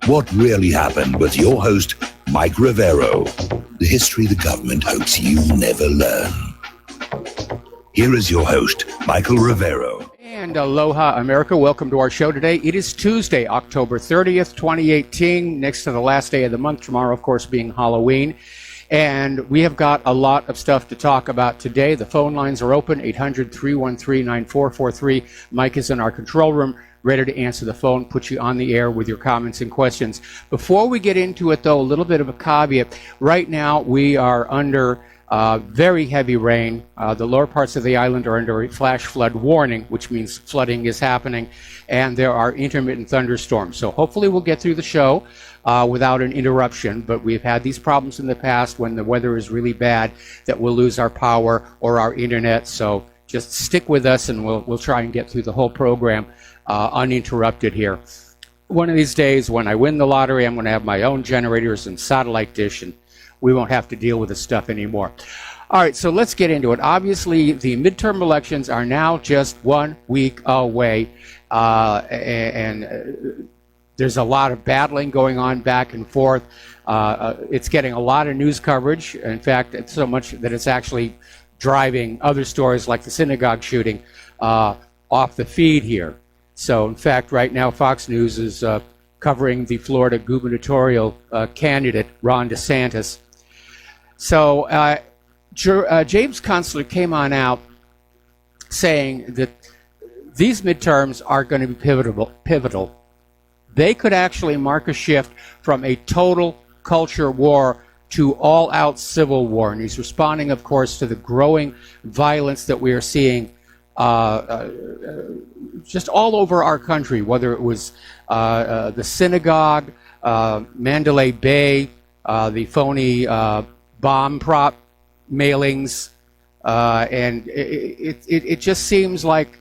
What Really Happened with your host, Mike Rivero. The history the government hopes you never learn. Here is your host, Michael Rivero. And aloha, America. Welcome to our show today. It is Tuesday, October 30th, 2018, next to the last day of the month. Tomorrow, of course, being Halloween. And we have got a lot of stuff to talk about today. The phone lines are open, 800-313-9443. Mike is in our control room, ready to answer the phone, put you on the air with your comments and questions. Before we get into it, though, a little bit of a caveat. Right now, we are under very heavy rain. The lower parts of the island are under a flash flood warning, which means flooding is happening, and there are intermittent thunderstorms. So hopefully we'll get through the show without an interruption, but we've had these problems in the past when the weather is really bad that we'll lose our power or our internet. So just stick with us, and we'll try and get through the whole program uninterrupted here. One of these days, when I win the lottery, I'm going to have my own generators and satellite dish, and we won't have to deal with this stuff anymore. All right, so let's get into it. Obviously, the midterm elections are now just 1 week away, and there's a lot of battling going on back and forth. It's getting a lot of news coverage. In fact, it's so much that it's actually driving other stories like the synagogue shooting off the feed here. So, in fact, right now Fox News is covering the Florida gubernatorial candidate, Ron DeSantis. So, James Consular came on out saying that these midterms are going to be pivotal. They could actually mark a shift from a total culture war to all-out civil war. And he's responding, of course, to the growing violence that we are seeing just all over our country, whether it was the synagogue, Mandalay Bay, the phony bomb prop mailings, and it just seems like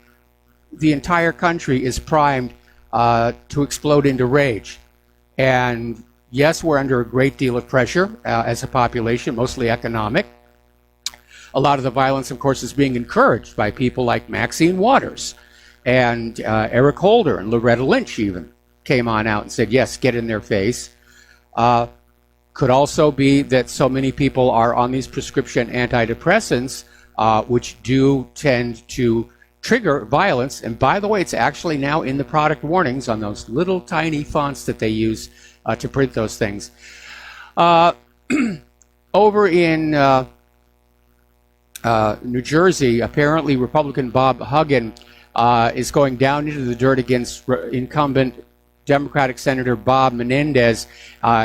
the entire country is primed to explode into rage. And yes, we're under a great deal of pressure as a population, mostly economic. A lot of the violence, of course, is being encouraged by people like Maxine Waters and Eric Holder, and Loretta Lynch even came on out and said, yes, get in their face. Could also be that so many people are on these prescription antidepressants, which do tend to trigger violence. And by the way, it's actually now in the product warnings on those little tiny fonts that they use to print those things. Over in New Jersey, apparently Republican Bob Huggin is going down into the dirt against incumbent Democratic Senator Bob Menendez.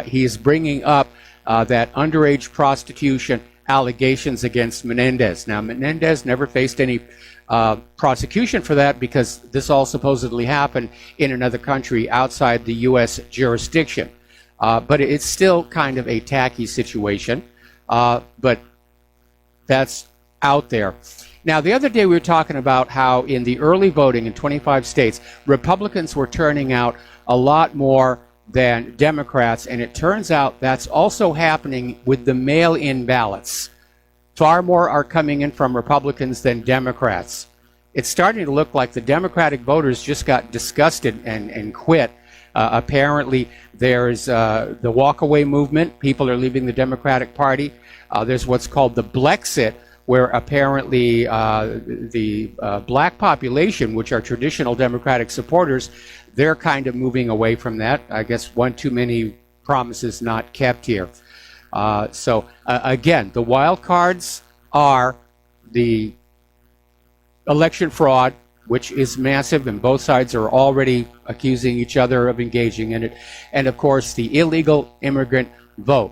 He is bringing up that underage prostitution allegations against Menendez. Now, Menendez never faced any prosecution for that because this all supposedly happened in another country outside the U.S. jurisdiction. But it's still kind of a tacky situation. But that's out there. Now, the other day we were talking about how in the early voting in 25 states, Republicans were turning out a lot more than Democrats, and it turns out that's also happening with the mail-in ballots. Far more are coming in from Republicans than Democrats. It's starting to look like the Democratic voters just got disgusted and quit. Apparently, there's the walkaway movement. People are leaving the Democratic Party. There's what's called the Blexit, where apparently the black population, which are traditional Democratic supporters, they're kind of moving away from that. I guess one too many promises not kept here. So again, the wild cards are the election fraud, which is massive, and both sides are already accusing each other of engaging in it, and of course the illegal immigrant vote.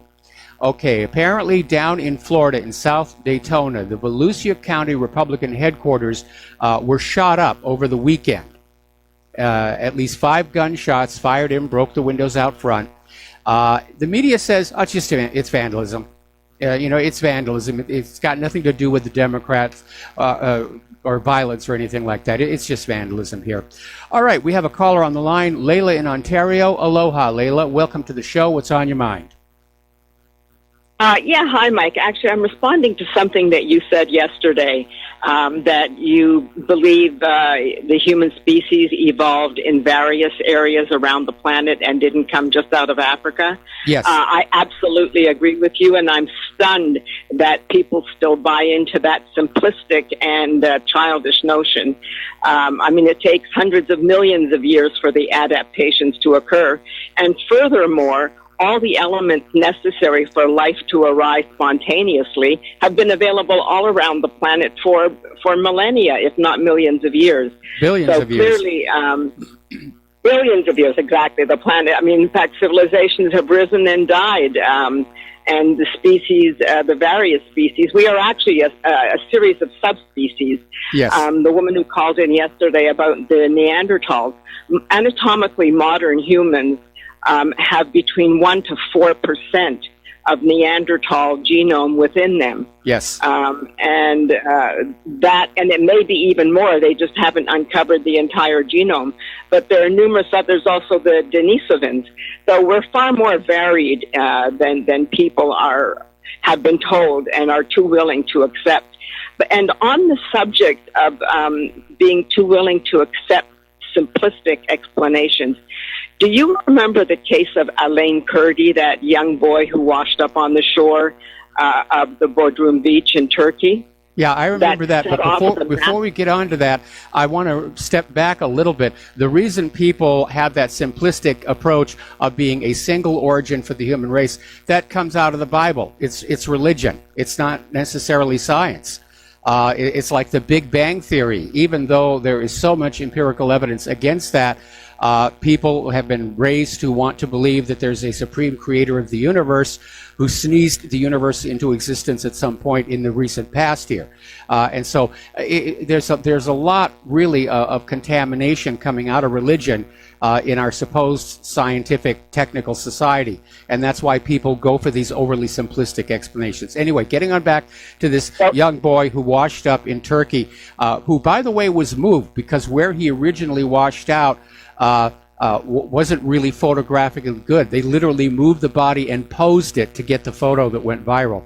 Okay, apparently down in Florida, in South Daytona, the Volusia County Republican headquarters were shot up over the weekend. At least 5 gunshots fired in, broke the windows out front. The media says, oh, it's vandalism. It's vandalism. It's got nothing to do with the Democrats or violence or anything like that. It's just vandalism here. All right, we have a caller on the line, Layla in Ontario. Aloha, Layla. Welcome to the show. What's on your mind? Yeah, hi, Mike. Actually, I'm responding to something that you said yesterday, that you believe the human species evolved in various areas around the planet and didn't come just out of Africa. Yes. I absolutely agree with you, and I'm stunned that people still buy into that simplistic and childish notion. I mean, it takes hundreds of millions of years for the adaptations to occur, and furthermore, all the elements necessary for life to arise spontaneously have been available all around the planet for millennia, if not millions of years. Billions of years. So clearly, billions of years, exactly. The planet, I mean, in fact, civilizations have risen and died. And the species, the various species, we are actually a series of subspecies. Yes. The woman who called in yesterday about the Neanderthals, anatomically modern humans have between 1 to 4% of Neanderthal genome within them. Yes. And it may be even more. They just haven't uncovered the entire genome. But there are numerous others, also the Denisovans. So we're far more varied than people have been told and are too willing to accept. And on the subject of being too willing to accept simplistic explanations, do you remember the case of Alain Kurdi, that young boy who washed up on the shore of the Bodrum Beach in Turkey? Yeah, I remember that. But before we get on to that, I want to step back a little bit. The reason people have that simplistic approach of being a single origin for the human race, that comes out of the Bible. It's religion. It's not necessarily science. It's like the Big Bang Theory. Even though there is so much empirical evidence against that, people have been raised to want to believe that there's a supreme creator of the universe who sneezed the universe into existence at some point in the recent past here. And so there's a lot really of contamination coming out of religion in our supposed scientific technical society. And that's why people go for these overly simplistic explanations. Anyway, getting on back to this young boy who washed up in Turkey, who, by the way, was moved because where he originally washed out wasn't really photographically good. They literally moved the body and posed it to get the photo that went viral.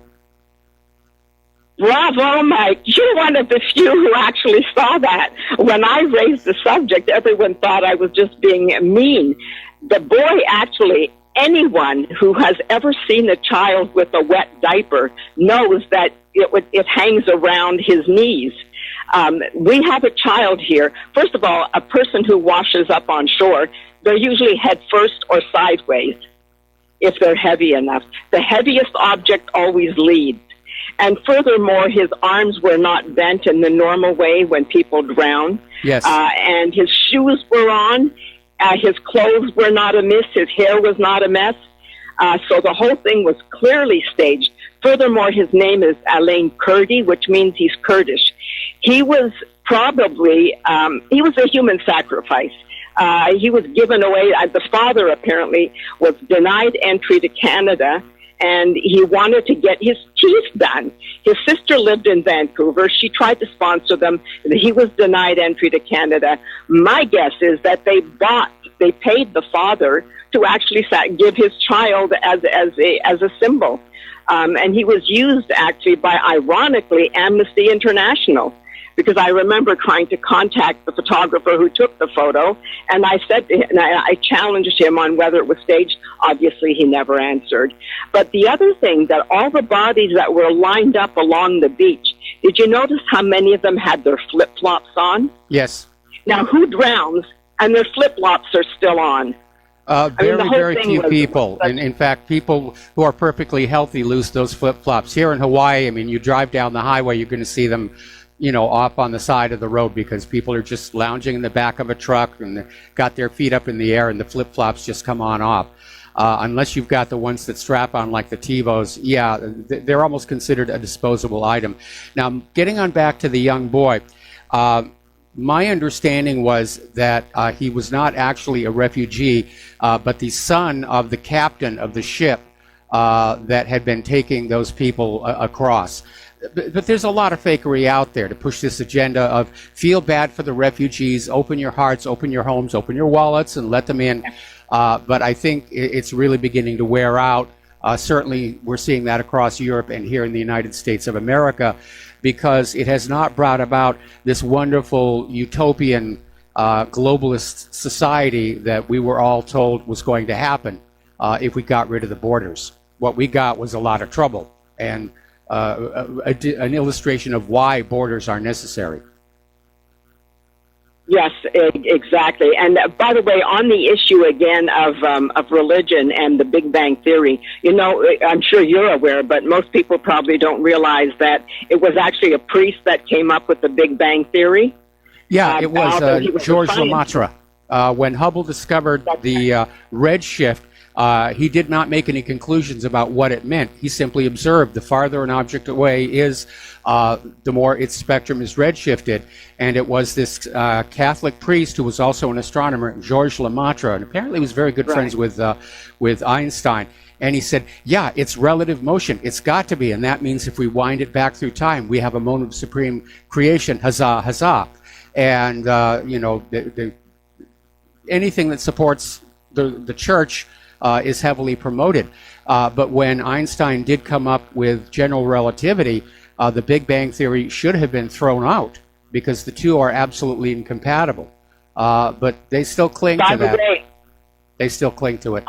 Bravo, Mike. You're one of the few who actually saw that. When I raised the subject, everyone thought I was just being mean. The boy actually, anyone who has ever seen a child with a wet diaper knows that it hangs around his knees. We have a child here. First of all, a person who washes up on shore, they're usually head first or sideways if they're heavy enough. The heaviest object always leads. And furthermore, his arms were not bent in the normal way when people drown. Yes. And his shoes were on. His clothes were not amiss. His hair was not a mess. So the whole thing was clearly staged. Furthermore, his name is Alain Kurdi, which means he's Kurdish. He was probably, he was a human sacrifice. He was given away. The father apparently was denied entry to Canada, and he wanted to get his teeth done. His sister lived in Vancouver. She tried to sponsor them. He was denied entry to Canada. My guess is that they paid the father to actually give his child as a symbol. And he was used actually by, ironically, Amnesty International, because I remember trying to contact the photographer who took the photo, and I said to him, and I challenged him on whether it was staged. Obviously, he never answered. But the other thing, that all the bodies that were lined up along the beach, did you notice how many of them had their flip-flops on? Yes. Now, who drowns and their flip-flops are still on? Very few people. In fact, people who are perfectly healthy lose those flip-flops. Here in Hawaii, I mean, you drive down the highway, you're going to see them, off on the side of the road because people are just lounging in the back of a truck and they've got their feet up in the air and the flip-flops just come on off. Unless you've got the ones that strap on like the Tevos, they're almost considered a disposable item. Now, getting on back to the young boy, my understanding was that he was not actually a refugee, but the son of the captain of the ship that had been taking those people across. But there's a lot of fakery out there to push this agenda of feel bad for the refugees, open your hearts, open your homes, open your wallets, and let them in. But I think it's really beginning to wear out. Certainly, we're seeing that across Europe and here in the United States of America, because it has not brought about this wonderful utopian globalist society that we were all told was going to happen if we got rid of the borders. What we got was a lot of trouble, and an illustration of why borders are necessary. Yes, exactly. And by the way, on the issue again of religion and the Big Bang Theory, you know, I'm sure you're aware, but most people probably don't realize that it was actually a priest that came up with the Big Bang Theory. Yeah, it was George Lemaitre. When Hubble discovered the redshift, he did not make any conclusions about what it meant. He simply observed the farther an object away is, the more its spectrum is redshifted. And it was this Catholic priest who was also an astronomer, Georges Lemaitre, and apparently was very good friends with Einstein. And he said, yeah, it's relative motion. It's got to be. And that means if we wind it back through time, we have a moment of supreme creation. Huzzah, huzzah. And, you know, anything that supports the church is heavily promoted. But when Einstein did come up with general relativity, the Big Bang Theory should have been thrown out because the two are absolutely incompatible. But they still cling to that. They still cling to it.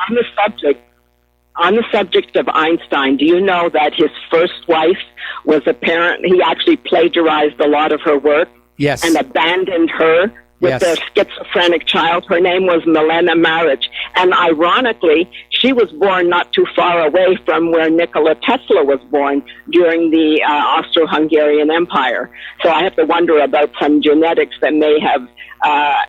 On the subject of Einstein, do you know that his first wife was he actually plagiarized a lot of her work? Yes. And abandoned her with their schizophrenic child. Her name was Milena Maric. And ironically, she was born not too far away from where Nikola Tesla was born during the Austro-Hungarian Empire. So I have to wonder about some genetics that may have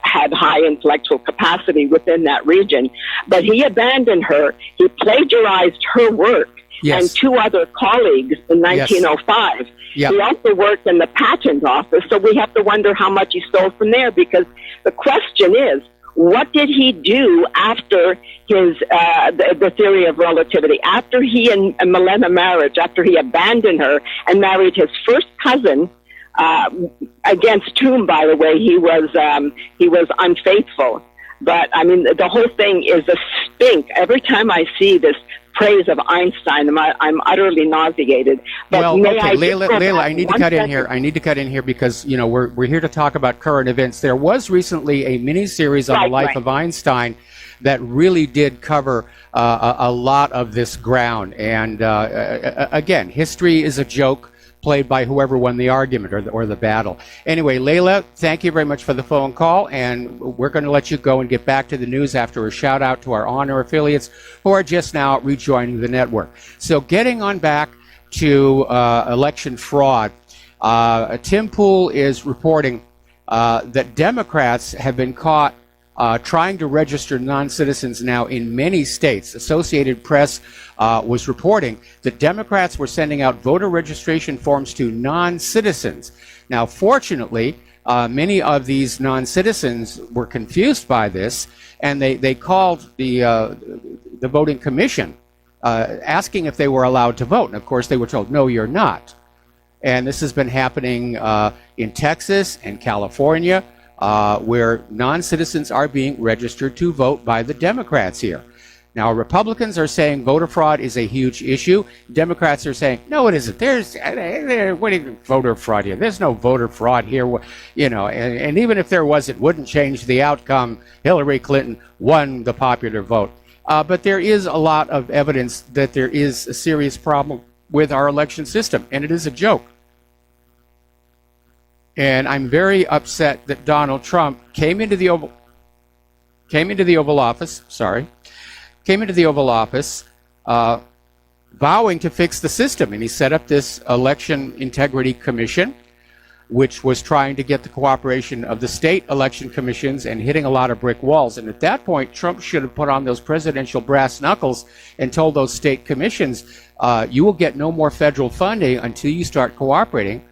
had high intellectual capacity within that region. But he abandoned her. He plagiarized her work and two other colleagues in 1905. Yep. He also worked in the patent office, so we have to wonder how much he stole from there, because the question is, what did he do after his the theory of relativity? After he and Milena Maric, after he abandoned her and married his first cousin, against whom, by the way, he was unfaithful. But I mean, the whole thing is a stink. Every time I see this praise of Einstein, I'm utterly nauseated. But well, okay, Leila, I need to cut in here. I need to cut in here because, you know, we're here to talk about current events. There was recently a mini-series on the life of Einstein that really did cover a lot of this ground. And again, history is a joke played by whoever won the argument or the battle. Anyway, Leila, thank you very much for the phone call, and we're going to let you go and get back to the news after a shout out to our honor affiliates who are just now rejoining the network. So getting on back to election fraud, Tim Pool is reporting that Democrats have been caught trying to register non-citizens now in many states. Associated Press was reporting that Democrats were sending out voter registration forms to non-citizens. Now, fortunately, many of these non-citizens were confused by this, and they called the voting commission asking if they were allowed to vote. And of course, they were told, no, you're not. And this has been happening in Texas and California, where non-citizens are being registered to vote by the Democrats here. Now, Republicans are saying voter fraud is a huge issue. Democrats are saying, no, it isn't. What do you voter fraud here? There's no voter fraud here. You know, and even if there was, it wouldn't change the outcome. Hillary Clinton won the popular vote. But there is a lot of evidence that there is a serious problem with our election system, and it is a joke. And I'm very upset that Donald Trump came into the Oval Office, vowing to fix the system. And he set up this Election Integrity Commission, which was trying to get the cooperation of the state election commissions and hitting a lot of brick walls. And at that point, Trump should have put on those presidential brass knuckles and told those state commissions, you will get no more federal funding until you start cooperating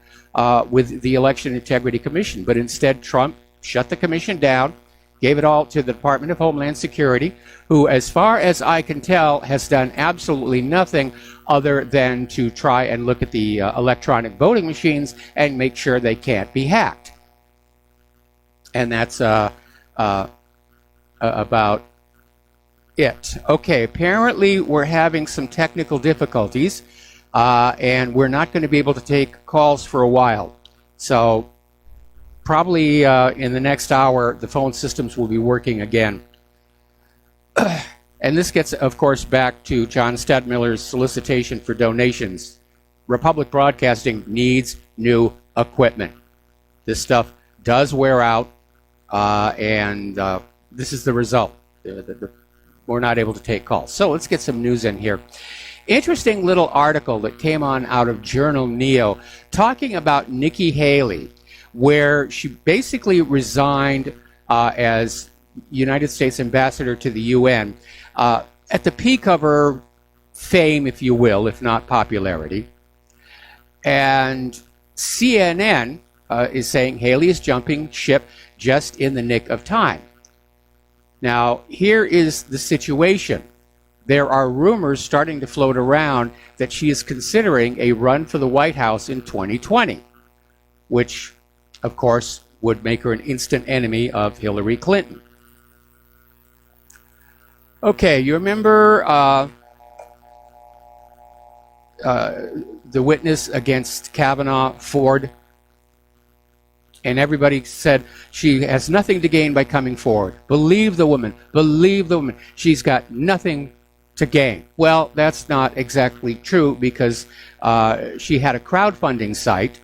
with the Election Integrity Commission. But instead, Trump shut the commission down, gave it all to the Department of Homeland Security, who, as far as I can tell, has done absolutely nothing other than to try and look at the electronic voting machines and make sure they can't be hacked. And that's about it. Okay, apparently we're having some technical difficulties, and we're not going to be able to take calls for a while. So probably in the next hour, the phone systems will be working again. And this gets, of course, back to John Stadtmiller's solicitation for donations. Republic Broadcasting needs new equipment. This stuff does wear out, and this is the result. We're not able to take calls. So let's get some news in here. Interesting little article that came on out of Journal Neo talking about Nikki Haley, where she basically resigned as United States ambassador to the UN at the peak of her fame, if you will, if not popularity. And CNN is saying Haley is jumping ship just in the nick of time. Now, here is the situation. There are rumors starting to float around that she is considering a run for the White House in 2020, which, of course, would make her an instant enemy of Hillary Clinton. Okay, you remember the witness against Kavanaugh, Ford? And everybody said she has nothing to gain by coming forward. Believe the woman. Believe the woman. She's got nothing to gain. Well, that's not exactly true, because she had a crowdfunding site,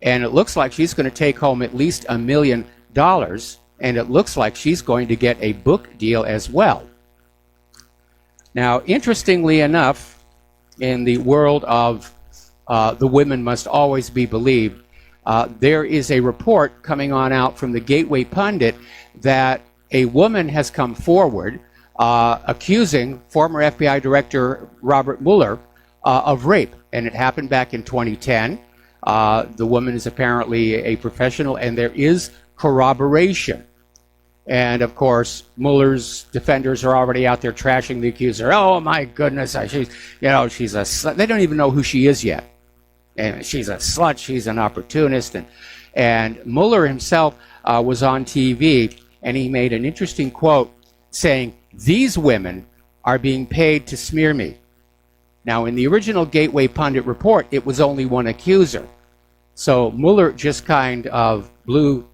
and it looks like she's going to take home at least $1 million, and it looks like she's going to get a book deal as well. Now, interestingly enough, in the world of the women must always be believed, there is a report coming on out from the Gateway Pundit that a woman has come forward accusing former FBI Director Robert Mueller of rape, and it happened back in 2010. The woman is apparently a professional, and there is corroboration. And of course, Mueller's defenders are already out there trashing the accuser. Oh my goodness, she's a slut. They don't even know who she is yet. And she's a slut, she's an opportunist. And Mueller himself was on TV, and he made an interesting quote saying, "These women are being paid to smear me." Now, in the original Gateway Pundit report, it was only one accuser. So Mueller just kind of blew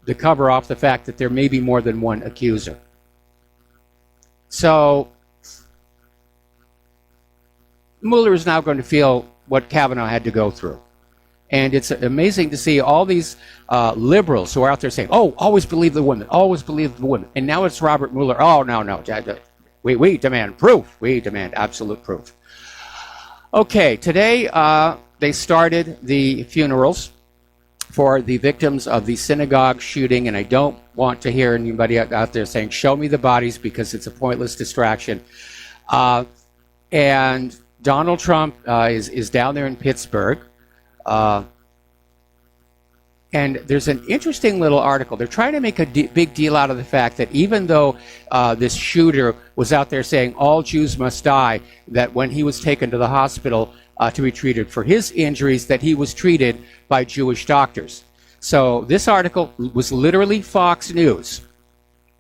the cover off the fact that there may be more than one accuser. So Mueller is now going to feel what Kavanaugh had to go through. And it's amazing to see all these liberals who are out there saying, oh, always believe the women, always believe the women. And now it's Robert Mueller. Oh, no. We demand proof. We demand absolute proof. Okay, today they started the funerals for the victims of the synagogue shooting, and I don't want to hear anybody out there saying, show me the bodies, because it's a pointless distraction. And Donald Trump is down there in Pittsburgh. And there's an interesting little article. They're trying to make a big deal out of the fact that even though this shooter was out there saying all Jews must die, that when he was taken to the hospital to be treated for his injuries, that he was treated by Jewish doctors. So this article was literally Fox News.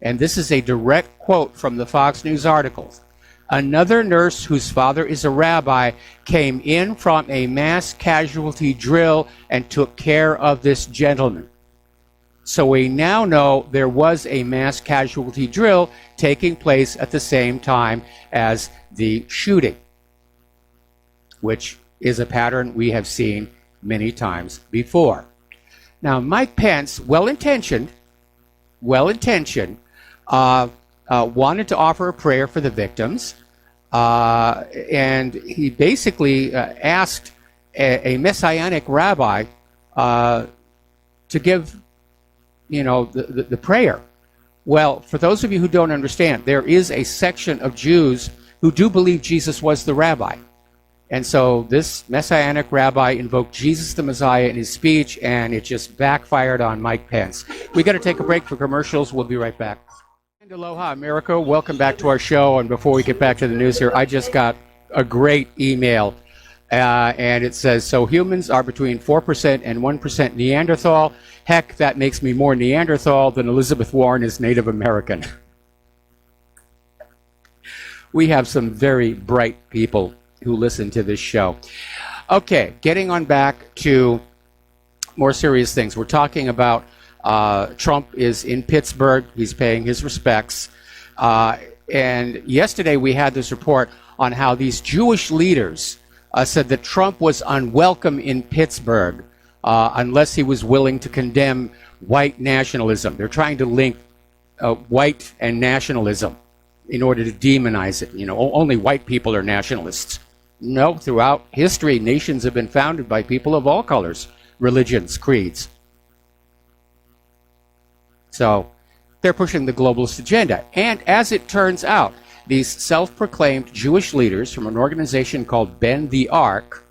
And this is a direct quote from the Fox News articles. Another nurse whose father is a rabbi came in from a mass casualty drill and took care of this gentleman. So we now know there was a mass casualty drill taking place at the same time as the shooting, which is a pattern we have seen many times before. Now, Mike Pence, well-intentioned, wanted to offer a prayer for the victims, and he basically asked a messianic rabbi to give, the prayer. Well, for those of you who don't understand, there is a section of Jews who do believe Jesus was the rabbi. And so this messianic rabbi invoked Jesus the Messiah in his speech, and it just backfired on Mike Pence. We got to take a break for commercials. We'll be right back. And aloha, America. Welcome back to our show. And before we get back to the news here, I just got a great email. And it says, so humans are between 4% and 1% Neanderthal. Heck, that makes me more Neanderthal than Elizabeth Warren is Native American. We have some very bright people who listen to this show. Okay, getting on back to more serious things. We're talking about Trump is in Pittsburgh. He's paying his respects. And yesterday we had this report on how these Jewish leaders said that Trump was unwelcome in Pittsburgh unless he was willing to condemn white nationalism. They're trying to link white and nationalism in order to demonize it. You know, only white people are nationalists. No, throughout history, nations have been founded by people of all colors, religions, creeds. So they're pushing the globalist agenda. And as it turns out, these self-proclaimed Jewish leaders from an organization called Bend the Arc,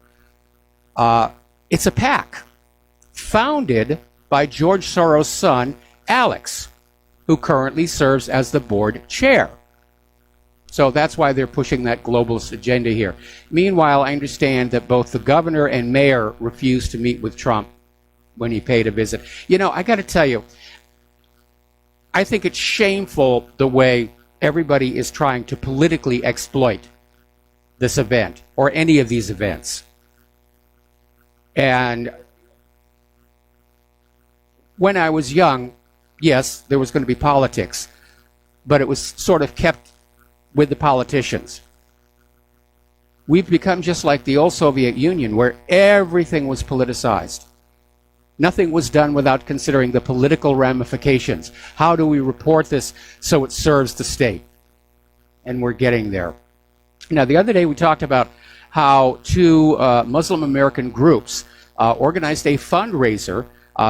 it's a PAC founded by George Soros' son, Alex, who currently serves as the board chair. So that's why they're pushing that globalist agenda here. Meanwhile, I understand that both the governor and mayor refused to meet with Trump when he paid a visit. You know, I got to tell you, I think it's shameful the way everybody is trying to politically exploit this event or any of these events. And when I was young, yes, there was going to be politics, but it was sort of kept with the politicians. We've become just like the old Soviet Union, where everything was politicized. Nothing was done without considering the political ramifications. How do we report this so it serves the state? And we're getting there. Now, the other day we talked about how two Muslim American groups organized a fundraiser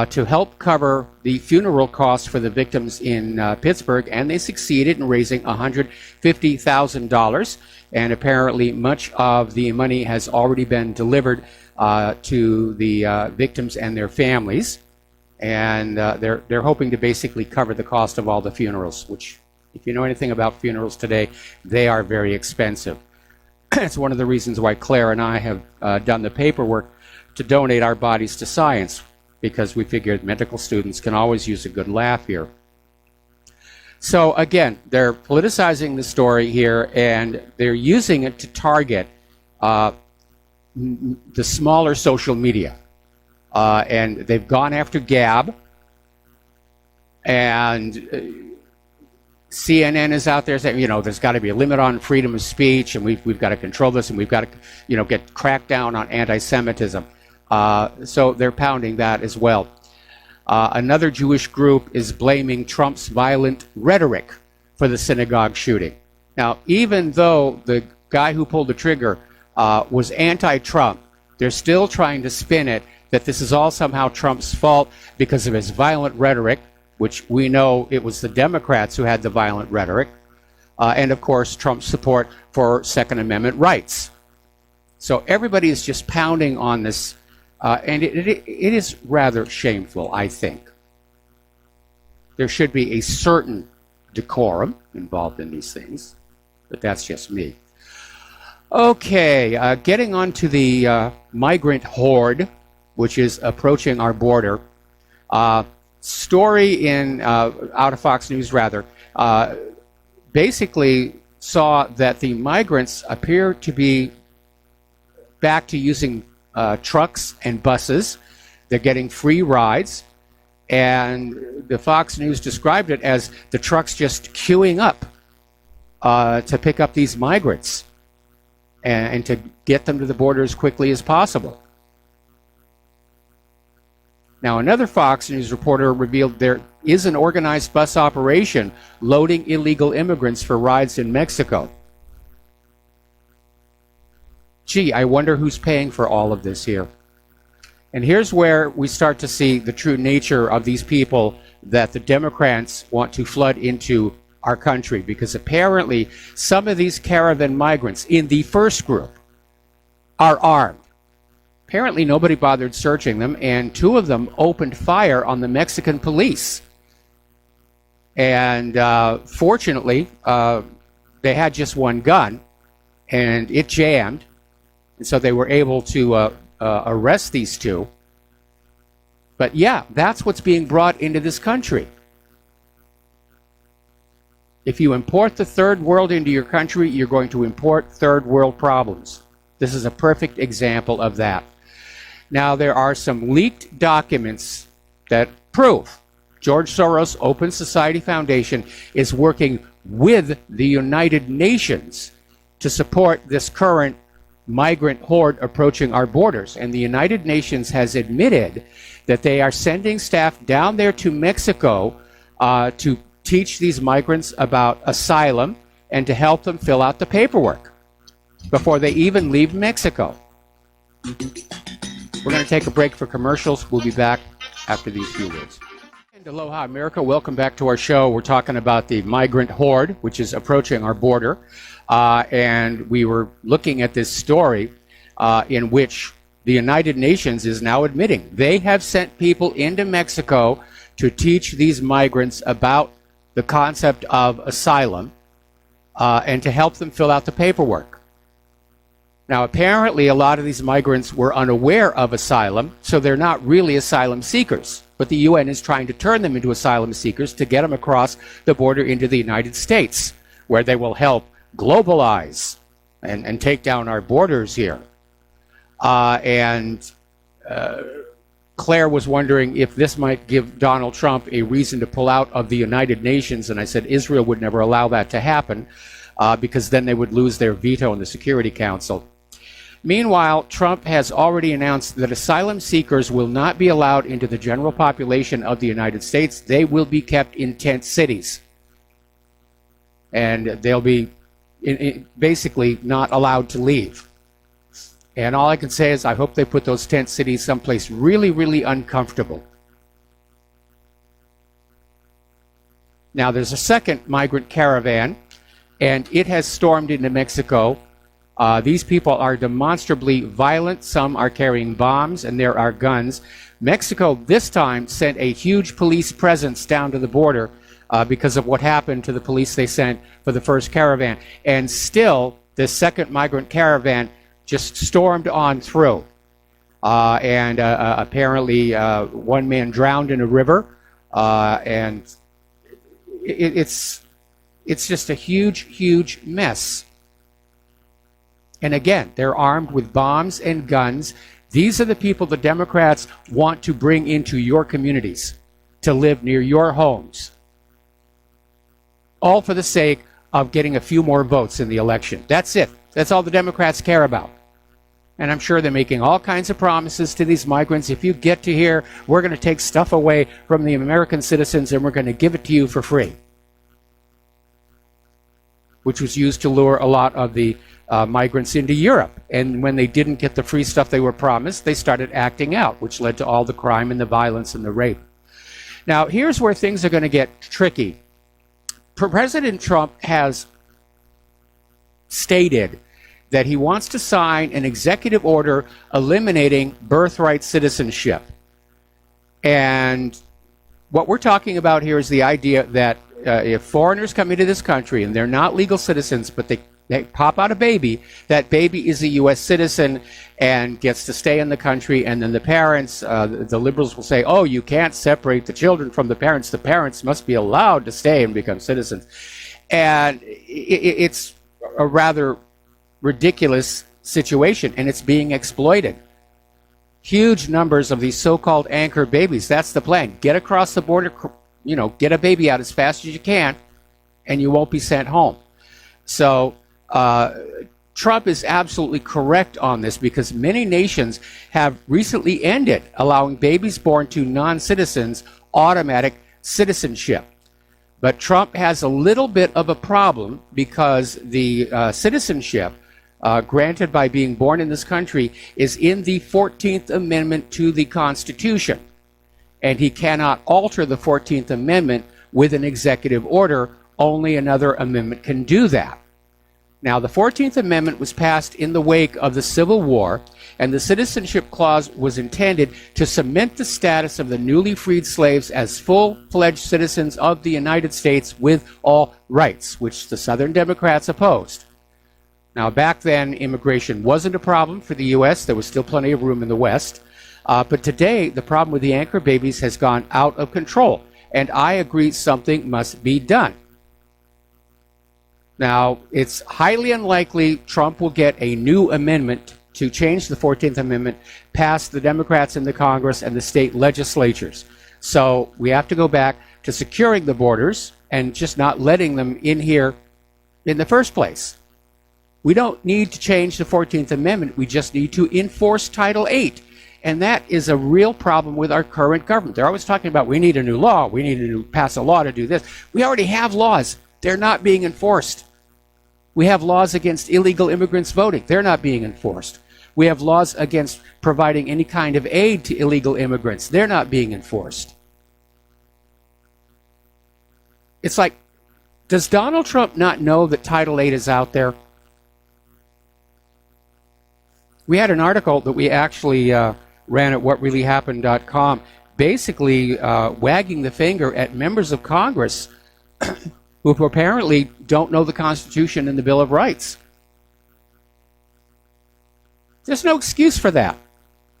to help cover the funeral costs for the victims in Pittsburgh, and they succeeded in raising $150,000. And apparently much of the money has already been delivered to the victims and their families. And they're hoping to basically cover the cost of all the funerals, which, if you know anything about funerals today, they are very expensive. It's one of the reasons why Claire and I have done the paperwork to donate our bodies to science, because we figured medical students can always use a good laugh here. So again, they're politicizing the story here, and they're using it to target the smaller social media. And they've gone after Gab, and CNN is out there saying, you know, there's got to be a limit on freedom of speech, and we've got to control this, and we've got to, you know, get cracked down on anti-Semitism. So they're pounding that as well. Another Jewish group is blaming Trump's violent rhetoric for the synagogue shooting. Now, even though the guy who pulled the trigger was anti-Trump, they're still trying to spin it that this is all somehow Trump's fault because of his violent rhetoric, which we know it was the Democrats who had the violent rhetoric, and of course Trump's support for Second Amendment rights. So everybody is just pounding on this. And it is rather shameful, I think. There should be a certain decorum involved in these things, but that's just me. Okay, getting on to the migrant horde, which is approaching our border. Story in out of Fox News, rather, basically saw that the migrants appear to be back to using trucks and buses. They're getting free rides, and the Fox News described it as the trucks just queuing up to pick up these migrants and to get them to the border as quickly as possible. Now, another Fox News reporter revealed there is an organized bus operation loading illegal immigrants for rides in Mexico. Gee, I wonder who's paying for all of this here. And here's where we start to see the true nature of these people that the Democrats want to flood into our country, because apparently some of these caravan migrants in the first group are armed. Apparently nobody bothered searching them, and two of them opened fire on the Mexican police. And fortunately, they had just one gun, and it jammed. And so they were able to arrest these two. But yeah, that's what's being brought into this country. If you import the third world into your country, you're going to import third world problems. This is a perfect example of that. Now, there are some leaked documents that prove George Soros Open Society Foundation is working with the United Nations to support this current migrant horde approaching our borders. And the United Nations has admitted that they are sending staff down there to Mexico to teach these migrants about asylum and to help them fill out the paperwork before they even leave Mexico. We're going to take a break for commercials. We'll be back after these few words. And aloha, America. Welcome back to our show. We're talking about the migrant horde, which is approaching our border. And we were looking at this story in which the United Nations is now admitting they have sent people into Mexico to teach these migrants about the concept of asylum and to help them fill out the paperwork. Now, apparently, a lot of these migrants were unaware of asylum, so they're not really asylum seekers. But the UN is trying to turn them into asylum seekers to get them across the border into the United States, where they will help globalize and take down our borders here. Claire was wondering if this might give Donald Trump a reason to pull out of the United Nations, and I said Israel would never allow that to happen because then they would lose their veto in the Security Council. Meanwhile, Trump has already announced that asylum seekers will not be allowed into the general population of the United States. They will be kept in tent cities. And they'll be basically not allowed to leave. And all I can say is I hope they put those tent cities someplace really, really uncomfortable. Now, there's a second migrant caravan, and it has stormed into Mexico. These people are demonstrably violent. Some are carrying bombs, and there are guns. Mexico this time sent a huge police presence down to the border because of what happened to the police they sent for the first caravan. And still, this second migrant caravan just stormed on through. Apparently, one man drowned in a river. And it's just a huge, huge mess. And again, they're armed with bombs and guns. These are the people the Democrats want to bring into your communities to live near your homes. All for the sake of getting a few more votes in the election. That's it. That's all the Democrats care about. And I'm sure they're making all kinds of promises to these migrants. If you get to here, we're going to take stuff away from the American citizens and we're going to give it to you for free. Which was used to lure a lot of the migrants into Europe. And when they didn't get the free stuff they were promised, they started acting out, which led to all the crime and the violence and the rape. Now, here's where things are going to get tricky. President Trump has stated that he wants to sign an executive order eliminating birthright citizenship. And what we're talking about here is the idea that if foreigners come into this country and they're not legal citizens, but they pop out a baby, that baby is a U.S. citizen and gets to stay in the country, and then the parents, the liberals will say, oh, you can't separate the children from the parents. The parents must be allowed to stay and become citizens. And it's a rather ridiculous situation, and it's being exploited. Huge numbers of these so-called anchor babies. That's the plan. Get across the border, get a baby out as fast as you can, and you won't be sent home. So Trump is absolutely correct on this because many nations have recently ended allowing babies born to non-citizens automatic citizenship. But Trump has a little bit of a problem because the citizenship granted by being born in this country is in the 14th Amendment to the Constitution. And he cannot alter the 14th Amendment with an executive order. Only another amendment can do that. Now, the 14th Amendment was passed in the wake of the Civil War, and the Citizenship Clause was intended to cement the status of the newly freed slaves as full-fledged citizens of the United States with all rights, which the Southern Democrats opposed. Now, back then, immigration wasn't a problem for the U.S. There was still plenty of room in the West. But today, the problem with the anchor babies has gone out of control, and I agree something must be done. Now, it's highly unlikely Trump will get a new amendment to change the 14th Amendment past the Democrats in the Congress and the state legislatures. So we have to go back to securing the borders and just not letting them in here in the first place. We don't need to change the 14th Amendment. We just need to enforce Title VIII. And that is a real problem with our current government. They're always talking about we need a new law. We need to pass a law to do this. We already have laws. They're not being enforced. We have laws against illegal immigrants voting. They're not being enforced. We have laws against providing any kind of aid to illegal immigrants. They're not being enforced. It's like, does Donald Trump not know that Title VIII is out there? We had an article that we actually ran at whatreallyhappened.com, basically wagging the finger at members of Congress who apparently don't know the Constitution and the Bill of Rights. There's no excuse for that.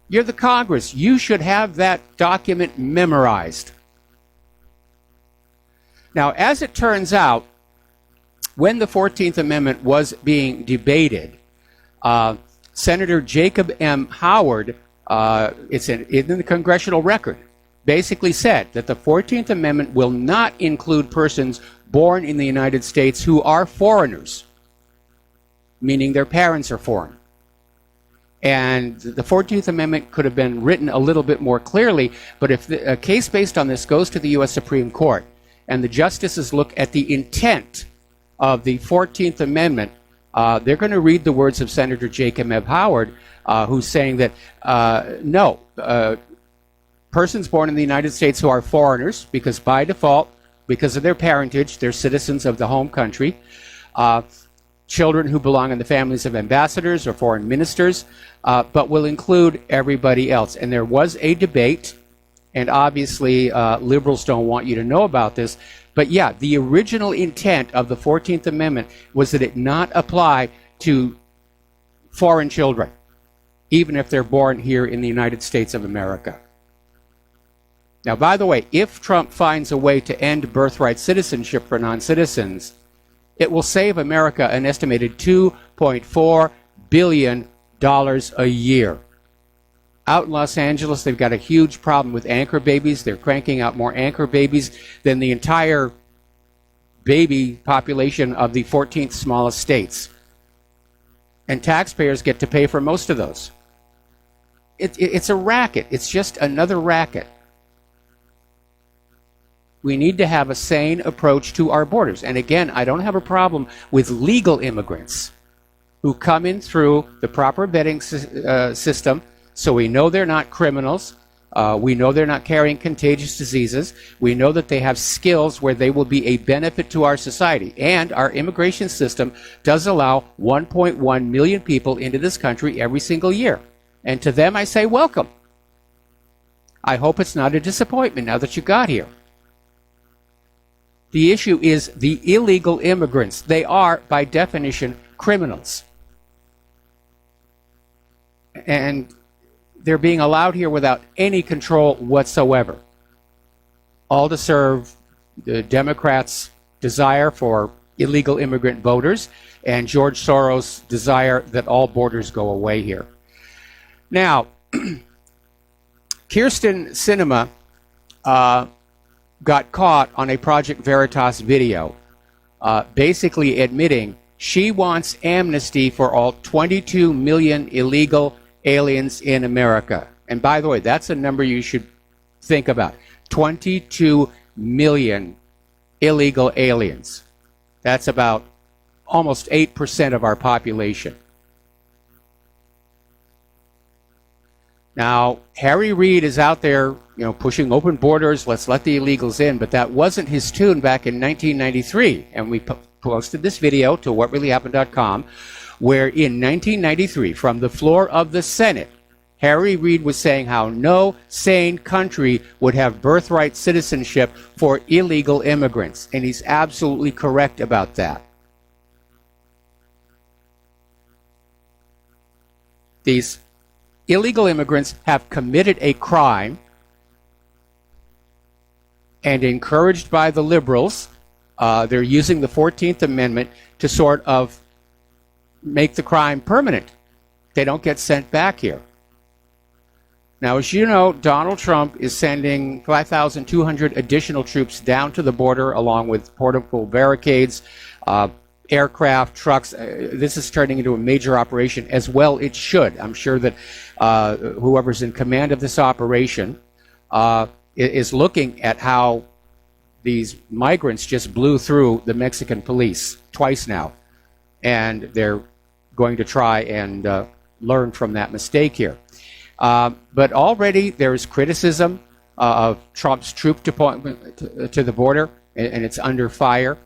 You're the Congress. You should have that document memorized. Now, as it turns out, when the 14th Amendment was being debated, Senator Jacob M. Howard, it's in the congressional record, basically said that the 14th Amendment will not include persons born in the United States who are foreigners, meaning their parents are foreign. And the 14th Amendment could have been written a little bit more clearly, but if a case based on this goes to the U.S. Supreme Court and the justices look at the intent of the 14th Amendment, they're going to read the words of Senator Jacob M. Howard, who's saying that no, persons born in the United States who are foreigners, because by default, because of their parentage, they're citizens of the home country, children who belong in the families of ambassadors or foreign ministers, but will include everybody else. And there was a debate, and obviously liberals don't want you to know about this, but yeah, the original intent of the 14th Amendment was that it not apply to foreign children, even if they're born here in the United States of America. Now, by the way, if Trump finds a way to end birthright citizenship for non-citizens, it will save America an estimated $2.4 billion a year. Out in Los Angeles, they've got a huge problem with anchor babies. They're cranking out more anchor babies than the entire baby population of the 14th smallest states. And taxpayers get to pay for most of those. It's a racket. It's just another racket. We need to have a sane approach to our borders. And again, I don't have a problem with legal immigrants who come in through the proper vetting system, so we know they're not criminals. We know they're not carrying contagious diseases. We know that they have skills where they will be a benefit to our society. And our immigration system does allow 1.1 million people into this country every single year. And to them, I say welcome. I hope it's not a disappointment now that you got here. The issue is the illegal immigrants. They are, by definition, criminals. And they're being allowed here without any control whatsoever. All to serve the Democrats' desire for illegal immigrant voters and George Soros' desire that all borders go away here. Now, Kirsten Sinema got caught on a Project Veritas video, basically admitting she wants amnesty for all 22 million illegal aliens in America. And by the way, that's a number you should think about. 22 million illegal aliens. That's about almost 8% of our population. Now, Harry Reid is out there, pushing open borders, let's let the illegals in, but that wasn't his tune back in 1993. And we posted this video to whatreallyhappened.com, where in 1993, from the floor of the Senate, Harry Reid was saying how no sane country would have birthright citizenship for illegal immigrants. And he's absolutely correct about that. These illegal immigrants have committed a crime, and encouraged by the liberals, They're using the 14th Amendment to sort of make the crime permanent. They don't get sent back here. Now, as you know, Donald Trump is sending 5,200 additional troops down to the border, along with portable barricades, aircraft, trucks. This is turning into a major operation, as well it should. I'm sure that whoever's in command of this operation is looking at how these migrants just blew through the Mexican police twice now, and they're going to try and learn from that mistake here. But already there is criticism of Trump's troop deployment to the border, and it's under fire.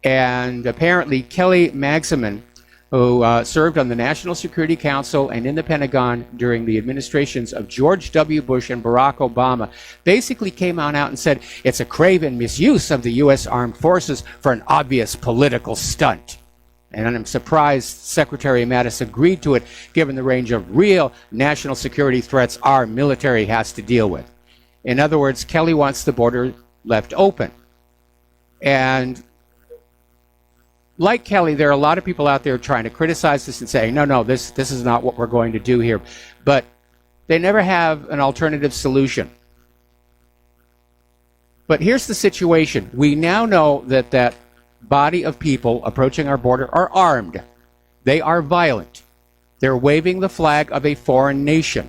And apparently Kelly Magsamen, who served on the National Security Council and in the Pentagon during the administrations of George W. Bush and Barack Obama, basically came out and said it's a craven misuse of the U.S. Armed Forces for an obvious political stunt. And I'm surprised Secretary Mattis agreed to it, given the range of real national security threats our military has to deal with. In other words, Kelly wants the border left open. And like Kelly, there are a lot of people out there trying to criticize this and saying, no, this is not what we're going to do here. But they never have an alternative solution. But here's the situation. We now know that body of people approaching our border are armed. They are violent. They're waving the flag of a foreign nation.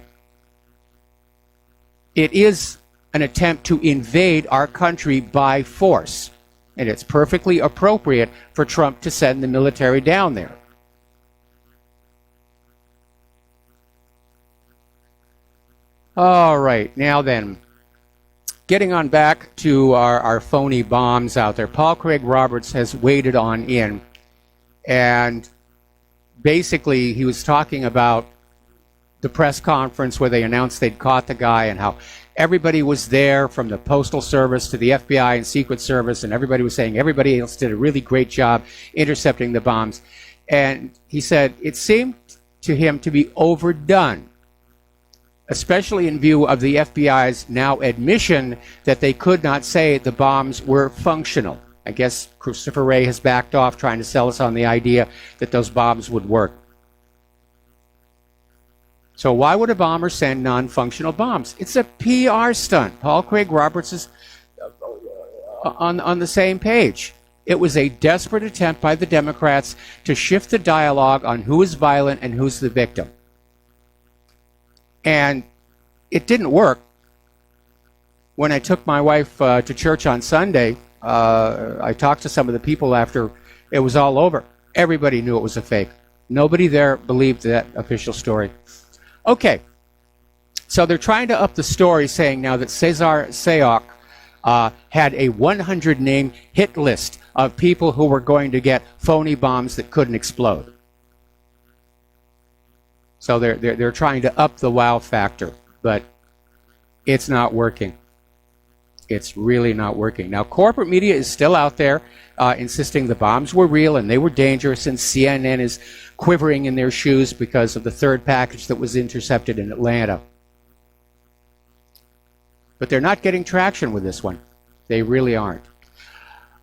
It is an attempt to invade our country by force, and it's perfectly appropriate for Trump to send the military down there. All right, now then, getting on back to our phony bombs out there, Paul Craig Roberts has waded on in, and basically he was talking about the press conference where they announced they'd caught the guy and how everybody was there, from the Postal Service to the FBI and Secret Service, and everybody was saying everybody else did a really great job intercepting the bombs. And he said it seemed to him to be overdone, especially in view of the FBI's now admission that they could not say the bombs were functional. I guess Christopher Wray has backed off trying to sell us on the idea that those bombs would work. So why would a bomber send non-functional bombs? It's a PR stunt. Paul Craig Roberts is on the same page. It was a desperate attempt by the Democrats to shift the dialogue on who is violent and who's the victim. And it didn't work. When I took my wife to church on Sunday, I talked to some of the people after it was all over. Everybody knew it was a fake. Nobody there believed that official story. Okay, so they're trying to up the story, saying now that Cesar Sayoc had a 100-name hit list of people who were going to get phony bombs that couldn't explode. So they're trying to up the wow factor, but it's not working. It's really not working. Now, corporate media is still out there insisting the bombs were real and they were dangerous, and CNN is quivering in their shoes because of the third package that was intercepted in Atlanta. But they're not getting traction with this one. They really aren't.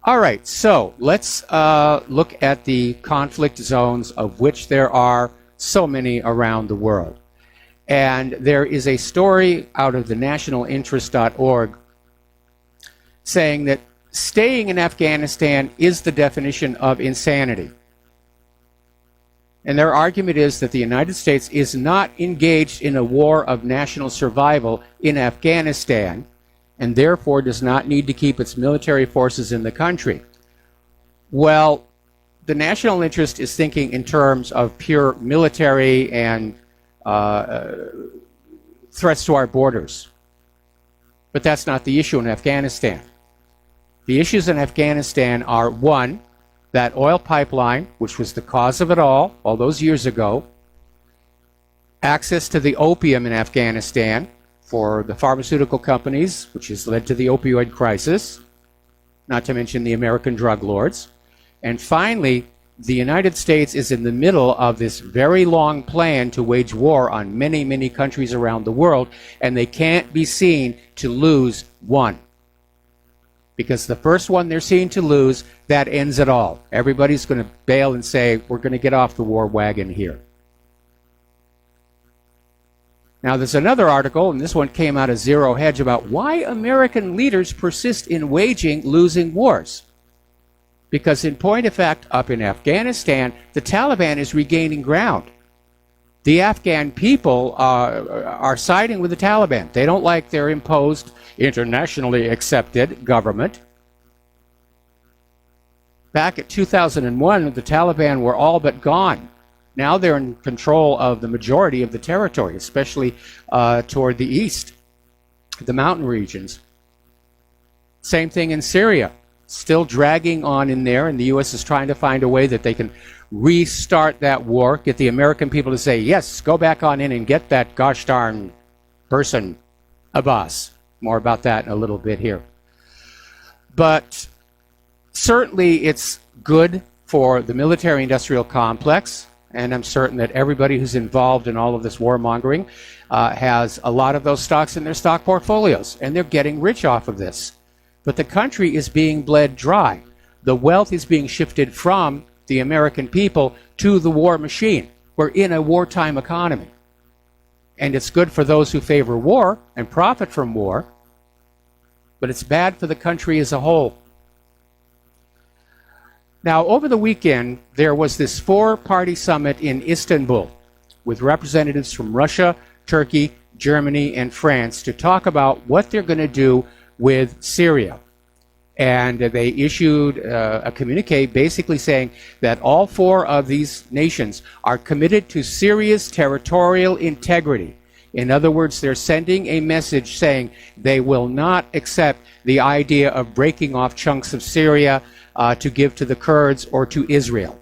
All right, so let's look at the conflict zones, of which there are so many around the world. And there is a story out of the nationalinterest.org saying that staying in Afghanistan is the definition of insanity. And their argument is that the United States is not engaged in a war of national survival in Afghanistan, and therefore does not need to keep its military forces in the country. Well, the national interest is thinking in terms of pure military and threats to our borders. But that's not the issue in Afghanistan. The issues in Afghanistan are, one, that oil pipeline, which was the cause of it all those years ago, access to the opium in Afghanistan for the pharmaceutical companies, which has led to the opioid crisis, not to mention the American drug lords. And finally, the United States is in the middle of this very long plan to wage war on many, many countries around the world, and they can't be seen to lose one, because the first one they're seen to lose, that ends it all. Everybody's going to bail and say, we're going to get off the war wagon here. Now, there's another article, and this one came out of Zero Hedge, about why American leaders persist in waging losing wars. Because in point of fact, up in Afghanistan, the Taliban is regaining ground. The Afghan people are siding with the Taliban. They don't like their imposed, internationally accepted government. Back at 2001, the Taliban were all but gone. Now they're in control of the majority of the territory, especially toward the east, the mountain regions. Same thing in Syria. Still dragging on in there, and the U.S. is trying to find a way that they can restart that war, get the American people to say, yes, go back on in and get that gosh darn person, Abbas. More about that in a little bit here. But certainly it's good for the military-industrial complex, and I'm certain that everybody who's involved in all of this warmongering has a lot of those stocks in their stock portfolios, and they're getting rich off of this. But the country is being bled dry. The wealth is being shifted from the American people to the war machine. We're in a wartime economy. And it's good for those who favor war and profit from war, but it's bad for the country as a whole. Now, over the weekend, there was this four-party summit in Istanbul with representatives from Russia, Turkey, Germany, and France to talk about what they're going to do with Syria. And they issued a communique basically saying that all four of these nations are committed to Syria's territorial integrity. In other words, they're sending a message saying they will not accept the idea of breaking off chunks of Syria to give to the Kurds or to Israel.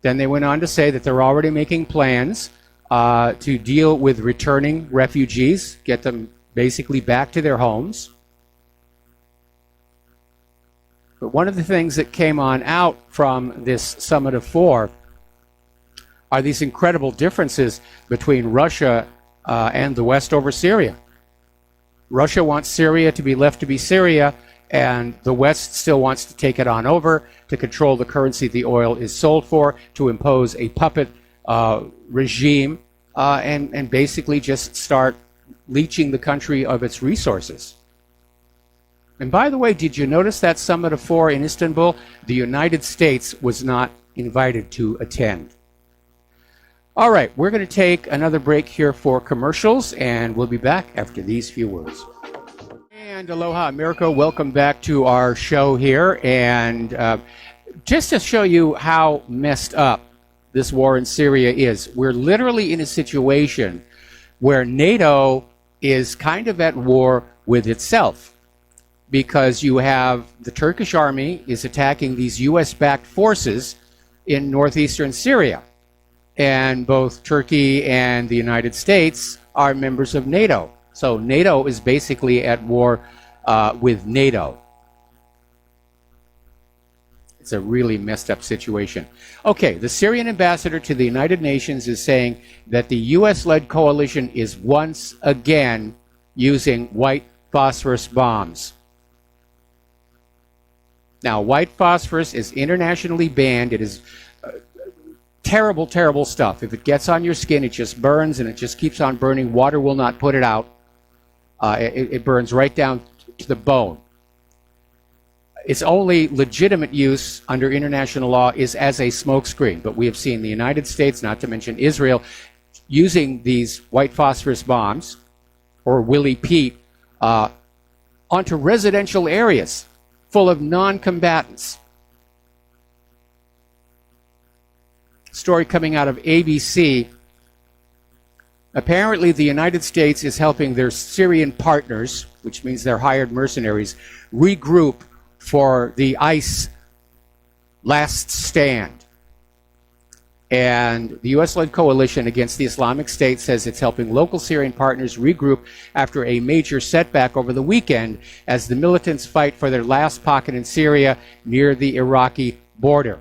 Then they went on to say that they're already making plans to deal with returning refugees, get them basically back to their homes. But one of the things that came on out from this summit of four are these incredible differences between Russia and the West over Syria. Russia wants Syria to be left to be Syria, and the West still wants to take it on over, to control the currency the oil is sold for, to impose a puppet regime, and basically just start leeching the country of its resources. And by the way, did you notice that summit of four in Istanbul? The United States was not invited to attend. All right, we're going to take another break here for commercials, and we'll be back after these few words. And aloha, America. Welcome back to our show here. And just to show you how messed up this war in Syria is, we're literally in a situation where NATO is kind of at war with itself, because you have the Turkish army is attacking these U.S.-backed forces in northeastern Syria. And both Turkey and the United States are members of NATO. So NATO is basically at war with NATO. It's a really messed up situation. Okay, the Syrian ambassador to the United Nations is saying that the U.S.-led coalition is once again using white phosphorus bombs. Now, white phosphorus is internationally banned. It is terrible, terrible stuff. If it gets on your skin, it just burns, and it just keeps on burning. Water will not put it out. It burns right down to the bone. Its only legitimate use under international law is as a smokescreen. But we have seen the United States, not to mention Israel, using these white phosphorus bombs, or Willie Pete, onto residential areas full of non-combatants. Story coming out of ABC. Apparently, the United States is helping their Syrian partners, which means their hired mercenaries, regroup for the ICE last stand. And the U.S.-led coalition against the Islamic State says it's helping local Syrian partners regroup after a major setback over the weekend as the militants fight for their last pocket in Syria near the Iraqi border.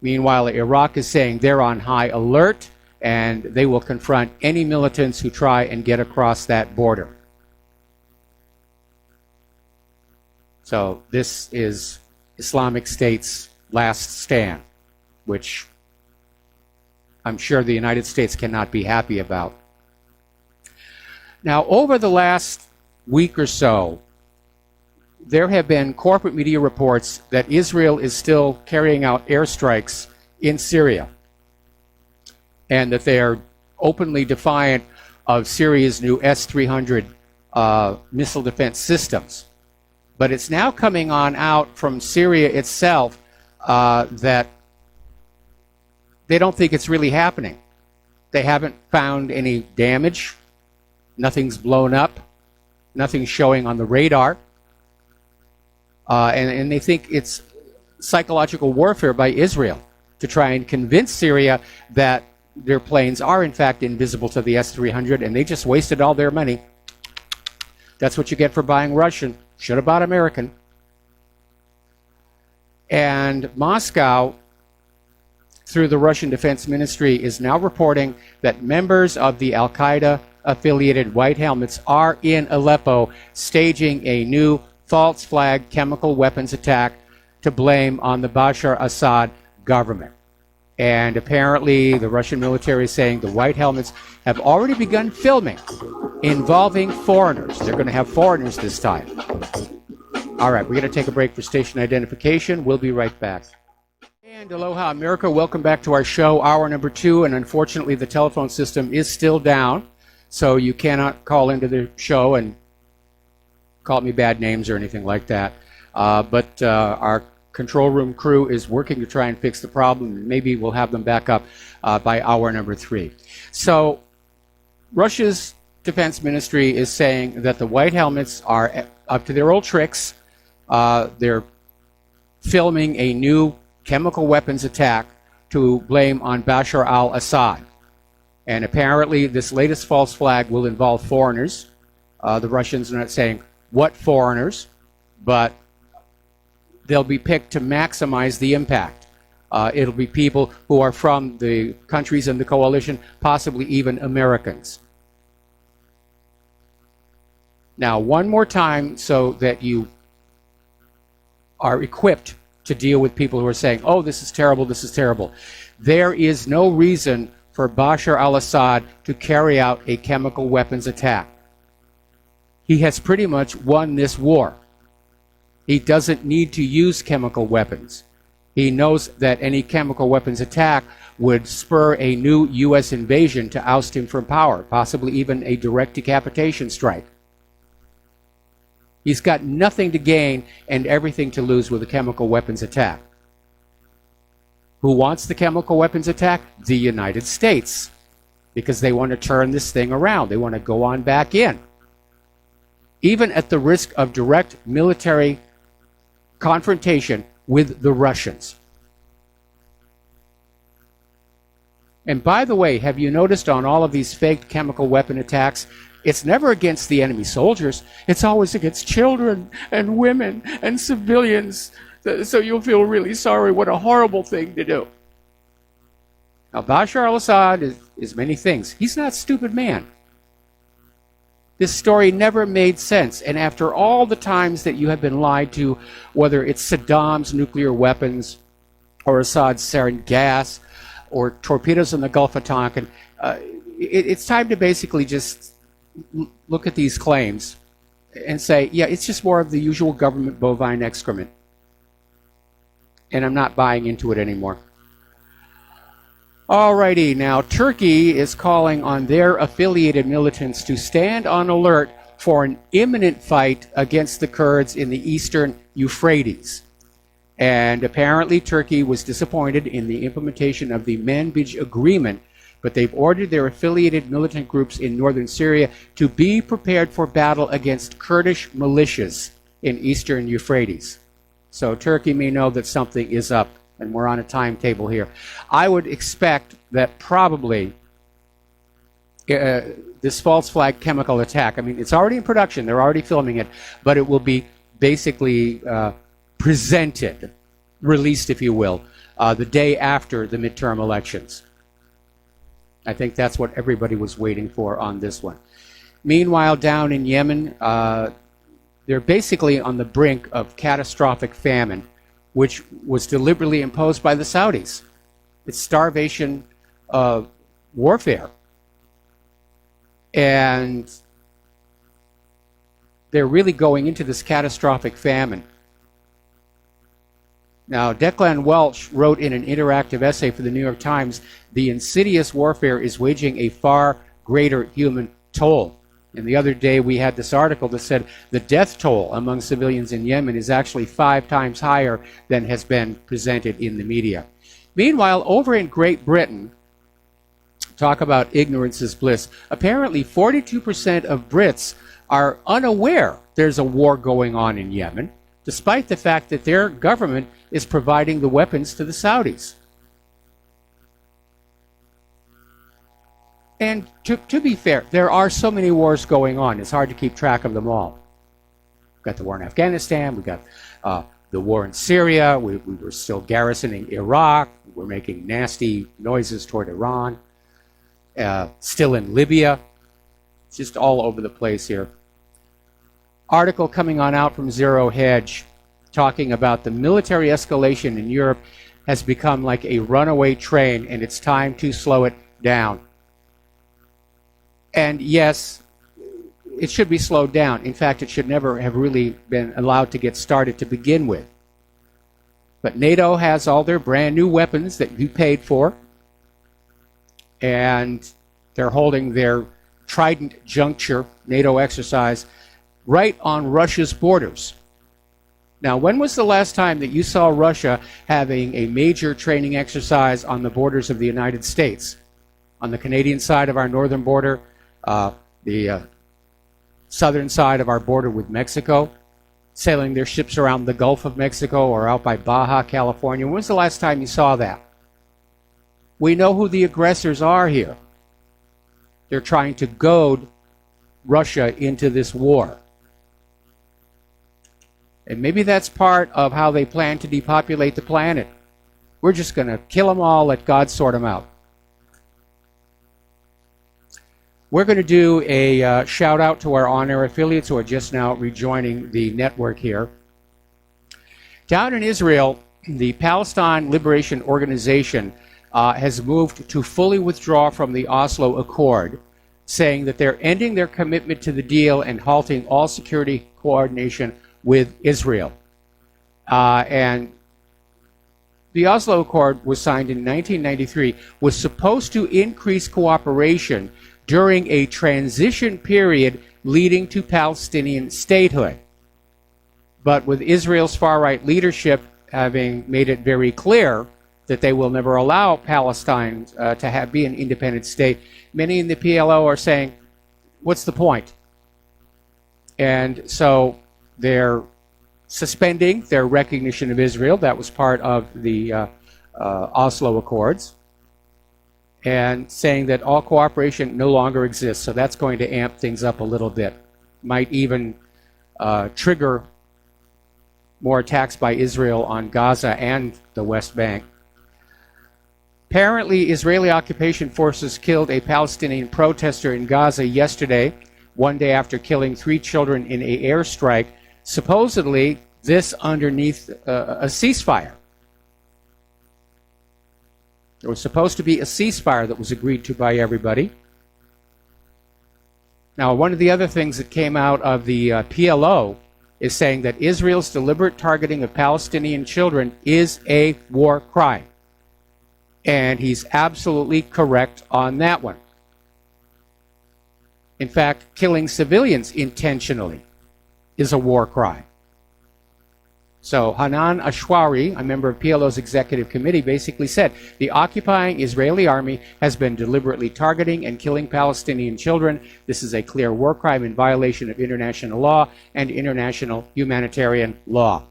Meanwhile, Iraq is saying they're on high alert and they will confront any militants who try and get across that border. So this is Islamic State's last stand, which I'm sure the United States cannot be happy about. Now, over the last week or so, there have been corporate media reports that Israel is still carrying out airstrikes in Syria, and that they are openly defiant of Syria's new S-300 missile defense systems. But it's now coming on out from Syria itself that they don't think it's really happening. They haven't found any damage. Nothing's blown up. Nothing's showing on the radar. And they think it's psychological warfare by Israel to try and convince Syria that their planes are in fact invisible to the S-300, and they just wasted all their money. That's what you get for buying Russian. Should have bought American. And Moscow, through the Russian Defense Ministry, is now reporting that members of the Al-Qaeda affiliated White Helmets are in Aleppo staging a new false flag chemical weapons attack to blame on the Bashar Assad government. And apparently the Russian military is saying the White Helmets have already begun filming involving foreigners. They're going to have foreigners this time. All right, we're going to take a break for station identification. We'll be right back. And aloha, America. Welcome back to our show, hour number 2. And unfortunately, the telephone system is still down, so you cannot call into the show and call me bad names or anything like that. But our control room crew is working to try and fix the problem. Maybe we'll have them back up by hour number 3. So Russia's defense ministry is saying that the White Helmets are up to their old tricks. They're filming a new chemical weapons attack to blame on Bashar al-Assad. And apparently this latest false flag will involve foreigners. The Russians are not saying what foreigners, but they'll be picked to maximize the impact. It'll be people who are from the countries in the coalition, possibly even Americans. Now, one more time so that you are equipped to deal with people who are saying, oh, this is terrible, this is terrible. There is no reason for Bashar al-Assad to carry out a chemical weapons attack. He has pretty much won this war. He doesn't need to use chemical weapons. He knows that any chemical weapons attack would spur a new U.S. invasion to oust him from power, possibly even a direct decapitation strike. He's got nothing to gain and everything to lose with a chemical weapons attack. Who wants the chemical weapons attack? The United States. Because they want to turn this thing around. They want to go on back in. Even at the risk of direct military confrontation with the Russians. And by the way, have you noticed on all of these fake chemical weapon attacks, it's never against the enemy soldiers. It's always against children and women and civilians. So you'll feel really sorry. What a horrible thing to do. Now, Bashar al-Assad is many things. He's not a stupid man. This story never made sense. And after all the times that you have been lied to, whether it's Saddam's nuclear weapons or Assad's sarin gas or torpedoes in the Gulf of Tonkin, it's time to basically just look at these claims and say, yeah, it's just more of the usual government bovine excrement. And I'm not buying into it anymore. Alrighty, now Turkey is calling on their affiliated militants to stand on alert for an imminent fight against the Kurds in the eastern Euphrates. And apparently Turkey was disappointed in the implementation of the Manbij Agreement, but they've ordered their affiliated militant groups in northern Syria to be prepared for battle against Kurdish militias in eastern Euphrates. So Turkey may know that something is up, and we're on a timetable here. I would expect that probably this false flag chemical attack, I mean, it's already in production, they're already filming it, but it will be basically presented, released, if you will, the day after the midterm elections. I think that's what everybody was waiting for on this one. Meanwhile, down in Yemen, they're basically on the brink of catastrophic famine, which was deliberately imposed by the Saudis. It's starvation warfare. And they're really going into this catastrophic famine. Now, Declan Welch wrote in an interactive essay for the New York Times, the insidious warfare is waging a far greater human toll. And the other day we had this article that said the death toll among civilians in Yemen is actually 5 times higher than has been presented in the media. Meanwhile, over in Great Britain, talk about ignorance is bliss, apparently 42% of Brits are unaware there's a war going on in Yemen, despite the fact that their government is providing the weapons to the Saudis. And to be fair, there are so many wars going on, it's hard to keep track of them all. We've got the war in Afghanistan, we've got the war in Syria, we were still garrisoning Iraq, we're making nasty noises toward Iran, still in Libya. It's just all over the place here. Article coming on out from Zero Hedge talking about the military escalation in Europe has become like a runaway train and it's time to slow it down. And yes, it should be slowed down. In fact, it should never have really been allowed to get started to begin with. But NATO has all their brand new weapons that you paid for, and they're holding their Trident Juncture NATO exercise right on Russia's borders. Now, when was the last time that you saw Russia having a major training exercise on the borders of the United States? On the Canadian side of our northern border, the southern side of our border with Mexico, sailing their ships around the Gulf of Mexico or out by Baja, California. When was the last time you saw that? We know who the aggressors are here. They're trying to goad Russia into this war. And maybe that's part of how they plan to depopulate the planet. We're just going to kill them all, let God sort them out. We're going to do a shout out to our on-air affiliates who are just now rejoining the network here. Down in Israel, the Palestine Liberation Organization has moved to fully withdraw from the Oslo Accord, saying that they're ending their commitment to the deal and halting all security coordination with Israel. And the Oslo Accord was signed in 1993, was supposed to increase cooperation during a transition period leading to Palestinian statehood. But with Israel's far-right leadership having made it very clear that they will never allow Palestine to be an independent state, many in the PLO are saying, what's the point? And so they're suspending their recognition of Israel. That was part of the Oslo Accords. And saying that all cooperation no longer exists. So that's going to amp things up a little bit. Might even trigger more attacks by Israel on Gaza and the West Bank. Apparently, Israeli occupation forces killed a Palestinian protester in Gaza yesterday, one day after killing 3 children in an airstrike. Supposedly, this underneath a ceasefire. There was supposed to be a ceasefire that was agreed to by everybody. Now, one of the other things that came out of the PLO is saying that Israel's deliberate targeting of Palestinian children is a war crime. And he's absolutely correct on that one. In fact, killing civilians intentionally is a war crime. So Hanan Ashwari, a member of PLO's executive committee, basically said the occupying Israeli army has been deliberately targeting and killing Palestinian children. This is a clear war crime in violation of international law and international humanitarian law.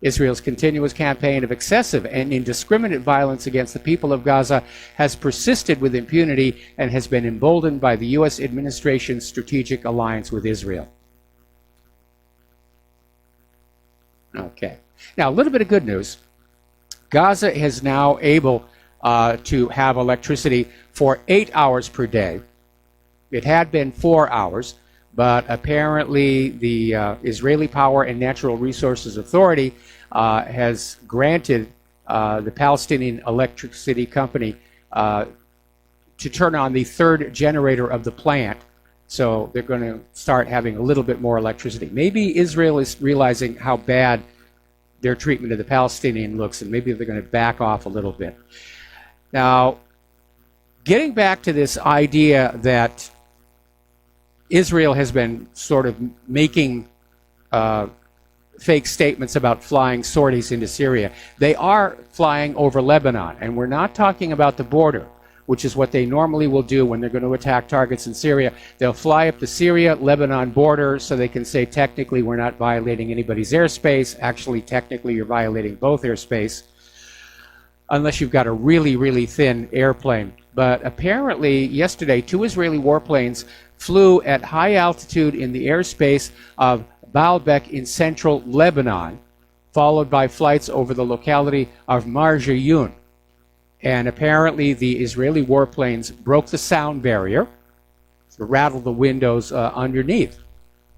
Israel's continuous campaign of excessive and indiscriminate violence against the people of Gaza has persisted with impunity and has been emboldened by the U.S. administration's strategic alliance with Israel. Okay. Now, a little bit of good news. Gaza is now able to have electricity for 8 hours per day. It had been 4 hours, but apparently the Israeli Power and Natural Resources Authority has granted the Palestinian Electricity Company to turn on the third generator of the plant. So they're going to start having a little bit more electricity. Maybe Israel is realizing how bad their treatment of the Palestinian looks, and maybe they're going to back off a little bit. Now, getting back to this idea that Israel has been sort of making fake statements about flying sorties into Syria. They are flying over Lebanon, and we're not talking about the border, which is what they normally will do when they're going to attack targets in Syria. They'll fly up the Syria-Lebanon border so they can say, technically, we're not violating anybody's airspace. Actually, technically, you're violating both airspace, unless you've got a really, really thin airplane. But apparently, yesterday, 2 Israeli warplanes flew at high altitude in the airspace of Baalbek in central Lebanon, followed by flights over the locality of Marjayun. And apparently the Israeli warplanes broke the sound barrier, rattled the windows underneath.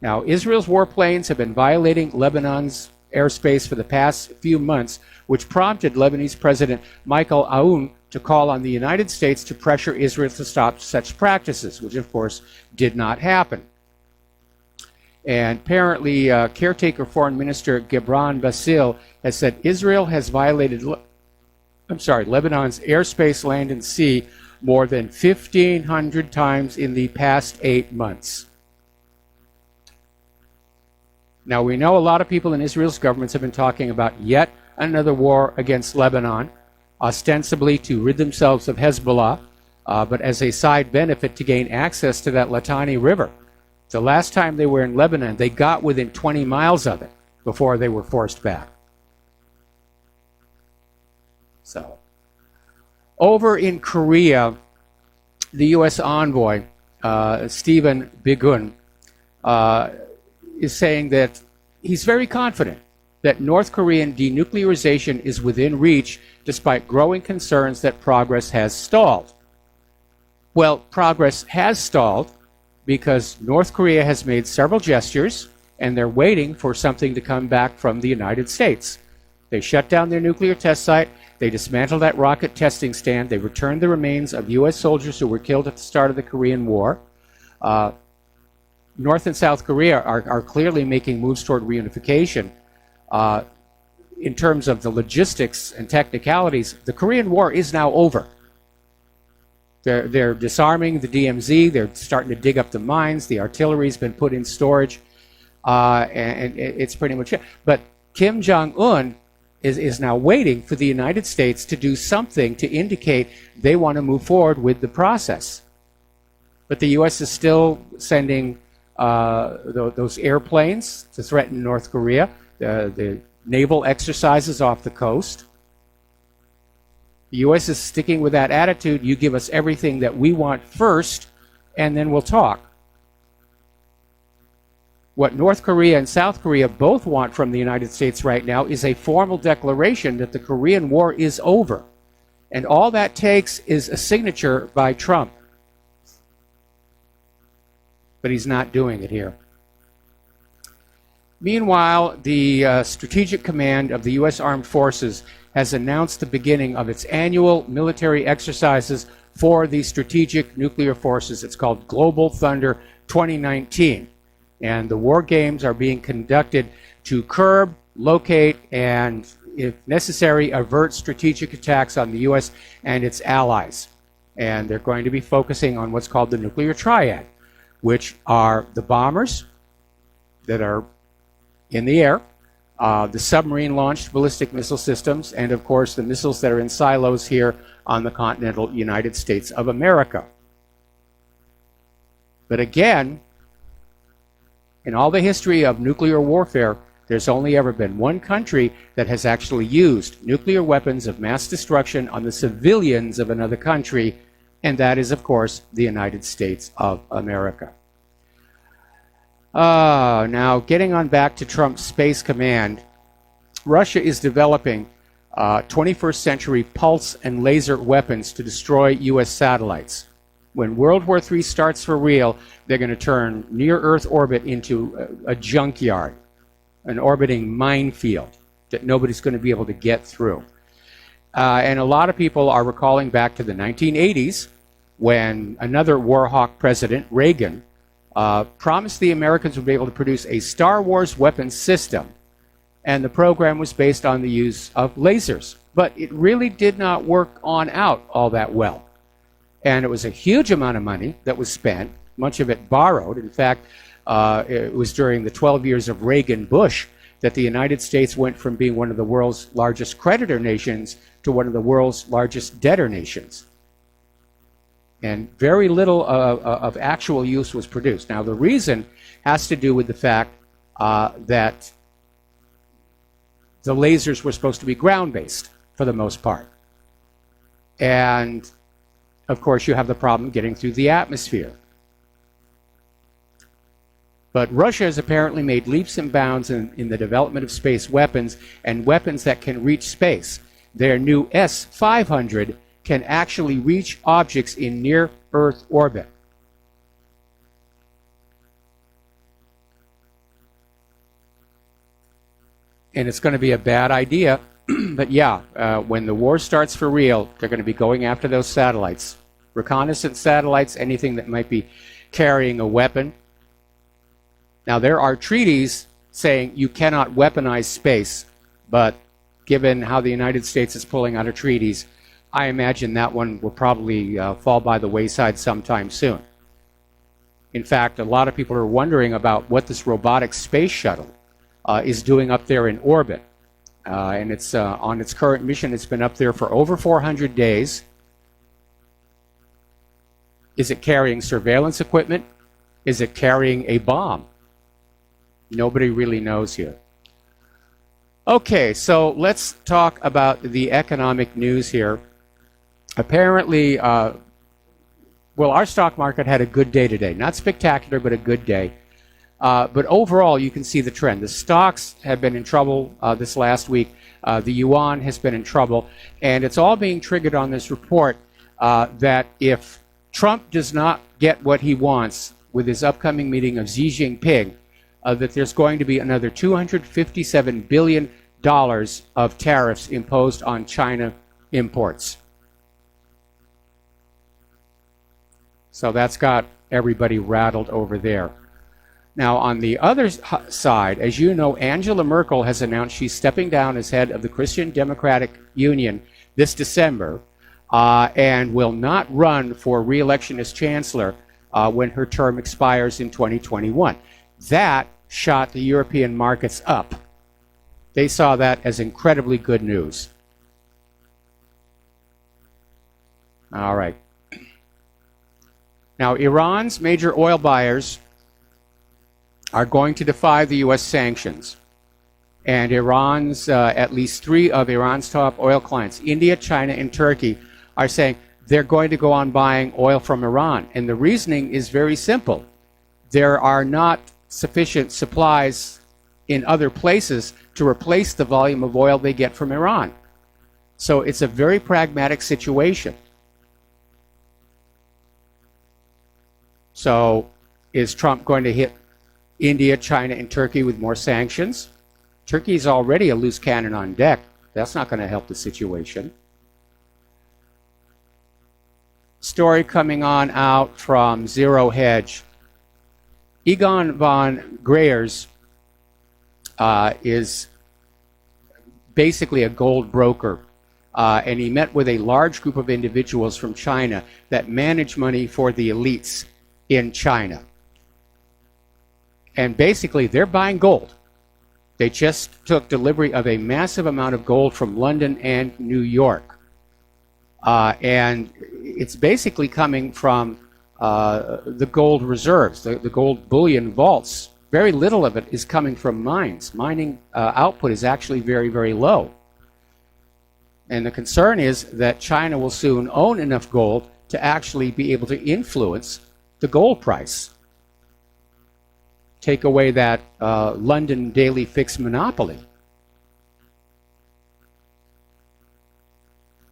Now, Israel's warplanes have been violating Lebanon's airspace for the past few months, which prompted Lebanese President Michael Aoun to call on the United States to pressure Israel to stop such practices, which of course did not happen. And apparently caretaker Foreign Minister Gebran Basil has said Israel has violated Lebanon's airspace, land, and sea more than 1,500 times in the past 8 months. Now, we know a lot of people in Israel's governments have been talking about yet another war against Lebanon, ostensibly to rid themselves of Hezbollah, but as a side benefit to gain access to that Litani River. The last time they were in Lebanon, they got within 20 miles of it before they were forced back. So, over in Korea, the U.S. envoy, Stephen Biegun, is saying that he's very confident that North Korean denuclearization is within reach despite growing concerns that progress has stalled. Well, progress has stalled because North Korea has made several gestures and they're waiting for something to come back from the United States. They shut down their nuclear test site. They dismantled that rocket testing stand. They returned the remains of U.S. soldiers who were killed at the start of the Korean War. North and South Korea are clearly making moves toward reunification. In terms of the logistics and technicalities, the Korean War is now over. They're disarming the DMZ. They're starting to dig up the mines. The artillery's been put in storage. And it's pretty much it. But Kim Jong-un is now waiting for the United States to do something to indicate they want to move forward with the process. But the U.S. is still sending those airplanes to threaten North Korea, the naval exercises off the coast. The U.S. is sticking with that attitude, you give us everything that we want first, and then we'll talk. What North Korea and South Korea both want from the United States right now is a formal declaration that the Korean War is over. And all that takes is a signature by Trump. But he's not doing it here. Meanwhile, the Strategic Command of the U.S. Armed Forces has announced the beginning of its annual military exercises for the Strategic Nuclear Forces. It's called Global Thunder 2019. And the war games are being conducted to curb, locate, and, if necessary, avert strategic attacks on the U.S. and its allies. And they're going to be focusing on what's called the nuclear triad, which are the bombers that are in the air, the submarine-launched ballistic missile systems, and, of course, the missiles that are in silos here on the continental United States of America. But again, in all the history of nuclear warfare, there's only ever been one country that has actually used nuclear weapons of mass destruction on the civilians of another country, and that is, of course, the United States of America. Now, getting on back to Trump's Space Command, Russia is developing 21st century pulse and laser weapons to destroy U.S. satellites. When World War III starts for real, they're going to turn near-Earth orbit into a junkyard, an orbiting minefield that nobody's going to be able to get through. And a lot of people are recalling back to the 1980s when another war hawk president, Reagan, promised the Americans would be able to produce a Star Wars weapons system. And the program was based on the use of lasers. But it really did not work on out all that well. And it was a huge amount of money that was spent, much of it borrowed. In fact, it was during the 12 years of Reagan-Bush that the United States went from being one of the world's largest creditor nations to one of the world's largest debtor nations. And very little of actual use was produced. Now, the reason has to do with the fact that the lasers were supposed to be ground-based for the most part. And, of course, you have the problem getting through the atmosphere. But Russia has apparently made leaps and bounds in the development of space weapons and weapons that can reach space. Their new S-500 can actually reach objects in near-Earth orbit. And it's going to be a bad idea, but yeah, when the war starts for real, they're going to be going after those satellites. Reconnaissance satellites, anything that might be carrying a weapon. Now, there are treaties saying you cannot weaponize space, but given how the United States is pulling out of treaties, I imagine that one will probably fall by the wayside sometime soon. In fact, a lot of people are wondering about what this robotic space shuttle is doing up there in orbit. And it's on its current mission, it's been up there for over 400 days. Is it carrying surveillance equipment? Is it carrying a bomb? Nobody really knows here. Okay, so let's talk about the economic news here. Apparently, well, our stock market had a good day today. Not spectacular, but a good day. But overall, you can see the trend. The stocks have been in trouble this last week. The yuan has been in trouble. And it's all being triggered on this report that if Trump does not get what he wants with his upcoming meeting of Xi Jinping, that there's going to be another $257 billion of tariffs imposed on China imports. So that's got everybody rattled over there. Now, on the other side, as you know, Angela Merkel has announced she's stepping down as head of the Christian Democratic Union this December and will not run for re-election as chancellor when her term expires in 2021. That shot the European markets up. They saw that as incredibly good news. All right. Now, Iran's major oil buyers are going to defy the U.S. sanctions. And Iran's, at least 3 of Iran's top oil clients, India, China, and Turkey, are saying they're going to go on buying oil from Iran. And the reasoning is very simple. There are not sufficient supplies in other places to replace the volume of oil they get from Iran. So it's a very pragmatic situation. So is Trump going to hit India, China, and Turkey with more sanctions? Turkey's already a loose cannon on deck. That's not going to help the situation. Story coming on out from Zero Hedge. Egon von Greyers is basically a gold broker. And he met with a large group of individuals from China that manage money for the elites in China. And basically, they're buying gold. They just took delivery of a massive amount of gold from London and New York. And it's basically coming from the gold reserves, the gold bullion vaults. Very little of it is coming from mines. Mining output is actually very, very low. And the concern is that China will soon own enough gold to actually be able to influence the gold price. Take away that London daily fixed monopoly.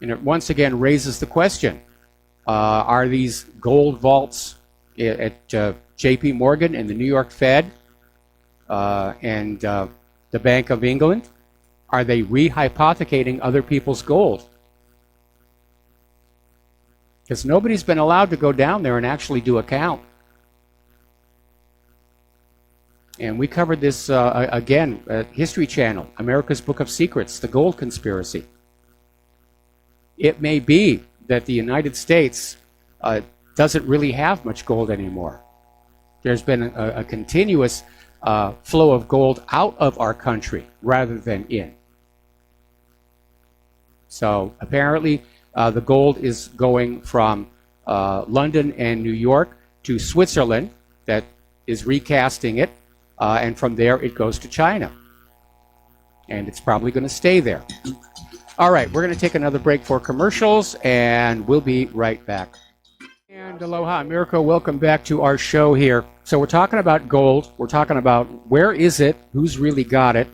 And it once again raises the question, Are these gold vaults at J.P. Morgan and the New York Fed and the Bank of England? Are they rehypothecating other people's gold? Because nobody's been allowed to go down there and actually do a count. And we covered this again at History Channel, America's Book of Secrets, the gold conspiracy. It may be that the United States doesn't really have much gold anymore. There's been a continuous flow of gold out of our country rather than in. So apparently the gold is going from London and New York to Switzerland, that is recasting it, and from there it goes to China. And it's probably going to stay there. All right, we're going to take another break for commercials, and we'll be right back. And aloha, America, welcome back to our show here. So we're talking about gold. We're talking about where is it, who's really got it.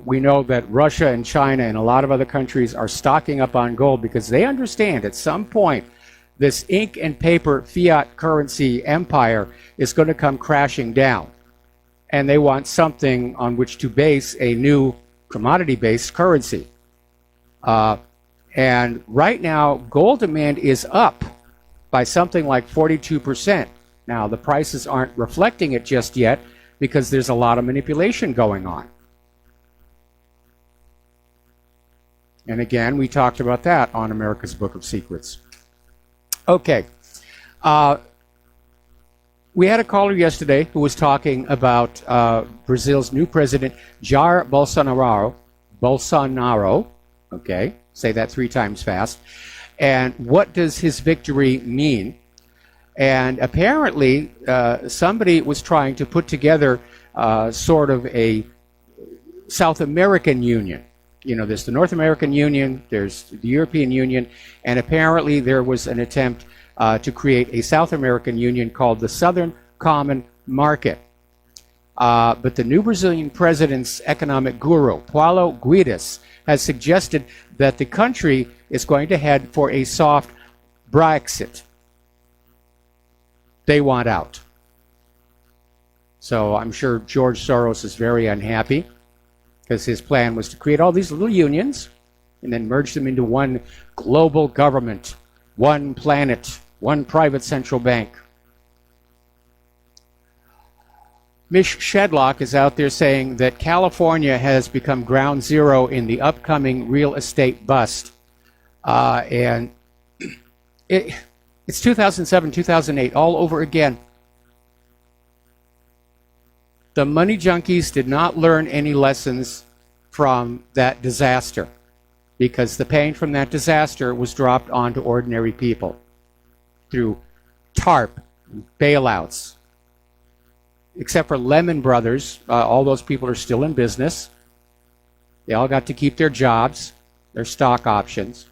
We know that Russia and China and a lot of other countries are stocking up on gold because they understand at some point this ink and paper fiat currency empire is going to come crashing down. And they want something on which to base a new commodity-based currency. And right now, gold demand is up by something like 42%. Now, the prices aren't reflecting it just yet because there's a lot of manipulation going on. And again, we talked about that on America's Book of Secrets. Okay. We had a caller yesterday who was talking about Brazil's new president, Jair Bolsonaro. Okay, say that 3 times fast. And what does his victory mean? And apparently, somebody was trying to put together sort of a South American Union. You know, there's the North American Union, there's the European Union, and apparently there was an attempt to create a South American Union called the Southern Common Market. But the new Brazilian president's economic guru, Paulo Guedes, has suggested that the country is going to head for a soft Brexit. They want out. So I'm sure George Soros is very unhappy because his plan was to create all these little unions and then merge them into one global government, one planet, one private central bank. Mish Shedlock is out there saying that California has become ground zero in the upcoming real estate bust. And it's 2007, 2008, all over again. The money junkies did not learn any lessons from that disaster because the pain from that disaster was dropped onto ordinary people through TARP, bailouts. Except for Lehman Brothers, all those people are still in business. They all got to keep their jobs, their stock options.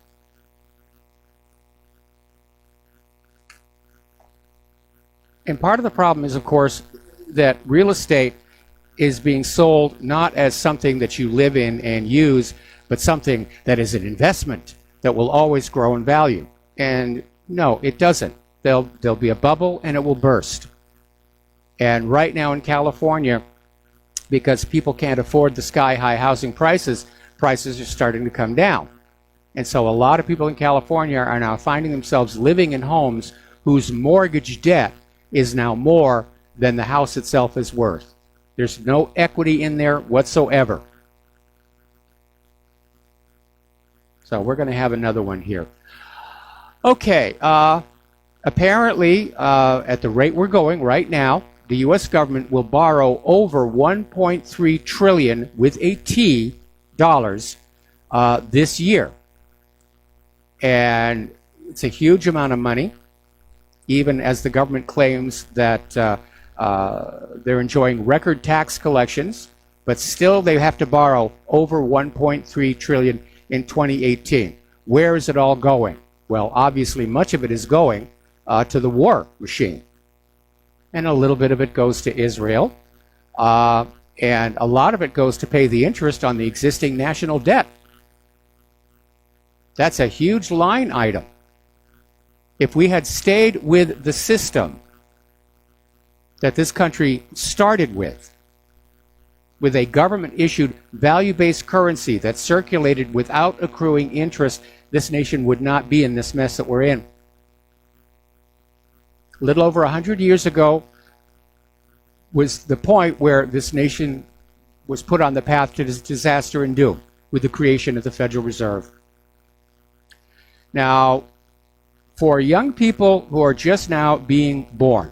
And part of the problem is, of course, that real estate is being sold not as something that you live in and use, but something that is an investment that will always grow in value. And no, it doesn't. There'll be a bubble and it will burst. And right now in California, because people can't afford the sky-high housing prices, prices are starting to come down. And so a lot of people in California are now finding themselves living in homes whose mortgage debt is now more than the house itself is worth. There's no equity in there whatsoever. So we're going to have another one here. Okay, apparently, at the rate we're going right now, the U.S. government will borrow over $1.3 trillion with a T dollars this year. And it's a huge amount of money, even as the government claims that they're enjoying record tax collections, but still they have to borrow over $1.3 trillion in 2018. Where is it all going? Well, obviously much of it is going to the war machine. And a little bit of it goes to Israel. And a lot of it goes to pay the interest on the existing national debt. That's a huge line item. If we had stayed with the system that this country started with a government-issued value-based currency that circulated without accruing interest, this nation would not be in this mess that we're in. A little over 100 years ago was the point where this nation was put on the path to disaster and doom with the creation of the Federal Reserve. Now, for young people who are just now being born,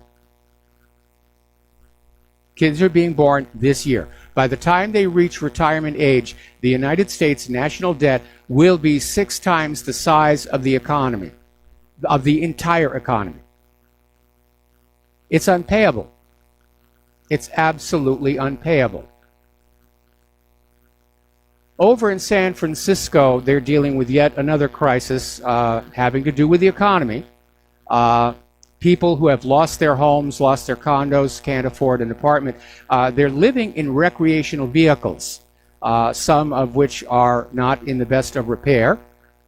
kids are being born this year. By the time they reach retirement age, the United States national debt will be 6 times the size of the economy, of the entire economy. It's unpayable. It's absolutely unpayable. Over in San Francisco, they're dealing with yet another crisis having to do with the economy. People who have lost their homes, lost their condos, can't afford an apartment. They're living in recreational vehicles, some of which are not in the best of repair,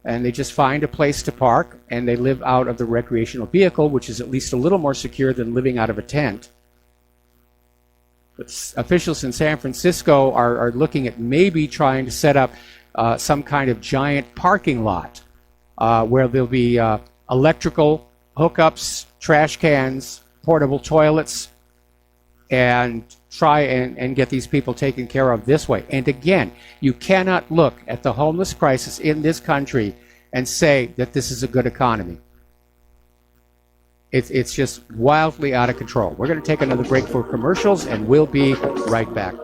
and they just find a place to park, and they live out of the recreational vehicle, which is at least a little more secure than living out of a tent. But officials in San Francisco are looking at maybe trying to set up some kind of giant parking lot where there'll be electrical hookups, trash cans, portable toilets, and try and get these people taken care of this way. And again, you cannot look at the homeless crisis in this country and say that this is a good economy. It's just wildly out of control. We're going to take another break for commercials, and we'll be right back.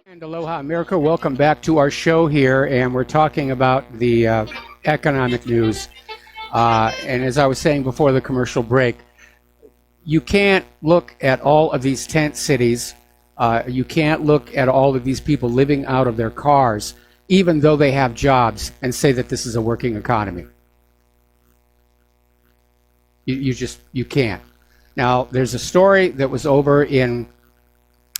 And aloha, America. Welcome back to our show here, and we're talking about the economic news. And as I was saying before the commercial break, you can't look at all of these tent cities. You can't look at all of these people living out of their cars, even though they have jobs, and say that this is a working economy. You can't. Now, there's a story that was over in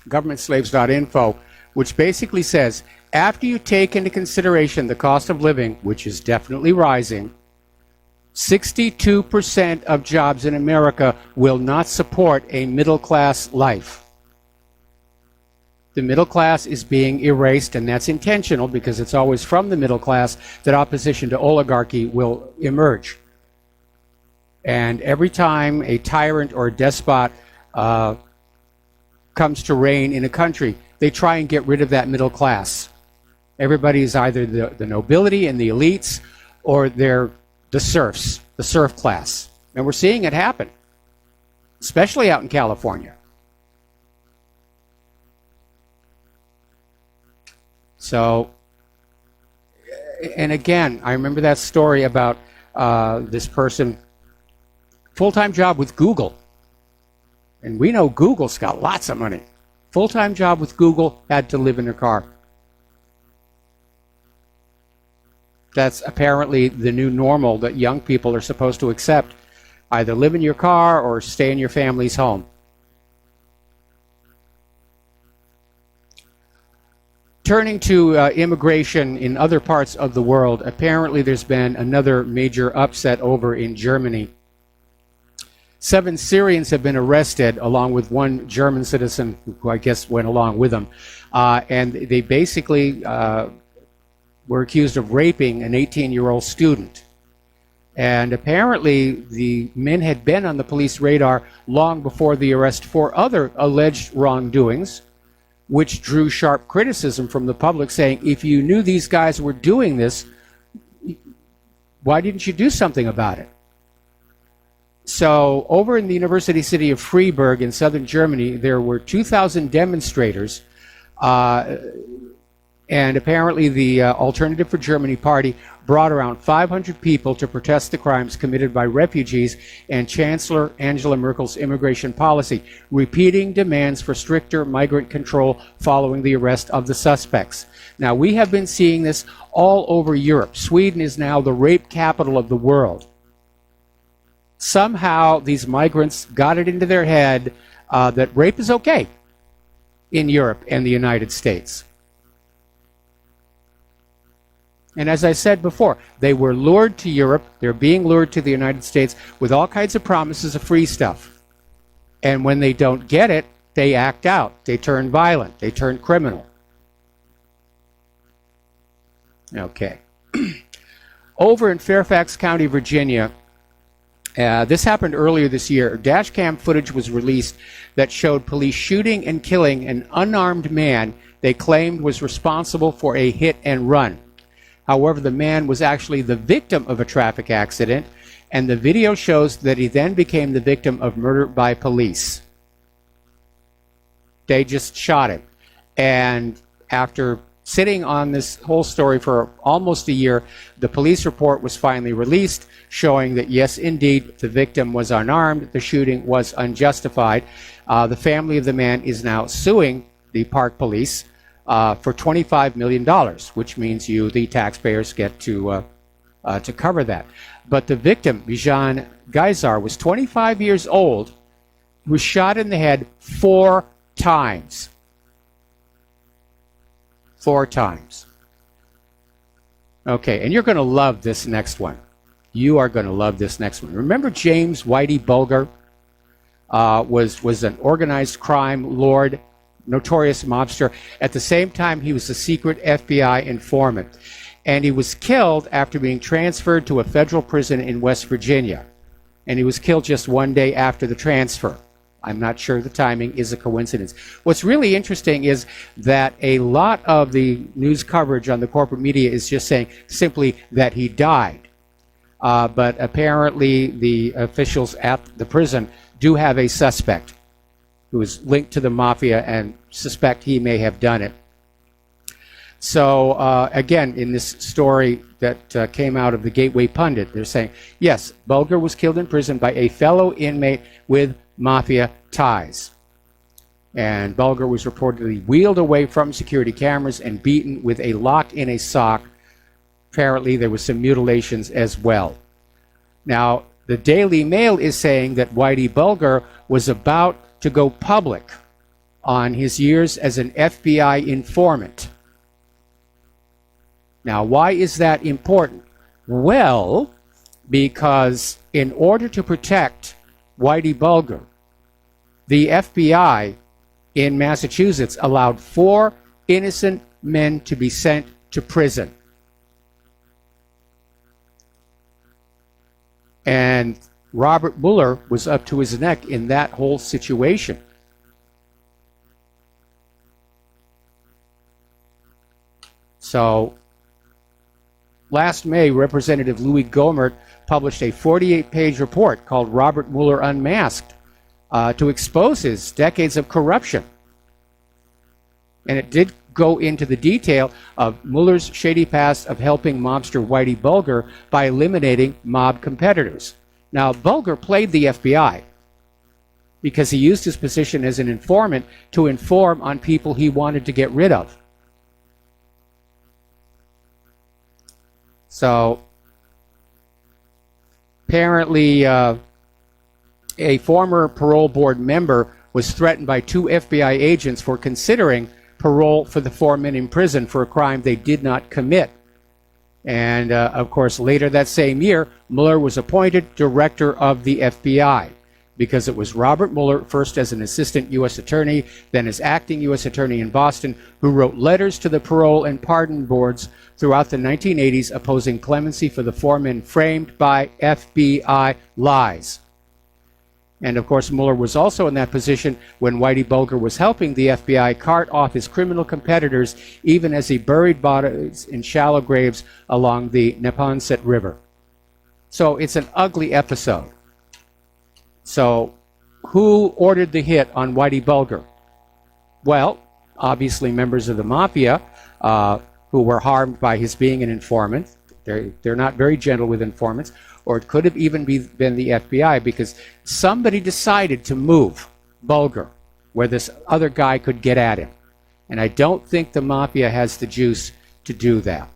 governmentslaves.info, which basically says, after you take into consideration the cost of living, which is definitely rising, 62% of jobs in America will not support a middle-class life. The middle class is being erased, and that's intentional because it's always from the middle class that opposition to oligarchy will emerge. And every time a tyrant or a despot comes to reign in a country, they try and get rid of that middle class. Everybody is either the nobility and the elites, or they're the serfs, the serf class. And we're seeing it happen, especially out in California. So, and again, I remember that story about this person, full-time job with Google. And we know Google's got lots of money. Full-time job with Google, had to live in their car. That's apparently the new normal that young people are supposed to accept. Either live in your car or stay in your family's home. Turning to immigration in other parts of the world, apparently there's been another major upset over in Germany. 7 Syrians have been arrested, along with 1 German citizen who I guess went along with them. And they basically were accused of raping an 18-year-old student. And apparently the men had been on the police radar long before the arrest for other alleged wrongdoings, which drew sharp criticism from the public, saying, if you knew these guys were doing this, why didn't you do something about it? So over in the university city of Freiburg in southern Germany, there were 2,000 demonstrators, and apparently the Alternative for Germany party brought around 500 people to protest the crimes committed by refugees and Chancellor Angela Merkel's immigration policy, repeating demands for stricter migrant control following the arrest of the suspects. Now, we have been seeing this all over Europe. Sweden is now the rape capital of the world. Somehow these migrants got it into their head that rape is okay in Europe and the United States. And as I said before, they were lured to Europe. They're being lured to the United States with all kinds of promises of free stuff. And when they don't get it, they act out. They turn violent. They turn criminal. Okay. Over in Fairfax County, Virginia, this happened earlier this year. Dash cam footage was released that showed police shooting and killing an unarmed man they claimed was responsible for a hit and run. However, the man was actually the victim of a traffic accident, and the video shows that he then became the victim of murder by police. They just shot him. And after sitting on this whole story for almost a year, the police report was finally released, showing that yes, indeed, the victim was unarmed, the shooting was unjustified. The family of the man is now suing the park police for $25 million, which means you, the taxpayers, get to cover that. But the victim, Bijan Geizar, was 25 years old, was shot in the head 4 times. 4 times. Okay, and you're going to love this next one. You are going to love this next one. Remember James Whitey Bulger was an organized crime lord, notorious mobster. At the same time, he was a secret FBI informant. And he was killed after being transferred to a federal prison in West Virginia. And he was killed just 1 day after the transfer. I'm not sure the timing is a coincidence. What's really interesting is that a lot of the news coverage on the corporate media is just saying simply that he died. But apparently the officials at the prison do have a suspect who is linked to the mafia and suspect he may have done it. So again, in this story that came out of the Gateway Pundit, they're saying, yes, Bulger was killed in prison by a fellow inmate with mafia ties. And Bulger was reportedly wheeled away from security cameras and beaten with a lock in a sock. Apparently there was some mutilations as well. Now, the Daily Mail is saying that Whitey Bulger was about to go public on his years as an FBI informant. Now, why is that important? Well, because in order to protect Whitey Bulger, the FBI in Massachusetts allowed 4 innocent men to be sent to prison. And Robert Mueller was up to his neck in that whole situation. So, last May, Representative Louis Gohmert published a 48-page report called Robert Mueller Unmasked to expose his decades of corruption. And it did go into the detail of Mueller's shady past of helping mobster Whitey Bulger by eliminating mob competitors. Now, Bulger played the FBI because he used his position as an informant to inform on people he wanted to get rid of. So, apparently, a former parole board member was threatened by 2 FBI agents for considering parole for the 4 men in prison for a crime they did not commit. And, of course, later that same year, Mueller was appointed director of the FBI because it was Robert Mueller, first as an assistant U.S. attorney, then as acting U.S. attorney in Boston, who wrote letters to the parole and pardon boards throughout the 1980s opposing clemency for the 4 men framed by FBI lies. And of course, Mueller was also in that position when Whitey Bulger was helping the FBI cart off his criminal competitors, even as he buried bodies in shallow graves along the Neponset River. So it's an ugly episode. So who ordered the hit on Whitey Bulger? Well, obviously members of the mafia who were harmed by his being an informant. They're not very gentle with informants. Or it could have even been the FBI because somebody decided to move Bulger where this other guy could get at him. And I don't think the mafia has the juice to do that.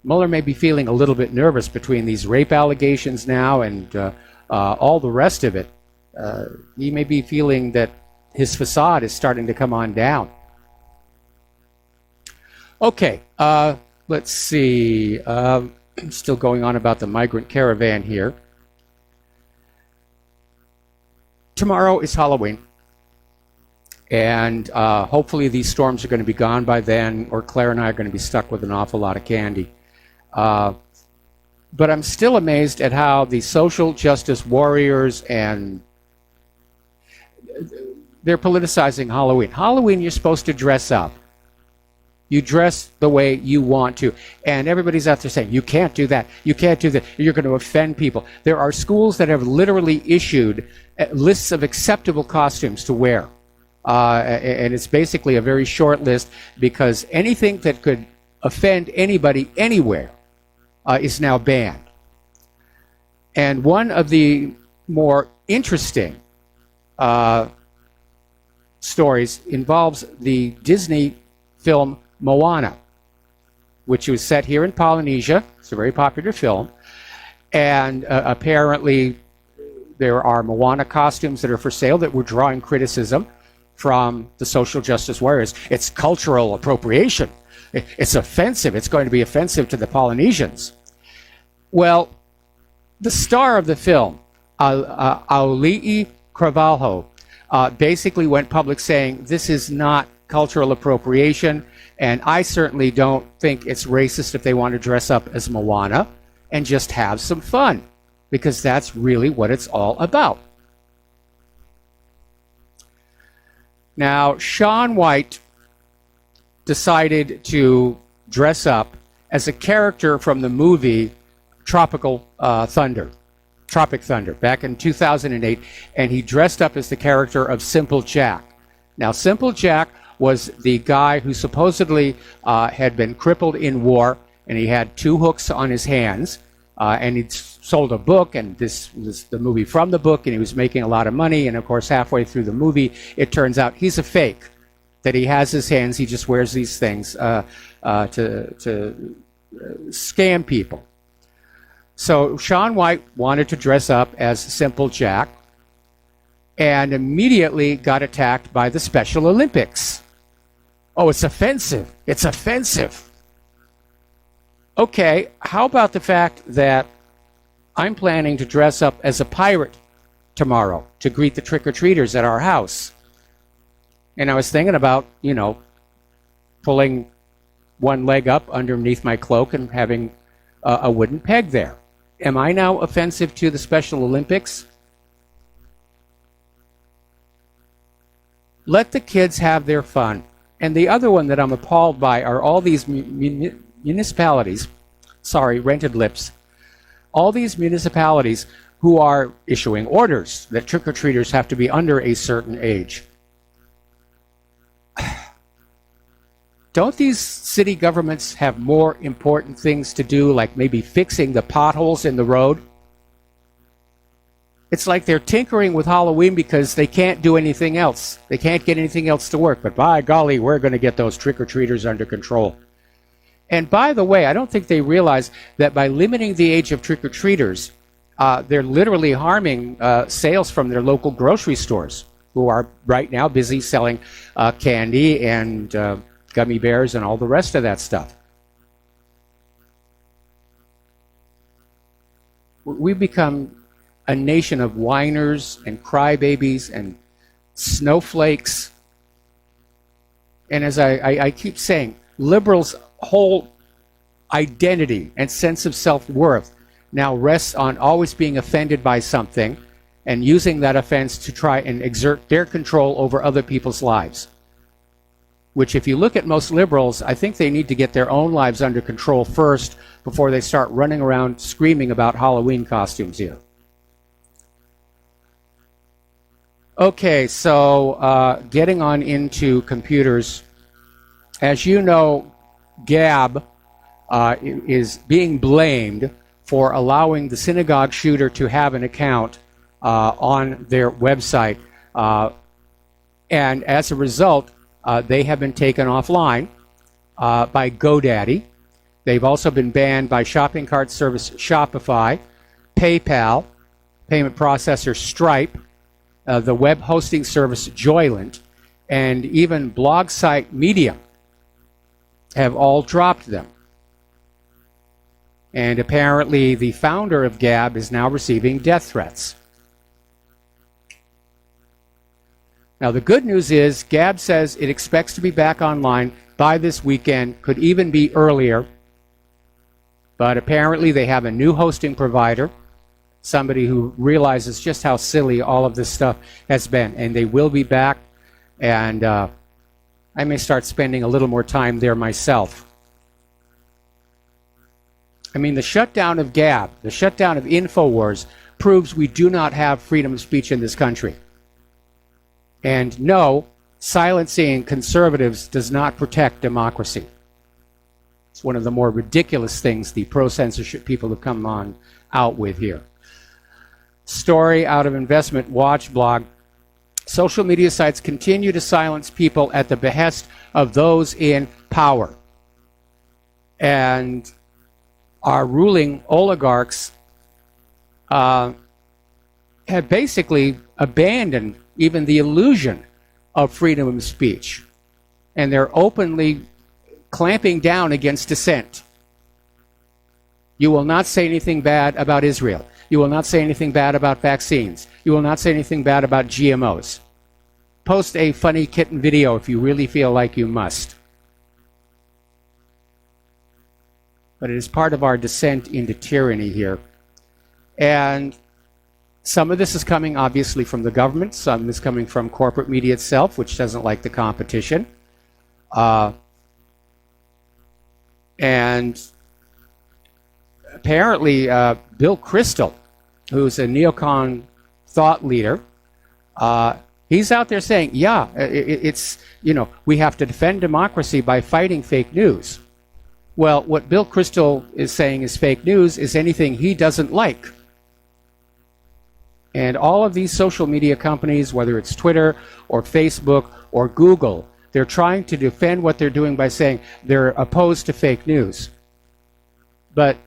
Mueller may be feeling a little bit nervous between these rape allegations now and all the rest of it. He may be feeling that his facade is starting to come on down. Okay, let's see. Still going on about the migrant caravan here. Tomorrow is Halloween. And hopefully these storms are going to be gone by then, or Claire and I are going to be stuck with an awful lot of candy. But I'm still amazed at how the social justice warriors and they're politicizing Halloween. Halloween, you're supposed to dress up. You dress the way you want to. And everybody's out there saying, you can't do that. You can't do that. You're going to offend people. There are schools that have literally issued lists of acceptable costumes to wear. And it's basically a very short list because anything that could offend anybody anywhere is now banned. And one of the more interesting stories involves the Disney film Moana, which was set here in Polynesia. It's a very popular film. And apparently there are Moana costumes that are for sale that were drawing criticism from the social justice warriors. It's cultural appropriation. It's offensive. It's going to be offensive to the Polynesians. Well, the star of the film, Auli'i Cravalho, basically went public saying this is not cultural appropriation, and I certainly don't think it's racist if they want to dress up as Moana and just have some fun, because that's really what it's all about. Now, Shaun White decided to dress up as a character from the movie Tropic Thunder, back in 2008, and he dressed up as the character of Simple Jack. Now, Simple Jack was the guy who supposedly had been crippled in war, and he had 2 hooks on his hands, and he'd sold a book, and this was the movie from the book, and he was making a lot of money, and of course halfway through the movie it turns out he's a fake, that he has his hands, he just wears these things to scam people. So Shaun White wanted to dress up as Simple Jack and immediately got attacked by the Special Olympics. Oh, it's offensive. It's offensive. Okay, how about the fact that I'm planning to dress up as a pirate tomorrow to greet the trick-or-treaters at our house? And I was thinking about, pulling one leg up underneath my cloak and having a wooden peg there. Am I now offensive to the Special Olympics? Let the kids have their fun. And the other one that I'm appalled by are all these municipalities, rented lips, all these municipalities who are issuing orders that trick-or-treaters have to be under a certain age. Don't these city governments have more important things to do, like maybe fixing the potholes in the road? It's like they're tinkering with Halloween because they can't do anything else. They can't get anything else to work. But by golly, we're going to get those trick-or-treaters under control. And by the way, I don't think they realize that by limiting the age of trick-or-treaters, they're literally harming sales from their local grocery stores, who are right now busy selling candy and gummy bears and all the rest of that stuff. We've become a nation of whiners and crybabies and snowflakes. And as I keep saying, liberals' whole identity and sense of self-worth now rests on always being offended by something and using that offense to try and exert their control over other people's lives. Which, if you look at most liberals, I think they need to get their own lives under control first before they start running around screaming about Halloween costumes here. Okay, so getting on into computers. As you know, Gab is being blamed for allowing the synagogue shooter to have an account on their website. And as a result, they have been taken offline by GoDaddy. They've also been banned by shopping cart service Shopify, PayPal, payment processor Stripe, the web hosting service Joylent, and even blog site Medium have all dropped them. And apparently the founder of Gab is now receiving death threats. Now the good news is Gab says it expects to be back online by this weekend, could even be earlier. But apparently they have a new hosting provider, somebody who realizes just how silly all of this stuff has been. And they will be back, and I may start spending a little more time there myself. I mean, the shutdown of Gab, the shutdown of InfoWars, proves we do not have freedom of speech in this country. And no, silencing conservatives does not protect democracy. It's one of the more ridiculous things the pro-censorship people have come on out with here. Story out of Investment Watch blog. Social media sites continue to silence people at the behest of those in power. And our ruling oligarchs have basically abandoned even the illusion of freedom of speech. And they're openly clamping down against dissent. You will not say anything bad about Israel. You will not say anything bad about vaccines. You will not say anything bad about GMOs. Post a funny kitten video if you really feel like you must. But it is part of our descent into tyranny here. And some of this is coming obviously from the government. Some is coming from corporate media itself, which doesn't like the competition. And apparently Bill Kristol, who's a neocon thought leader, he's out there saying, yeah, it's, we have to defend democracy by fighting fake news. Well, what Bill Kristol is saying is fake news is anything he doesn't like. And all of these social media companies, whether it's Twitter or Facebook or Google, they're trying to defend what they're doing by saying they're opposed to fake news. But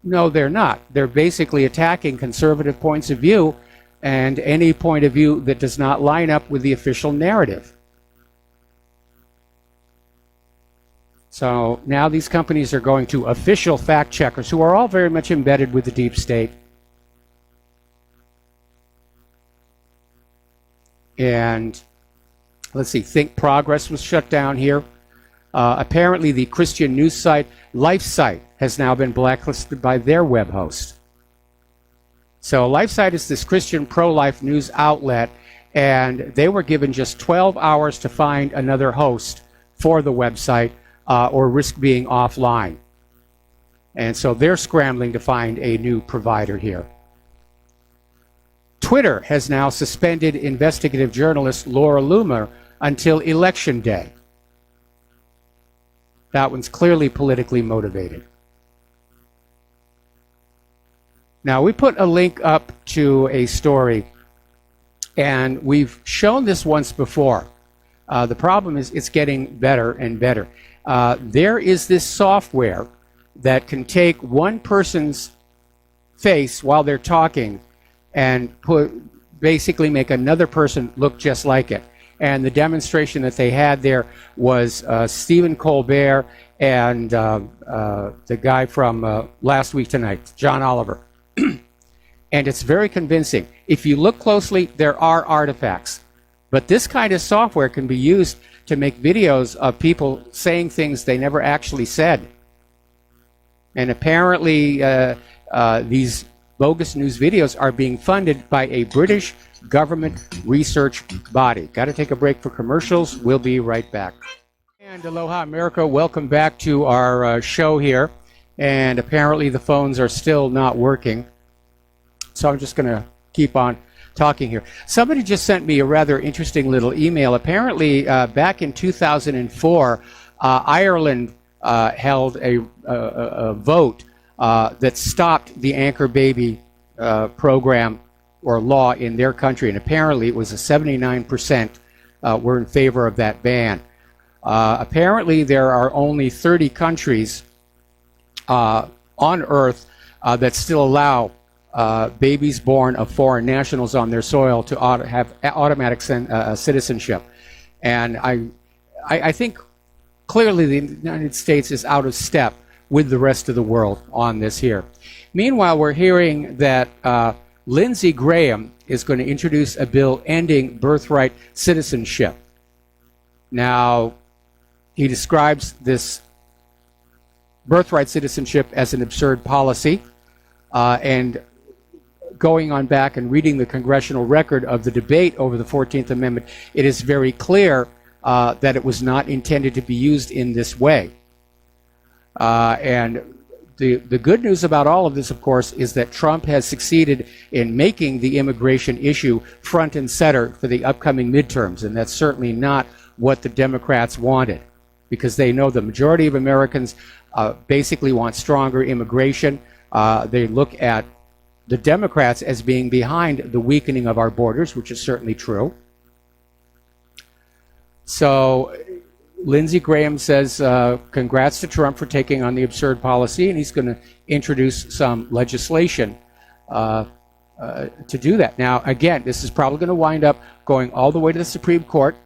no, they're not. They're basically attacking conservative points of view and any point of view that does not line up with the official narrative. So now these companies are going to official fact checkers who are all very much embedded with the deep state. And let's see, Think Progress was shut down here. Apparently the Christian news site LifeSite has now been blacklisted by their web host. So LifeSite is this Christian pro-life news outlet, and they were given just 12 hours to find another host for the website or risk being offline. And so they're scrambling to find a new provider here. Twitter has now suspended investigative journalist Laura Loomer until Election Day. That one's clearly politically motivated. Now, we put a link up to a story, and we've shown this once before. The problem is it's getting better and better. There is this software that can take one person's face while they're talking and basically make another person look just like it. And the demonstration that they had there was Stephen Colbert and the guy from Last Week Tonight, John Oliver. And it's very convincing. If you look closely, there are artifacts. But this kind of software can be used to make videos of people saying things they never actually said. And apparently these bogus news videos are being funded by a British government research body. Got to take a break for commercials. We'll be right back. And aloha, America. Welcome back to our show here. And apparently the phones are still not working. So I'm just going to keep on talking here. Somebody just sent me a rather interesting little email. Apparently, back in 2004, Ireland held a vote that stopped the Anchor Baby program or law in their country, and apparently it was a 79% were in favor of that ban. Apparently, there are only 30 countries on Earth that still allow babies born of foreign nationals on their soil to have automatic citizenship. And I think clearly the United States is out of step with the rest of the world on this here. Meanwhile, we're hearing that Lindsey Graham is going to introduce a bill ending birthright citizenship. Now, he describes this birthright citizenship as an absurd policy, and going on back and reading the congressional record of the debate over the 14th Amendment, it is very clear that it was not intended to be used in this way. And the good news about all of this, of course, is that Trump has succeeded in making the immigration issue front and center for the upcoming midterms, and that's certainly not what the Democrats wanted, because they know the majority of Americans basically want stronger immigration. They look at the Democrats as being behind the weakening of our borders, which is certainly true. So Lindsey Graham says, congrats to Trump for taking on the absurd policy, and he's going to introduce some legislation to do that. Now, again, this is probably going to wind up going all the way to the Supreme Court,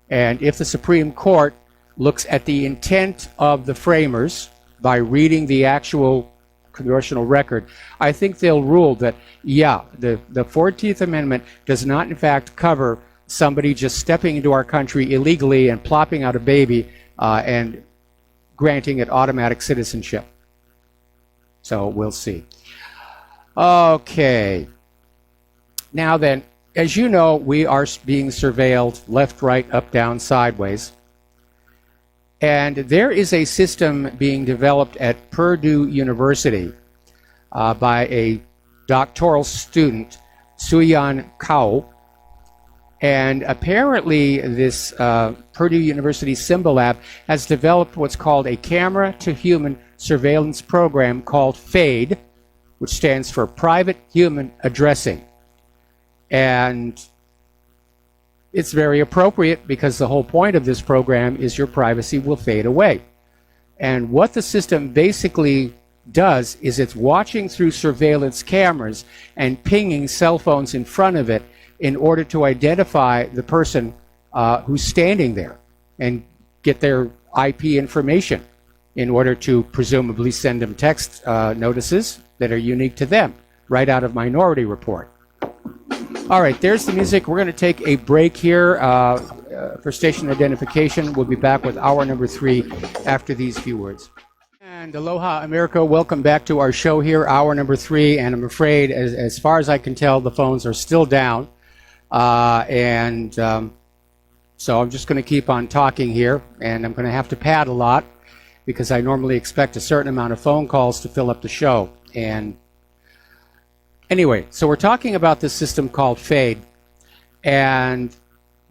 and if the Supreme Court looks at the intent of the framers by reading the actual congressional record, I think they'll rule that, yeah, the 14th Amendment does not in fact cover somebody just stepping into our country illegally and plopping out a baby and granting it automatic citizenship. So we'll see. Okay. Now then, as you know, we are being surveilled left, right, up, down, sideways. And there is a system being developed at Purdue University by a doctoral student, Suyan Kao. And apparently this Purdue University Symbolab has developed what's called a camera-to-human surveillance program called FADE, which stands for Private Human Addressing. And it's very appropriate because the whole point of this program is your privacy will fade away. And what the system basically does is it's watching through surveillance cameras and pinging cell phones in front of it in order to identify the person who's standing there and get their IP information in order to presumably send them text notices that are unique to them, right out of Minority Report. All right, there's the music. We're going to take a break here for station identification. We'll be back with hour number 3 after these few words. And aloha, America. Welcome back to our show here, hour number 3. And I'm afraid, as far as I can tell, the phones are still down. So I'm just going to keep on talking here. And I'm going to have to pad a lot because I normally expect a certain amount of phone calls to fill up the show. And anyway, so we're talking about this system called FADE, and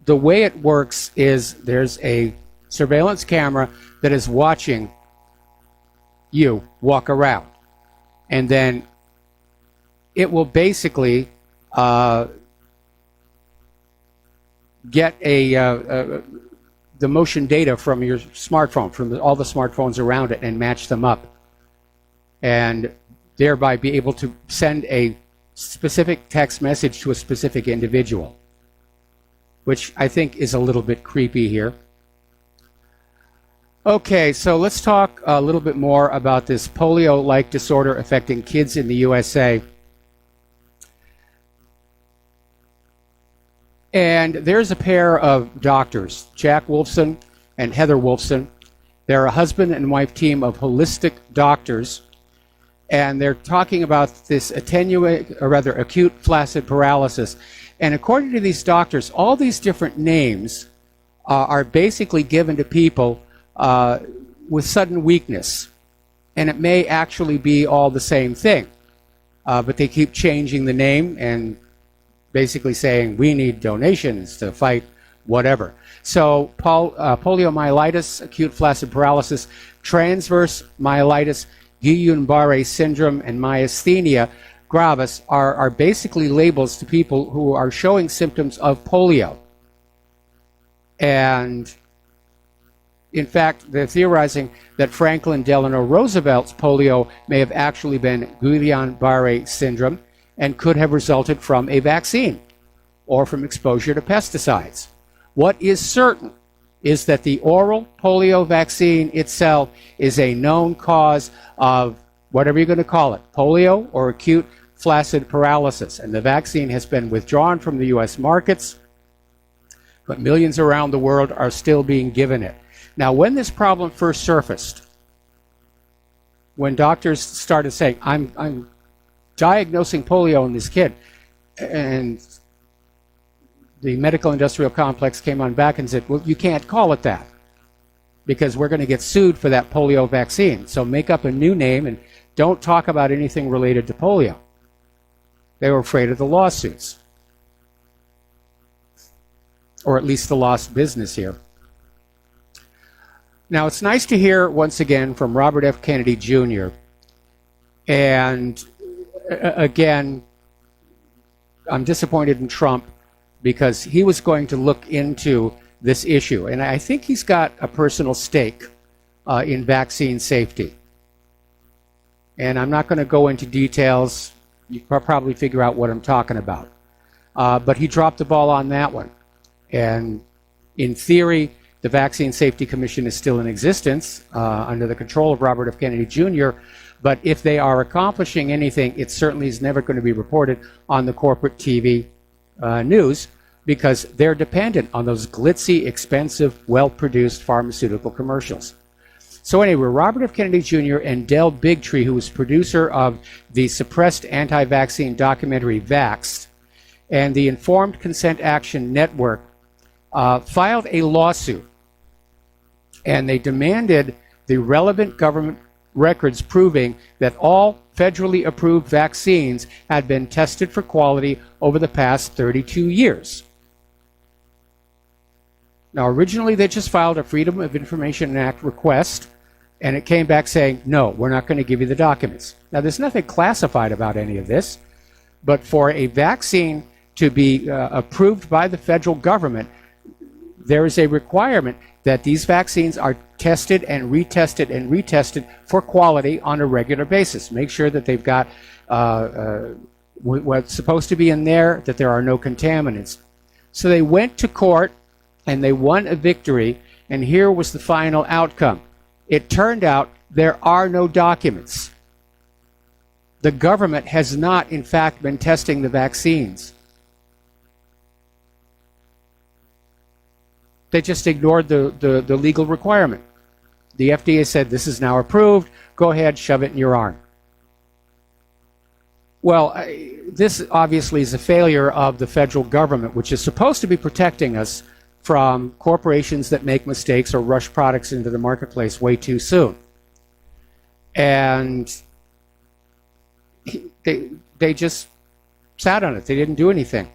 the way it works is there's a surveillance camera that is watching you walk around, and then it will basically get the motion data from your smartphone, from all the smartphones around it, and match them up, and thereby be able to send a specific text message to a specific individual, which I think is a little bit creepy here. Okay, so let's talk a little bit more about this polio-like disorder affecting kids in the USA. And there's a pair of doctors, Jack Wolfson and Heather Wolfson. They're a husband and wife team of holistic doctors, and they're talking about this acute flaccid paralysis. And according to these doctors, all these different names are basically given to people with sudden weakness. And it may actually be all the same thing. But they keep changing the name and basically saying, we need donations to fight whatever. So poliomyelitis, acute flaccid paralysis, transverse myelitis, Guillain-Barré syndrome, and myasthenia gravis are basically labels to people who are showing symptoms of polio. And in fact, they're theorizing that Franklin Delano Roosevelt's polio may have actually been Guillain-Barré syndrome and could have resulted from a vaccine or from exposure to pesticides. What is certain is that the oral polio vaccine itself is a known cause of whatever you're going to call it, polio or acute flaccid paralysis. And the vaccine has been withdrawn from the U.S. markets, but millions around the world are still being given it. Now, when this problem first surfaced, when doctors started saying, I'm diagnosing polio in this kid, and the medical industrial complex came on back and said, well, you can't call it that because we're going to get sued for that polio vaccine. So make up a new name and don't talk about anything related to polio. They were afraid of the lawsuits, or at least the lost business here. Now, it's nice to hear once again from Robert F. Kennedy Jr. And again, I'm disappointed in Trump because he was going to look into this issue. And I think he's got a personal stake in vaccine safety. And I'm not going to go into details. You can probably figure out what I'm talking about. But he dropped the ball on that one. And in theory, the Vaccine Safety Commission is still in existence under the control of Robert F. Kennedy Jr., but if they are accomplishing anything, it certainly is never going to be reported on the corporate TV news because they're dependent on those glitzy, expensive, well-produced pharmaceutical commercials. So anyway, Robert F. Kennedy Jr. and Del Bigtree, who was producer of the suppressed anti-vaccine documentary Vaxxed and the Informed Consent Action Network, filed a lawsuit, and they demanded the relevant government records proving that all federally approved vaccines had been tested for quality over the past 32 years. Now, originally they just filed a Freedom of Information Act request, and it came back saying, no, we're not going to give you the documents. Now, there's nothing classified about any of this, but for a vaccine to be approved by the federal government, there is a requirement that these vaccines are tested and retested for quality on a regular basis. Make sure that they've got what's supposed to be in there, that there are no contaminants. So they went to court and they won a victory, and here was the final outcome. It turned out there are no documents. The government has not, in fact, been testing the vaccines. They just ignored the legal requirement. The FDA said, this is now approved, go ahead, shove it in your arm. Well, this obviously is a failure of the federal government, which is supposed to be protecting us from corporations that make mistakes or rush products into the marketplace way too soon. And they just sat on it. They didn't do anything.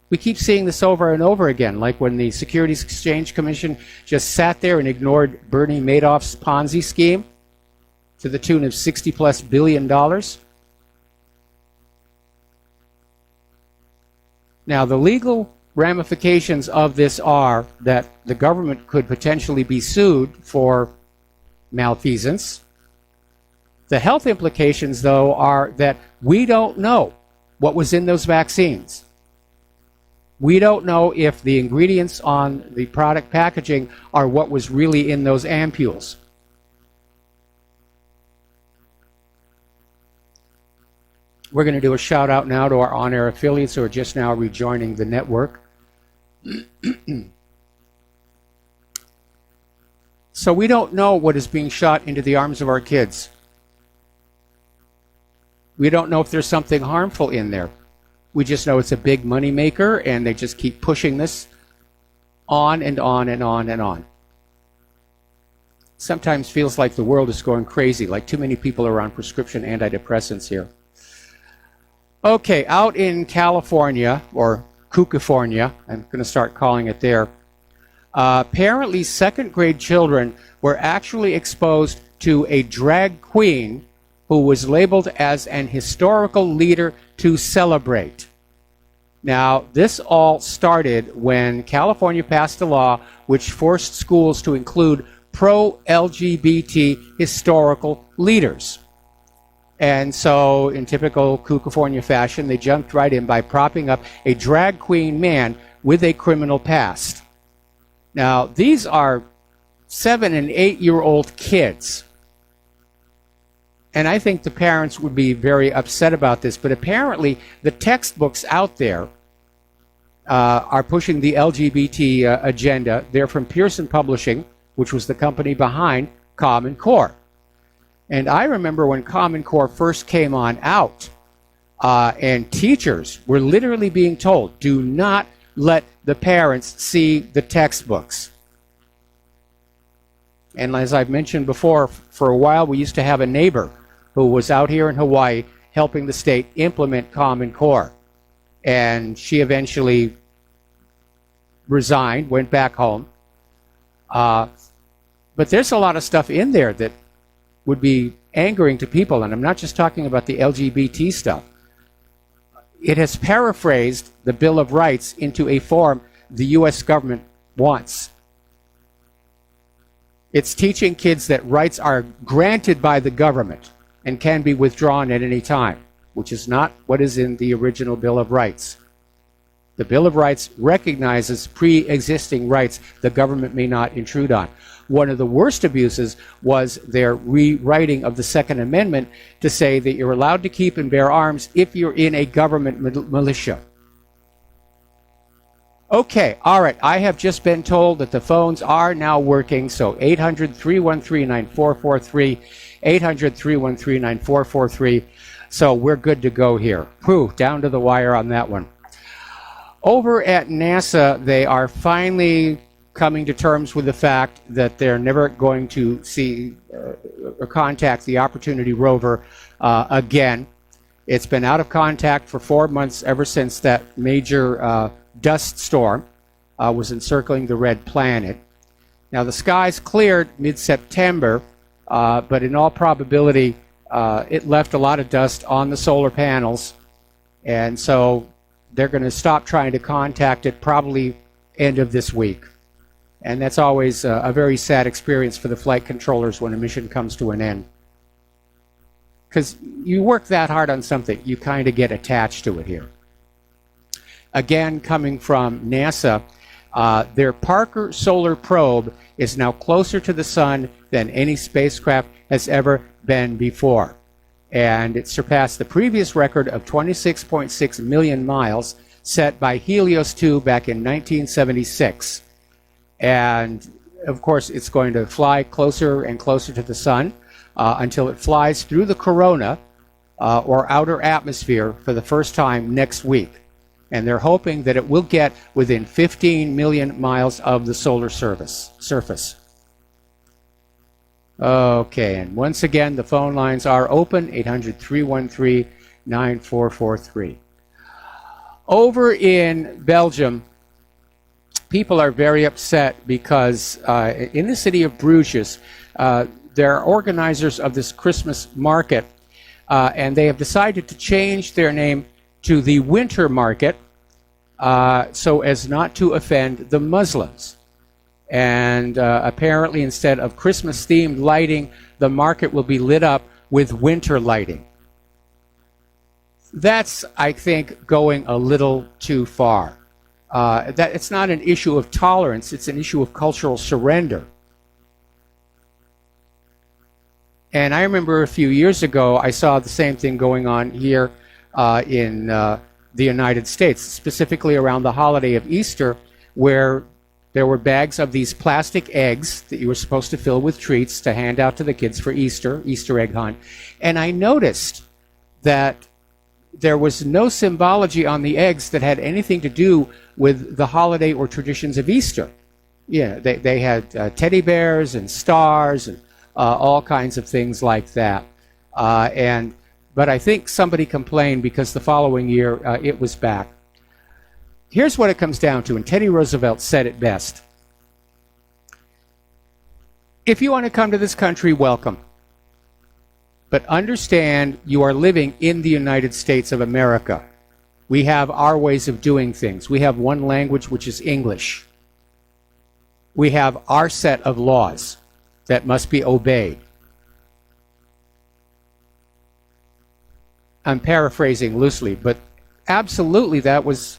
We keep seeing this over and over again, like when the Securities Exchange Commission just sat there and ignored Bernie Madoff's Ponzi scheme to the tune of $60+ billion. Now, the legal ramifications of this are that the government could potentially be sued for malfeasance. The health implications, though, are that we don't know what was in those vaccines. We don't know if the ingredients on the product packaging are what was really in those ampules. We're going to do a shout out now to our on-air affiliates who are just now rejoining the network. So we don't know what is being shot into the arms of our kids. We don't know if there's something harmful in there. We just know it's a big money maker, and they just keep pushing this on and on and on and on. Sometimes feels like the world is going crazy, like too many people are on prescription antidepressants here. Okay, out in California, or Cucafornia, I'm going to start calling it there, apparently second grade children were actually exposed to a drag queen who was labeled as an historical leader to celebrate. Now, this all started when California passed a law which forced schools to include pro-LGBT historical leaders. And so, in typical Cucafornia fashion, they jumped right in by propping up a drag queen man with a criminal past. Now, these are 7 and 8-year-old kids. And I think the parents would be very upset about this, but apparently the textbooks out there are pushing the LGBT agenda. They're from Pearson Publishing, which was the company behind Common Core. And I remember when Common Core first came on out, and teachers were literally being told, do not let the parents see the textbooks. And as I've mentioned before, for a while we used to have a neighbor who was out here in Hawaii helping the state implement Common Core. And she eventually resigned, went back home. But there's a lot of stuff in there that would be angering to people, and I'm not just talking about the LGBT stuff. It has paraphrased the Bill of Rights into a form the U.S. government wants. It's teaching kids that rights are granted by the government and can be withdrawn at any time, which is not what is in the original Bill of Rights. The Bill of Rights recognizes pre-existing rights the government may not intrude on. One of the worst abuses was their rewriting of the Second Amendment to say that you're allowed to keep and bear arms if you're in a government militia. Okay, all right, I have just been told that the phones are now working, so 800-313-9443, 800-313-9443, so we're good to go here. Whew, down to the wire on that one. Over at NASA, they are finally coming to terms with the fact that they're never going to see or contact the Opportunity rover again. It's been out of contact for 4 months ever since that major dust storm was encircling the red planet. Now the skies cleared mid-September, but in all probability it left a lot of dust on the solar panels, and so they're going to stop trying to contact it probably end of this week. And that's always a very sad experience for the flight controllers when a mission comes to an end. Because you work that hard on something, you kind of get attached to it here. Again, coming from NASA, their Parker Solar Probe is now closer to the sun than any spacecraft has ever been before. And it surpassed the previous record of 26.6 million miles set by Helios 2 back in 1976. And of course, it's going to fly closer and closer to the sun until it flies through the corona or outer atmosphere for the first time next week. And they're hoping that it will get within 15 million miles of the solar surface. Okay, and once again, the phone lines are open, 800-313-9443. Over in Belgium, people are very upset because in the city of Bruges, there are organizers of this Christmas market, and they have decided to change their name to the Winter Market so as not to offend the Muslims. And apparently, instead of Christmas-themed lighting, the market will be lit up with winter lighting. That's, I think, going a little too far. That it's not an issue of tolerance, it's an issue of cultural surrender. And I remember a few years ago, I saw the same thing going on here in the United States, specifically around the holiday of Easter, where there were bags of these plastic eggs that you were supposed to fill with treats to hand out to the kids for Easter egg hunt. And I noticed that there was no symbology on the eggs that had anything to do with the holiday or traditions of Easter. Yeah, they had teddy bears and stars and all kinds of things like that. But I think somebody complained because the following year it was back. Here's what it comes down to, and Teddy Roosevelt said it best. If you want to come to this country, welcome. But understand you are living in the United States of America. We have our ways of doing things. We have one language, which is English. We have our set of laws that must be obeyed. I'm paraphrasing loosely, but absolutely that was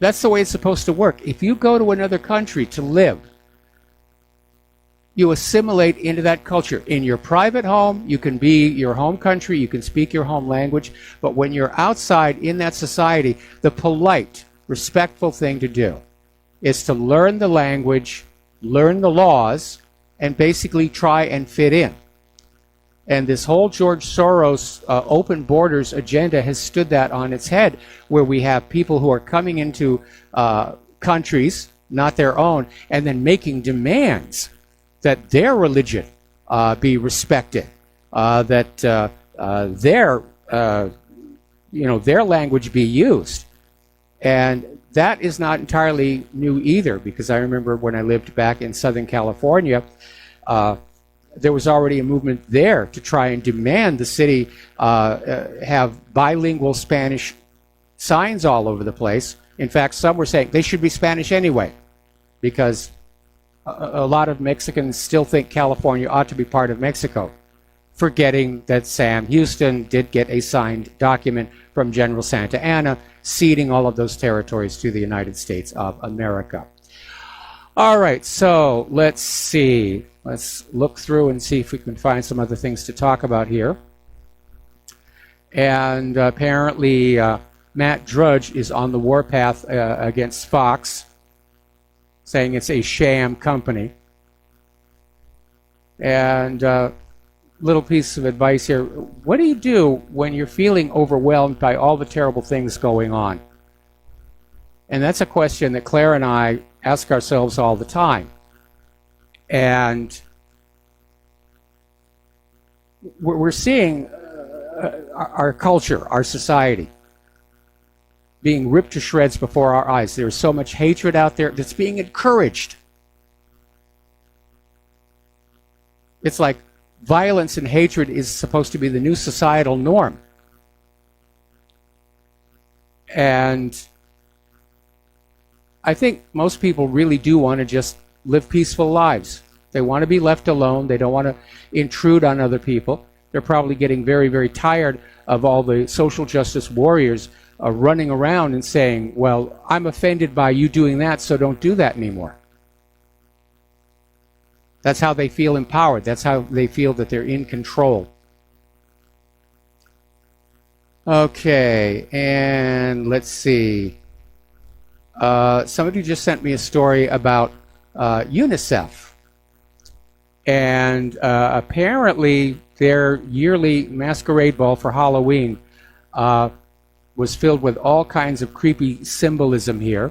That's the way it's supposed to work. If you go to another country to live, you assimilate into that culture. In your private home, you can be your home country, you can speak your home language, but when you're outside in that society, the polite, respectful thing to do is to learn the language, learn the laws, and basically try and fit in. And this whole George Soros open borders agenda has stood that on its head, where we have people who are coming into countries, not their own, and then making demands that their religion be respected, that their language be used. And that is not entirely new either, because I remember when I lived back in Southern California, there was already a movement there to try and demand the city have bilingual Spanish signs all over the place. In fact, some were saying they should be Spanish anyway, because a lot of Mexicans still think California ought to be part of Mexico, forgetting that Sam Houston did get a signed document from General Santa Anna ceding all of those territories to the United States of America. All right, so let's see. Let's look through and see if we can find some other things to talk about here. And apparently Matt Drudge is on the warpath against Fox, saying it's a sham company. And little piece of advice here. What do you do when you're feeling overwhelmed by all the terrible things going on? And that's a question that Claire and I ask ourselves all the time. And we're seeing our culture, our society, being ripped to shreds before our eyes. There's so much hatred out there that's being encouraged. It's like violence and hatred is supposed to be the new societal norm. And I think most people really do want to just live peaceful lives. They want to be left alone. They don't want to intrude on other people. They're probably getting very, very tired of all the social justice warriors running around and saying, well, I'm offended by you doing that, so don't do that anymore. That's how they feel empowered. That's how they feel that they're in control. Okay, and let's see. Somebody just sent me a story about UNICEF. And apparently their yearly masquerade ball for Halloween was filled with all kinds of creepy symbolism here.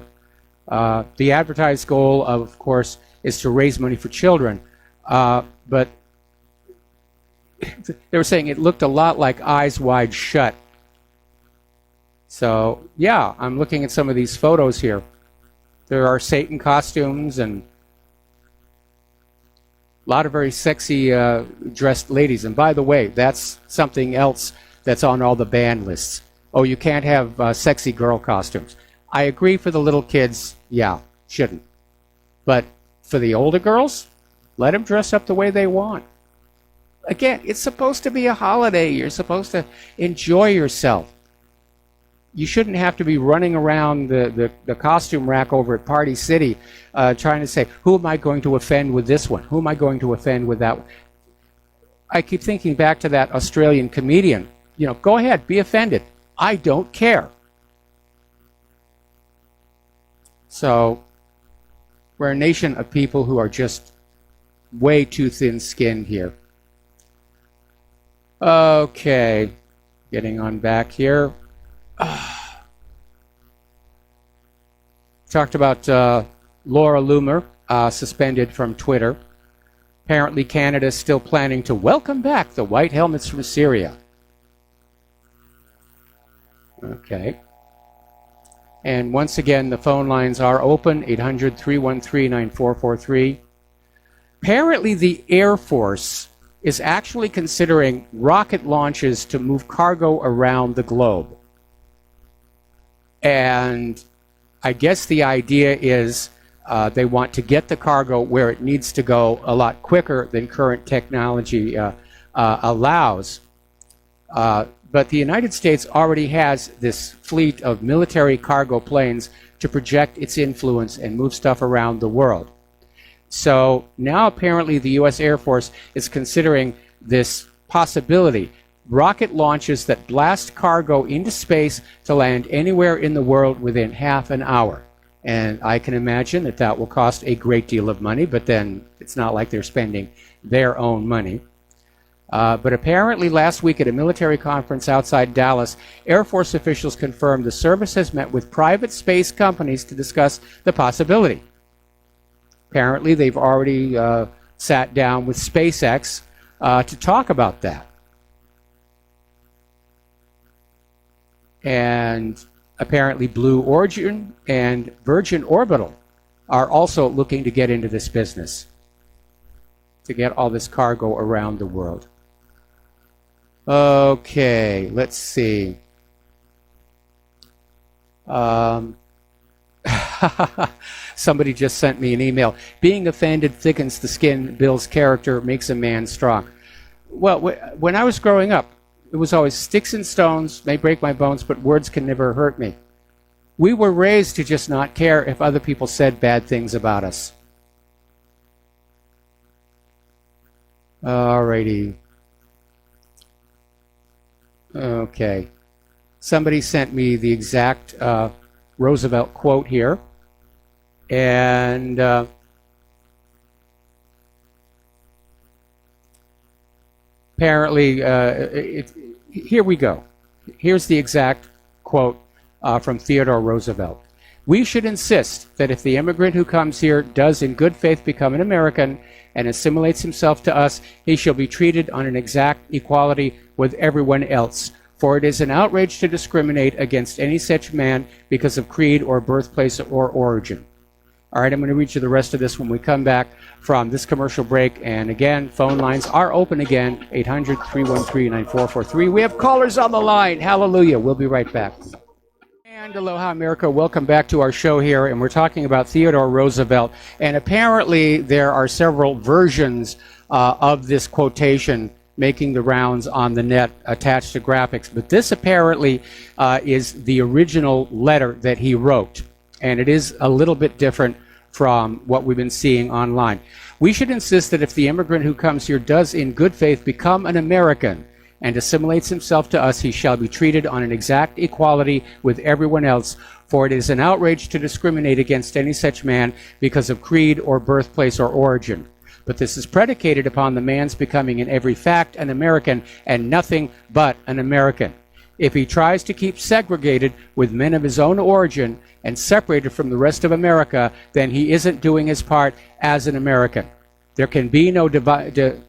The advertised goal, of course, is to raise money for children. But they were saying it looked a lot like Eyes Wide Shut. So, yeah, I'm looking at some of these photos here. There are Satan costumes and a lot of very sexy dressed ladies. And by the way, that's something else that's on all the ban lists. Oh, you can't have sexy girl costumes. I agree for the little kids, yeah, shouldn't. But for the older girls, let them dress up the way they want. Again, it's supposed to be a holiday. You're supposed to enjoy yourself. You shouldn't have to be running around the costume rack over at Party City trying to say, who am I going to offend with this one? Who am I going to offend with that one? I keep thinking back to that Australian comedian. You know, go ahead, be offended. I don't care. So we're a nation of people who are just way too thin-skinned here. Okay, getting on back here. Talked about Laura Loomer, suspended from Twitter. Apparently Canada is still planning to welcome back the white helmets from Syria. Okay. And once again, the phone lines are open, 800-313-9443. Apparently the Air Force is actually considering rocket launches to move cargo around the globe. And I guess the idea is they want to get the cargo where it needs to go a lot quicker than current technology allows. But the United States already has this fleet of military cargo planes to project its influence and move stuff around the world. So now apparently the U.S. Air Force is considering this possibility. Rocket launches that blast cargo into space to land anywhere in the world within half an hour. And I can imagine that that will cost a great deal of money, but then it's not like they're spending their own money. But apparently last week at a military conference outside Dallas, Air Force officials confirmed the service has met with private space companies to discuss the possibility. Apparently they've already sat down with SpaceX to talk about that. And apparently Blue Origin and Virgin Orbital are also looking to get into this business, to get all this cargo around the world. Okay, let's see. Somebody just sent me an email. Being offended thickens the skin, builds character, makes a man strong. Well, when I was growing up, it was always sticks and stones may break my bones, but words can never hurt me. We were raised to just not care if other people said bad things about us. Alrighty. Okay. Somebody sent me the exact Roosevelt quote here. And apparently, here we go. Here's the exact quote from Theodore Roosevelt. We should insist that if the immigrant who comes here does in good faith become an American and assimilates himself to us, he shall be treated on an exact equality with everyone else. For it is an outrage to discriminate against any such man because of creed or birthplace or origin. All right, I'm going to read you the rest of this when we come back from this commercial break. And again, phone lines are open again, 800-313-9443. We have callers on the line. Hallelujah. We'll be right back. And aloha, America. Welcome back to our show here. And we're talking about Theodore Roosevelt. And apparently there are several versions of this quotation making the rounds on the net attached to graphics. But this apparently is the original letter that he wrote. And it is a little bit different from what we've been seeing online. We should insist that if the immigrant who comes here does in good faith become an American and assimilates himself to us, he shall be treated on an exact equality with everyone else, for it is an outrage to discriminate against any such man because of creed or birthplace or origin. But this is predicated upon the man's becoming in every fact an American and nothing but an American. If he tries to keep segregated with men of his own origin and separated from the rest of America, then he isn't doing his part as an American. There can be no divided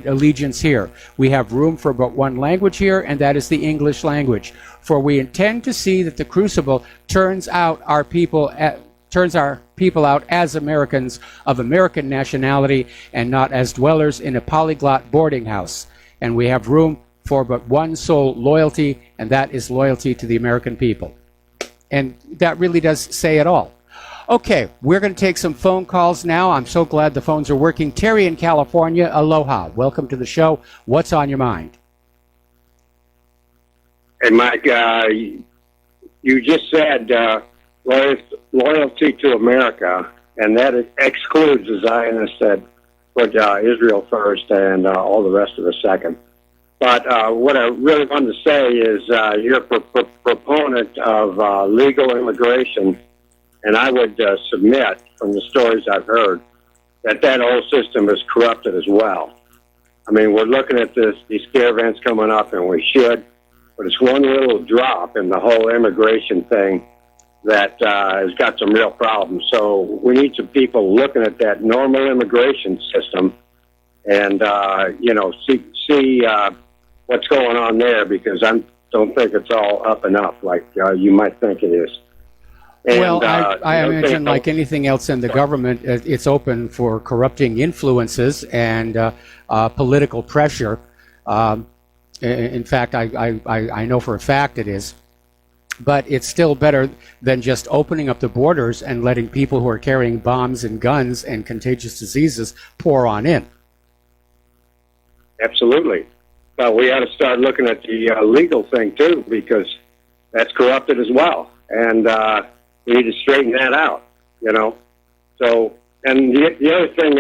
allegiance here. We have room for but one language here, and that is the English language. For we intend to see that the crucible turns our people out as Americans of American nationality and not as dwellers in a polyglot boarding house. And we have room for but one sole loyalty, and that is loyalty to the American people. And that really does say it all. Okay, we're going to take some phone calls now. I'm so glad the phones are working. Terry in California, aloha. Welcome to the show. What's on your mind? Hey, Mike, you just said loyalty to America, and that excludes the Zionists that put Israel first and all the rest of the second. But what I really wanted to say is you're a proponent of legal immigration, and I would submit from the stories I've heard that whole system is corrupted as well. I mean, we're looking at these caravans coming up, and we should, but it's one little drop in the whole immigration thing that has got some real problems. So we need some people looking at that normal immigration system and, see what's going on there, because I don't think it's all up and up like you might think it is. And, well, I imagine like anything else in the government, it's open for corrupting influences and political pressure. In fact, I know for a fact it is. But it's still better than just opening up the borders and letting people who are carrying bombs and guns and contagious diseases pour on in. Absolutely. But we ought to start looking at the legal thing too, because that's corrupted as well, and we need to straighten that out. So, and the other thing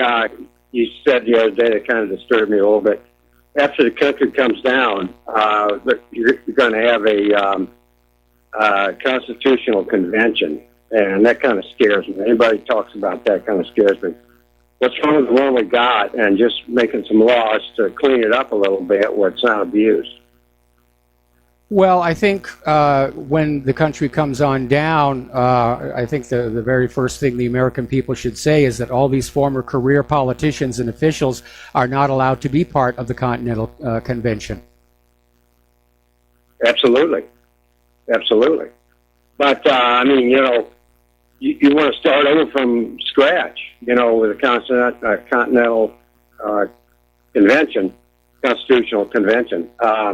you said the other day that kind of disturbed me a little bit. After the country comes down, you're going to have a constitutional convention, and that kind of scares me. Anybody talks about that kind of scares me. What's wrong with the one we got, and just making some laws to clean it up a little bit where it's not abused? Well, I think when the country comes on down, I think the very first thing the American people should say is that all these former career politicians and officials are not allowed to be part of the Continental Convention. Absolutely. Absolutely. But, I mean, you want to start over from scratch, with a Continental Convention, Constitutional Convention.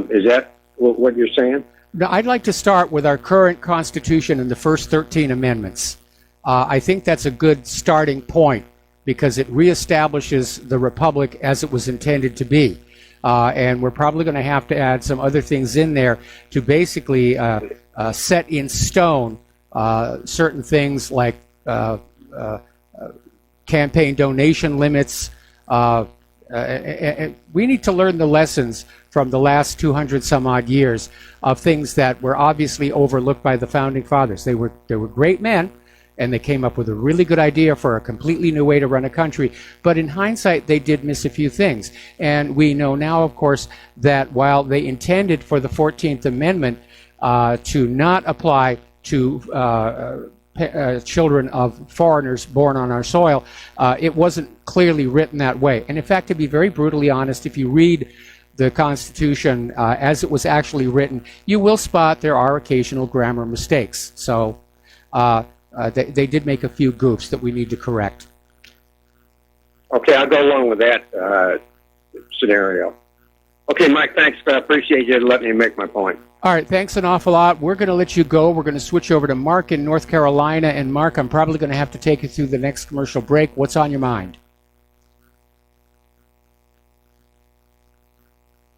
Is that what you're saying? No, I'd like to start with our current Constitution and the first 13 amendments. I think that's a good starting point because it reestablishes the republic as it was intended to be. And we're probably going to have to add some other things in there to basically set in stone certain things like campaign donation limits. We need to learn the lessons from the last 200 some odd years of things that were obviously overlooked by the founding fathers. They were great men, and they came up with a really good idea for a completely new way to run a country. But in hindsight, they did miss a few things. And we know now, of course, that while they intended for the 14th Amendment to not apply to children of foreigners born on our soil, it wasn't clearly written that way. And in fact, to be very brutally honest, if you read the Constitution as it was actually written, you will spot there are occasional grammar mistakes. So they did make a few goofs that we need to correct. Okay, I'll go along with that scenario. Okay, Mike, thanks. I appreciate you letting me make my point. All right, thanks an awful lot. We're going to let you go. We're going to switch over to Mark in North Carolina. And Mark, I'm probably going to have to take you through the next commercial break. What's on your mind?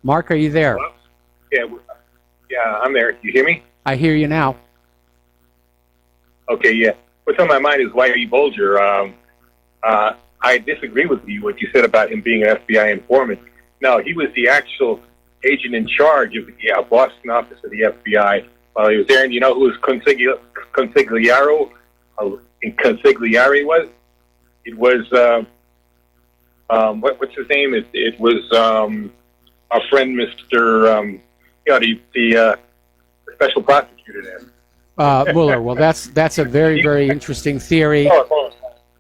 Mark, are you there? Hello? Yeah, I'm there. You hear me? I hear you now. Okay, yeah. What's on my mind is Whitey Bulger. I disagree with you, what you said about him being an FBI informant. No, he was the actual agent in charge of the Boston office of the FBI while he was there. And you know who his consigliere was? It was, what's his name? It was our friend, Mr. The special prosecutor there. Mueller. Well, that's a very, very interesting theory.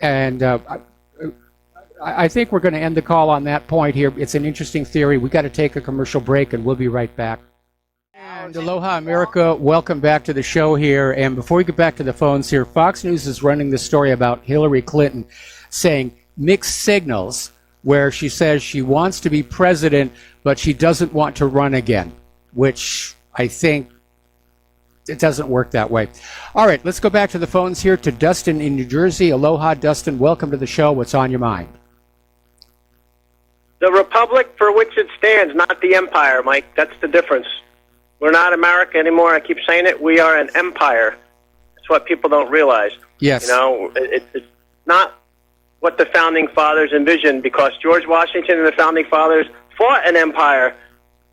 And I think we're going to end the call on that point here. It's an interesting theory. We've got to take a commercial break, and we'll be right back. And aloha, America. Welcome back to the show here. And before we get back to the phones here, Fox News is running the story about Hillary Clinton saying mixed signals, where she says she wants to be president, but she doesn't want to run again, which I think it doesn't work that way. All right, let's go back to the phones here to Dustin in New Jersey. Aloha, Dustin. Welcome to the show. What's on your mind? The republic for which it stands, not the empire, Mike. That's the difference. We're not America anymore. I keep saying it. We are an empire. That's what people don't realize. Yes. It's not what the founding fathers envisioned, because George Washington and the founding fathers fought an empire.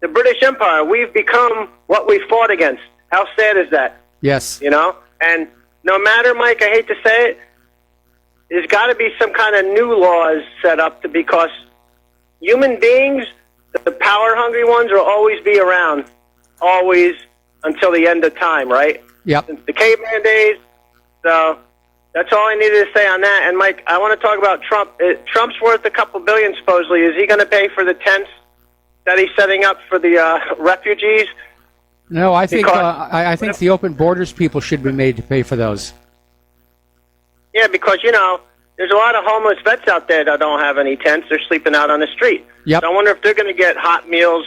The British Empire, we've become what we fought against. How sad is that? Yes. And no matter, Mike, I hate to say it, there's got to be some kind of new laws set up because human beings, the power-hungry ones, will always be around, always until the end of time, right? Yep. Since the caveman days. So that's all I needed to say on that. And, Mike, I want to talk about Trump. Trump's worth a couple billion, supposedly. Is he going to pay for the tents that he's setting up for the refugees? No, I think the open borders people should be made to pay for those. Yeah, because, there's a lot of homeless vets out there that don't have any tents. They're sleeping out on the street. Yep. So I wonder if they're going to get hot meals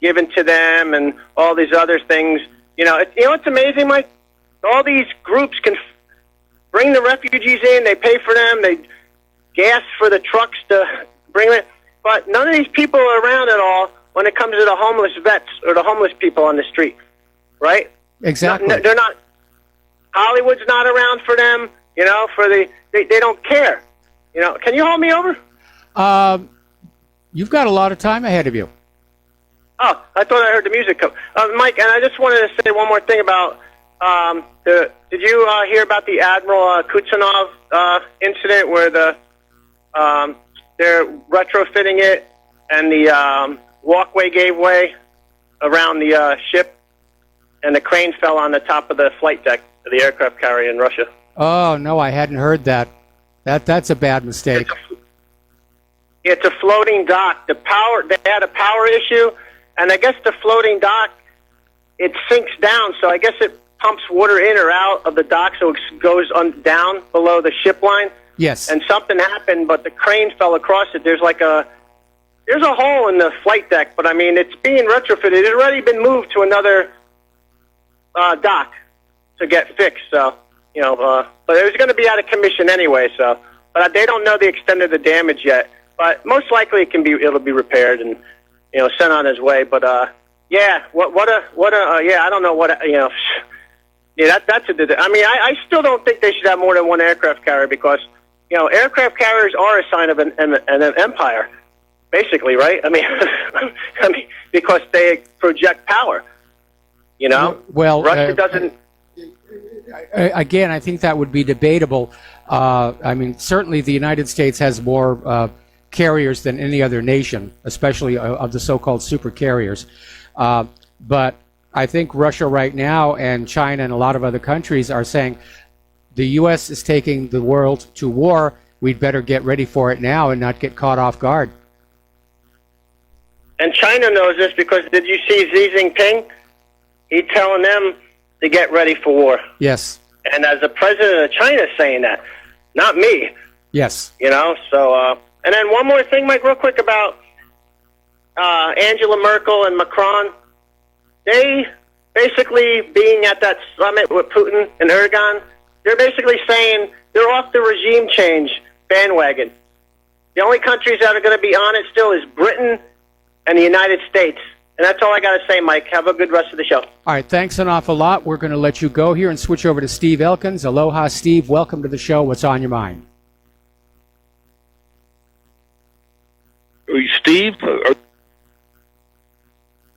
given to them and all these other things. It's amazing, Mike? All these groups can bring the refugees in. They pay for them. They gas for the trucks to bring them in. But none of these people are around at all when it comes to the homeless vets or the homeless people on the street, right? Exactly. They're not. Hollywood's not around for them. They don't care. Can you hold me over? You've got a lot of time ahead of you. Oh, I thought I heard the music come. Mike, and I just wanted to say one more thing about did you hear about the Admiral Kuchanov incident where they're retrofitting it and the walkway gave way around the ship and the crane fell on the top of the flight deck of the aircraft carrier in Russia? Oh, no, I hadn't heard that. That's a bad mistake. It's a floating dock. They had a power issue, and I guess the floating dock, it sinks down, so I guess it pumps water in or out of the dock so it goes down below the ship line. Yes. And something happened, but the crane fell across it. There's a hole in the flight deck, but I mean, it's being retrofitted. It's already been moved to another dock to get fixed, so, but it was going to be out of commission anyway, so, but they don't know the extent of the damage yet. But most likely it'll be repaired and, sent on its way. But, yeah, I don't know I still don't think they should have more than one aircraft carrier because, aircraft carriers are a sign of an empire, basically, right? I mean, because they project power, Well, Russia doesn't. Again, I think that would be debatable. I mean, certainly the United States has more carriers than any other nation, especially of the so-called super carriers. But I think Russia right now and China and a lot of other countries are saying the U.S. is taking the world to war. We'd better get ready for it now and not get caught off guard. And China knows this because did you see Xi Jinping? He's telling them to get ready for war. Yes. And as the president of China saying that, not me. Yes. So, and then one more thing, Mike, real quick about Angela Merkel and Macron. They basically being at that summit with Putin and Erdogan, they're basically saying they're off the regime change bandwagon. The only countries that are going to be on it still is Britain and the United States. And that's all I got to say, Mike. Have a good rest of the show. All right, thanks an awful lot. We're going to let you go here and switch over to Steve Elkins. Aloha, Steve. Welcome to the show. What's on your mind? Steve?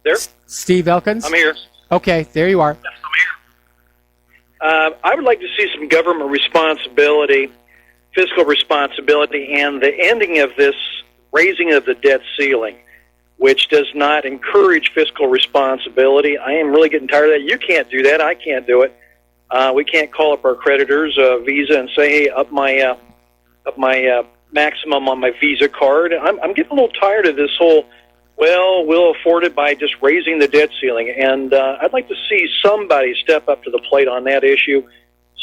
There? Steve Elkins? I'm here. Okay, there you are. Yes, I'm here. I would like to see some government responsibility, fiscal responsibility, and the ending of this raising of the debt ceiling, which does not encourage fiscal responsibility. I am really getting tired of that. You can't do that. I can't do it. We can't call up our creditors, Visa, and say, hey, up my maximum on my Visa card. I'm getting a little tired of this whole, well, we'll afford it by just raising the debt ceiling. And I'd like to see somebody step up to the plate on that issue.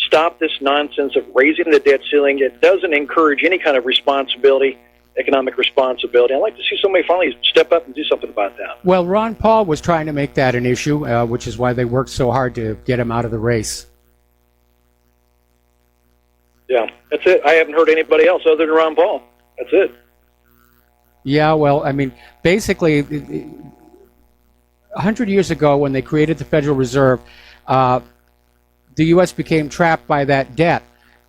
Stop this nonsense of raising the debt ceiling. It doesn't encourage any kind of responsibility, economic responsibility. I'd like to see somebody finally step up and do something about that. Well, Ron Paul was trying to make that an issue, which is why they worked so hard to get him out of the race. Yeah, that's it. I haven't heard anybody else other than Ron Paul. That's it. Yeah, well, I mean, basically, 100 years ago when they created the Federal Reserve, the U.S. became trapped by that debt.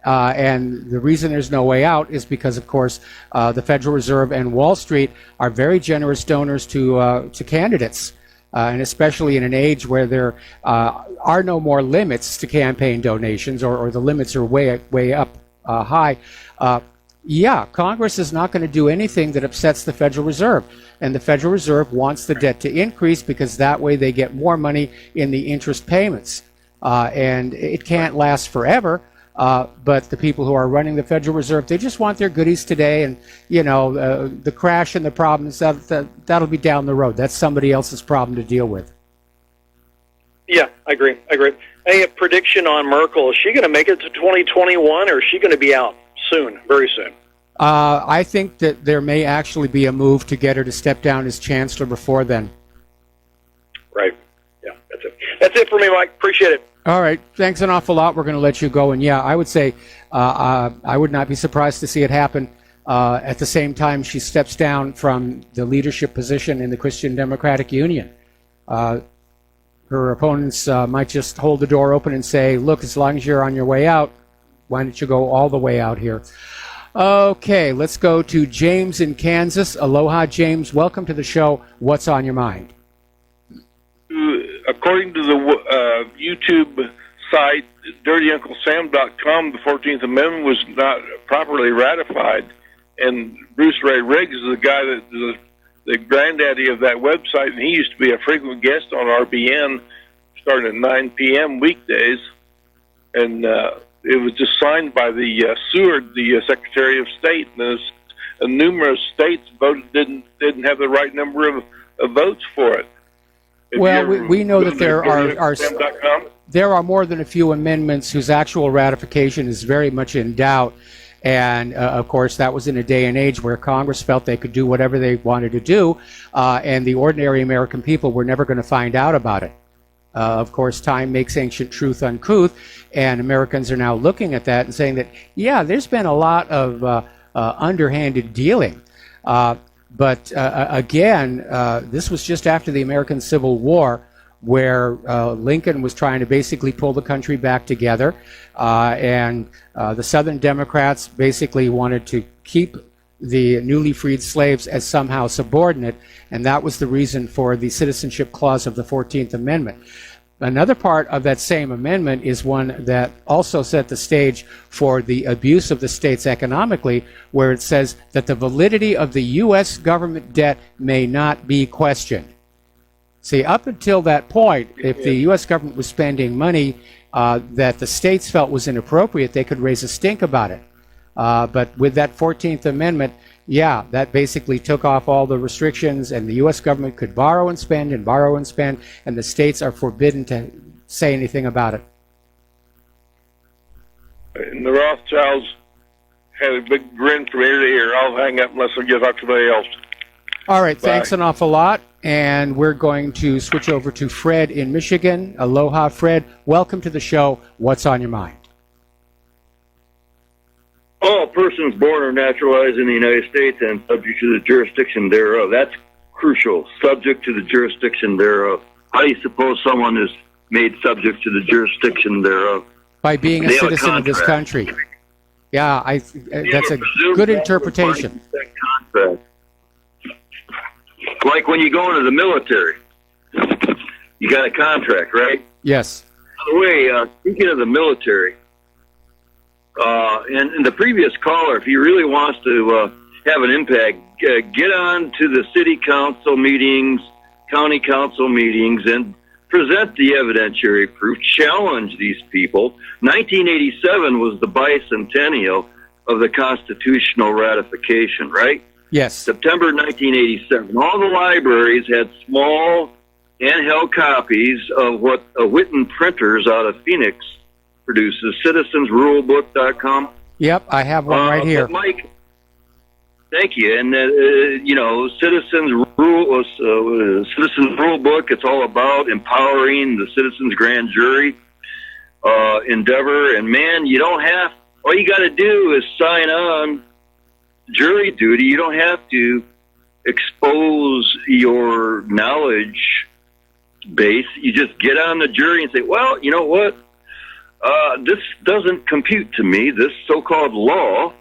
And the reason there's no way out is because, of course, the Federal Reserve and Wall Street are very generous donors to candidates, and especially in an age where there are no more limits to campaign donations, or the limits are way up high. Yeah, Congress is not going to do anything that upsets the Federal Reserve. And the Federal Reserve wants the debt to increase because that way they get more money in the interest payments. And it can't last forever. But the people who are running the Federal Reserve, they just want their goodies today. And, the crash and the problems, that'll be down the road. That's somebody else's problem to deal with. Yeah, I agree. Hey, a prediction on Merkel. Is she going to make it to 2021, or is she going to be out soon, very soon? I think that there may actually be a move to get her to step down as chancellor before then. Right. Yeah, that's it. That's it for me, Mike. Appreciate it. All right. Thanks an awful lot. We're going to let you go. And, yeah, I would say I would not be surprised to see it happen At the same time, she steps down from the leadership position in the Christian Democratic Union. Her opponents might just hold the door open and say, look, as long as you're on your way out, why don't you go all the way out here? Okay, let's go to James in Kansas. Aloha, James. Welcome to the show. What's on your mind? According to the YouTube site, DirtyUncleSam.com, the 14th Amendment was not properly ratified. And Bruce Ray Riggs is the guy that the granddaddy of that website, and he used to be a frequent guest on RBN starting at 9 p.m. weekdays. And it was just signed by the Seward, the Secretary of State, and numerous states voted didn't have the right number of votes for it. Well, we know that there are more than a few amendments whose actual ratification is very much in doubt. And, of course, that was in a day and age where Congress felt they could do whatever they wanted to do, and the ordinary American people were never going to find out about it. Of course, time makes ancient truth uncouth, and Americans are now looking at that and saying that, yeah, there's been a lot of underhanded dealing. But again, this was just after the American Civil War, where Lincoln was trying to basically pull the country back together, and the Southern Democrats basically wanted to keep the newly freed slaves as somehow subordinate, and that was the reason for the Citizenship Clause of the 14th Amendment. Another part of that same amendment is one that also set the stage for the abuse of the states economically, where it says that the validity of the U.S. government debt may not be questioned. See, up until that point, if the U.S. government was spending money that the states felt was inappropriate, they could raise a stink about it. But with that 14th Amendment, yeah, that basically took off all the restrictions, and the U.S. government could borrow and spend and borrow and spend, and the states are forbidden to say anything about it. And the Rothschilds had a big grin from ear to ear. I'll hang up unless I get talk to somebody else. All right, Bye. Thanks an awful lot. And we're going to switch over to Fred in Michigan. Aloha, Fred. Welcome to the show. What's on your mind? All persons born or naturalized in the United States and subject to the jurisdiction thereof. That's crucial. Subject to the jurisdiction thereof. How do you suppose someone is made subject to the jurisdiction thereof? By being a citizen of this country. Yeah, that's a good interpretation. Like when you go into the military, you got a contract, right? Yes. By the way, speaking of the military, and the previous caller, if he really wants to have an impact, get on to the city council meetings, county council meetings, and present the evidentiary proof, challenge these people. 1987 was the bicentennial of the constitutional ratification, right? Yes. September 1987. All the libraries had small handheld copies of what Witten Printers out of Phoenix produces, citizensrulebook.com. Yep, I have one right here. Mike, thank you. And, Citizens Rule Book, it's all about empowering the citizens grand jury endeavor. And, man, all you got to do is sign on jury duty. You don't have to expose your knowledge base. You just get on the jury and say, well, you know what? This doesn't compute to me, this so-called law.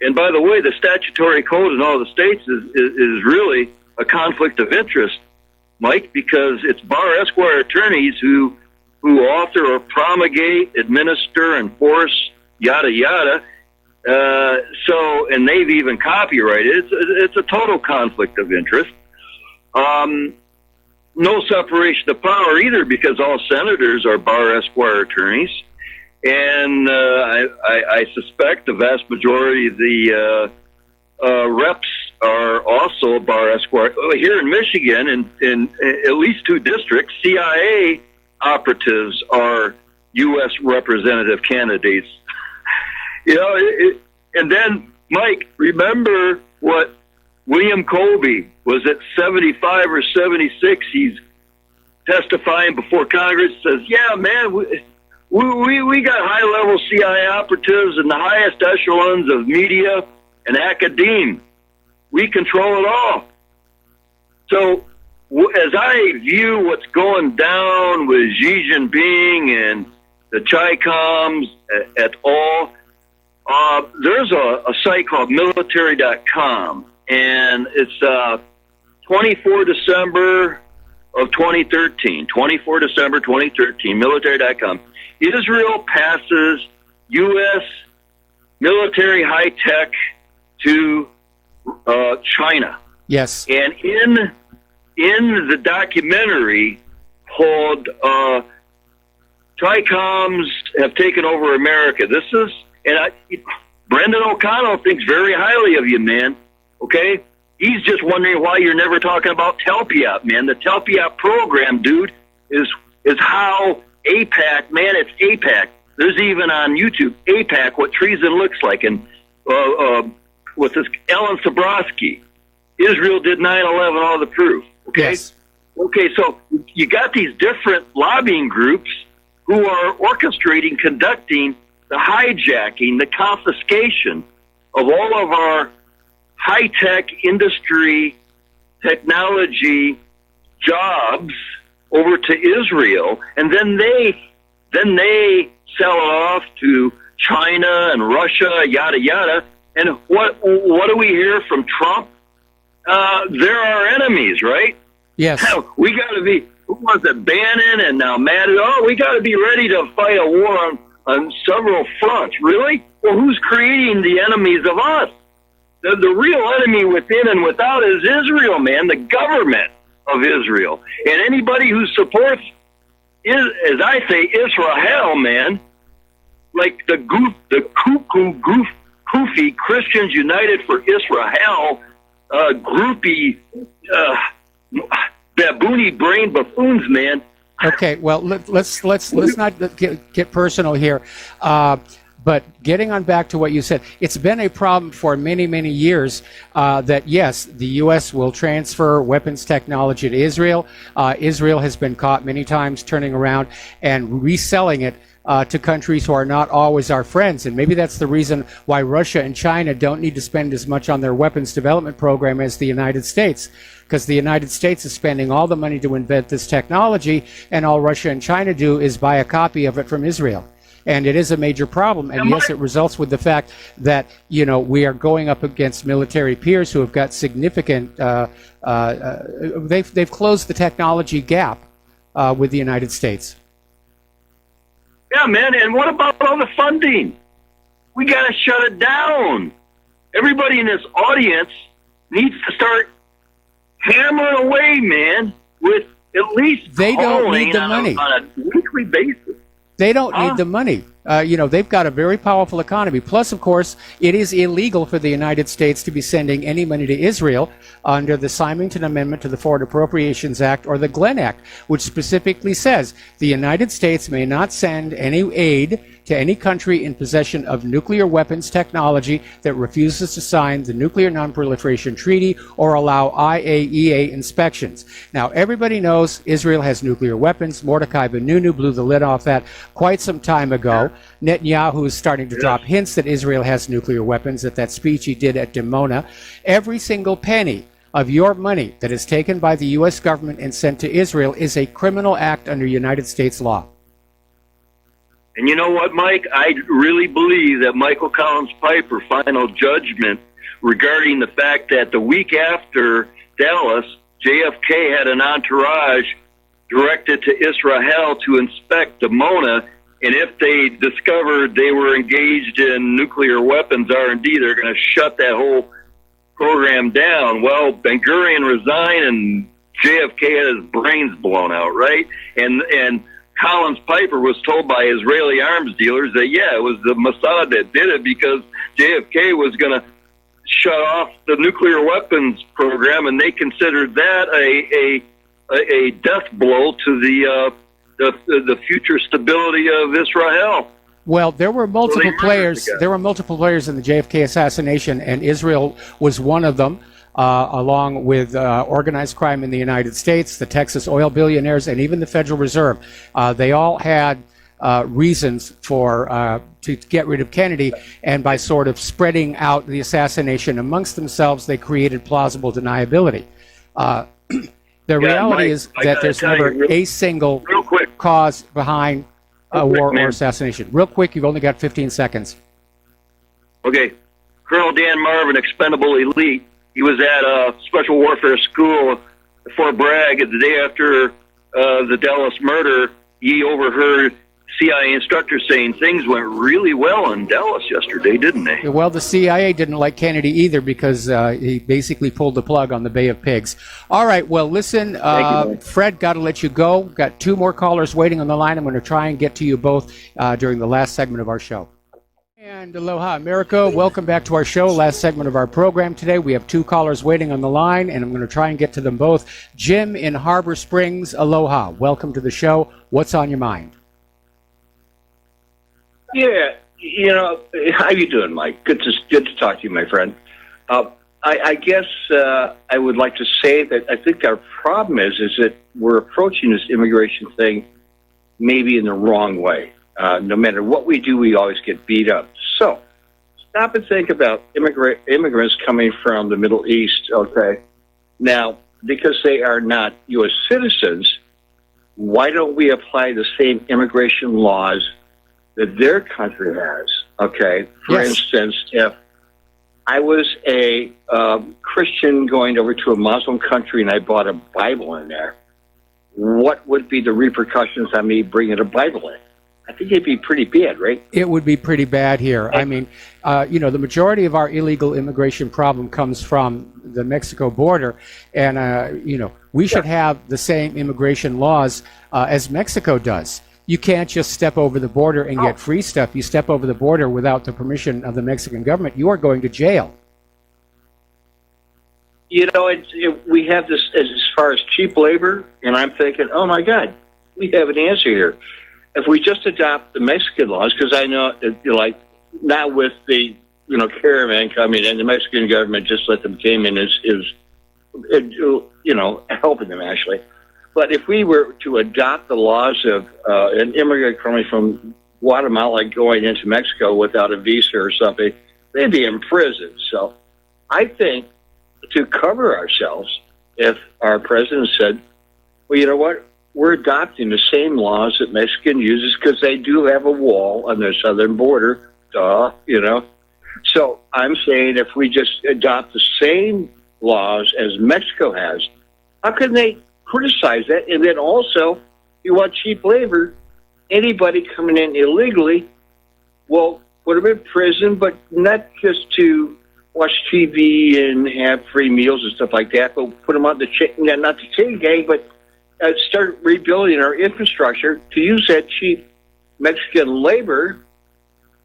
And by the way, the statutory code in all the states is really a conflict of interest, Mike, because it's Bar Esquire attorneys who author or promulgate, administer, enforce, yada, yada. And they've even copyrighted. It's a total conflict of interest. No separation of power either, because all senators are Bar Esquire attorneys. And I suspect the vast majority of the reps are also Bar Esquire. Here in Michigan, in at least 2 districts, CIA operatives are U.S. representative candidates. And then, Mike, remember what William Colby was at 75 or 76. He's testifying before Congress, says, yeah, man, we got high-level CIA operatives in the highest echelons of media and academe. We control it all. So as I view what's going down with Xi Jinping and the Chi-Coms et al., there's a site called military.com, and it's 24 December of 2013, 24 December 2013, military.com. Israel passes U.S. military high-tech to China. Yes. And in the documentary called Tricoms Have Taken Over America, this is, Brendan O'Connell thinks very highly of you, man, okay? He's just wondering why you're never talking about Telpiop, man. The Telpiop program, dude, is how APAC, man, it's APAC. There's even on YouTube, APAC, what treason looks like. And with this Ellen Sabrowski, Israel did 9/11, all the proof. Okay? Yes. Okay, so you got these different lobbying groups who are orchestrating, conducting the hijacking, the confiscation of all of our high-tech industry technology jobs over to Israel, and then they sell it off to China and Russia, yada yada. And what do we hear from Trump? They're our enemies, right? Yes. We got to be. Who was it? Bannon and now Matt. Oh, we got to be ready to fight a war on several fronts. Really? Well, who's creating the enemies of us? The real enemy within and without is Israel, man, the government of Israel. And anybody who supports, as I say, Israel, man, like the goofy Christians United for Israel, groupie, baboony brain buffoons, man. Okay, well, let's not get personal here. But getting on back to what you said, it's been a problem for many, many years that, yes, the U.S. will transfer weapons technology to Israel. Israel has been caught many times turning around and reselling it to countries who are not always our friends. And maybe that's the reason why Russia and China don't need to spend as much on their weapons development program as the United States, because the United States is spending all the money to invent this technology, and all Russia and China do is buy a copy of it from Israel. And it is a major problem. And yes, it results with the fact that, you know, we are going up against military peers who have got significant, they've closed the technology gap with the United States. Yeah, man. And what about all the funding? We got to shut it down. Everybody in this audience needs to start hammering away, man, with at least they don't need the money on a weekly basis. They don't need the money. They've got a very powerful economy. Plus, of course, it is illegal for the United States to be sending any money to Israel under the Symington Amendment to the Foreign Appropriations Act or the Glenn Act, which specifically says the United States may not send any aid to any country in possession of nuclear weapons technology that refuses to sign the Nuclear Non-Proliferation Treaty or allow IAEA inspections. Now, everybody knows Israel has nuclear weapons. Mordecai Benunu blew the lid off that quite some time ago. Netanyahu is starting to drop hints that Israel has nuclear weapons at that speech he did at Dimona. Every single penny of your money that is taken by the U.S. government and sent to Israel is a criminal act under United States law. And you know what, Mike? I really believe that Michael Collins Piper final judgment regarding the fact that the week after Dallas, JFK had an entourage directed to Israel to inspect Dimona, and if they discovered they were engaged in nuclear weapons R&D, they're going to shut that whole program down. Well, Ben-Gurion resigned, and JFK had his brains blown out, right? And Collins Piper was told by Israeli arms dealers that, yeah, it was the Mossad that did it because JFK was going to shut off the nuclear weapons program, and they considered that a death blow to the future stability of Israel. Well, there were multiple players. There were multiple players in the JFK assassination, and Israel was one of them. Along with organized crime in the United States, the Texas oil billionaires, and even the Federal Reserve. They all had reasons for to get rid of Kennedy, and by sort of spreading out the assassination amongst themselves, they created plausible deniability. The reality Mike, is that there's never a single cause behind a war or assassination. Real quick, you've only got 15 seconds. Okay. Colonel Dan Marvin, expendable elite. He was at a special warfare school at Fort Bragg the day after the Dallas murder. He overheard CIA instructors saying things went really well in Dallas yesterday, didn't they? Well, the CIA didn't like Kennedy either because he basically pulled the plug on the Bay of Pigs. All right, well, listen, Fred, got to let you go. Got 2 more callers waiting on the line. I'm going to try and get to you both during the last segment of our show. And aloha, America. Welcome back to our show, last segment of our program today. We have 2 callers waiting on the line, and I'm going to try and get to them both. Jim in Harbor Springs, aloha. Welcome to the show. What's on your mind? Yeah, how you doing, Mike? Good to talk to you, my friend. I guess I would like to say that I think our problem is that we're approaching this immigration thing maybe in the wrong way. No matter what we do, we always get beat up. So stop and think about immigrants coming from the Middle East, okay? Now, because they are not U.S. citizens, why don't we apply the same immigration laws that their country has, okay? For instance, if I was a Christian going over to a Muslim country and I bought a Bible in there, what would be the repercussions on me bringing a Bible in? I think it'd be pretty bad, right? It would be pretty bad here. I mean, the majority of our illegal immigration problem comes from the Mexico border, and, we should have the same immigration laws as Mexico does. You can't just step over the border and get free stuff. You step over the border without the permission of the Mexican government, you are going to jail. We have this as far as cheap labor, and I'm thinking, oh my God, we have an answer here. If we just adopt the Mexican laws, because I know, not with the, caravan coming in, the Mexican government just let them came in is helping them actually. But if we were to adopt the laws of an immigrant coming from Guatemala going into Mexico without a visa or something, they'd be in prison. So I think to cover ourselves, if our president said, well, you know what, we're adopting the same laws that Mexican uses because they do have a wall on their southern border, So I'm saying if we just adopt the same laws as Mexico has, how can they criticize that? And then also, you want cheap labor, anybody coming in illegally, well, put them in prison, but not just to watch TV and have free meals and stuff like that, but put them on the not the chain gang, but start rebuilding our infrastructure to use that cheap Mexican labor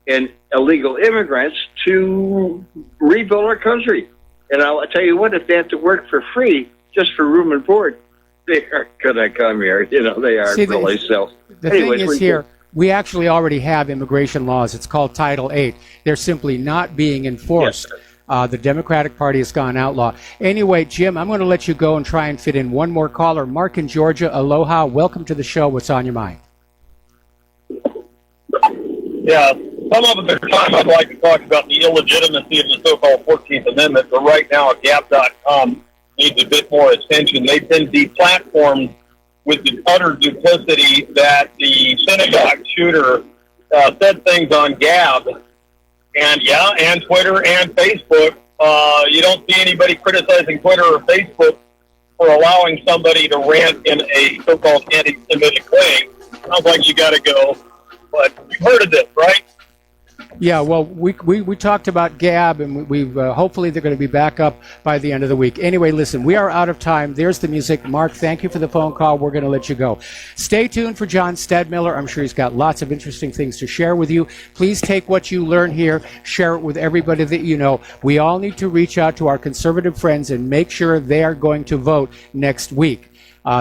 and illegal immigrants to rebuild our country. And I'll tell you what, if they have to work for free, just for room and board, they aren't going to come here. They aren't really. So, the thing is here, we actually already have immigration laws. It's called Title VIII. They're simply not being enforced. Yes, the Democratic Party has gone outlaw. Anyway, Jim, I'm going to let you go and try and fit in one more caller. Mark in Georgia, aloha. Welcome to the show. What's on your mind? Yeah, some of the time I'd like to talk about the illegitimacy of the so-called 14th Amendment, but right now Gap.com needs a bit more attention. They've been deplatformed with the utter duplicity that the synagogue shooter said things on Gab, and Twitter and Facebook. You don't see anybody criticizing Twitter or Facebook for allowing somebody to rant in a so-called anti-Semitic way. Sounds like you got to go, but you've heard of this, right? Yeah, well, we talked about Gab, and we've hopefully they're going to be back up by the end of the week. Anyway, listen, we are out of time. There's the music. Mark, thank you for the phone call. We're going to let you go. Stay tuned for John Stadmiller. I'm sure he's got lots of interesting things to share with you. Please take what you learn here, share it with everybody that you know. We all need to reach out to our conservative friends and make sure they are going to vote next week.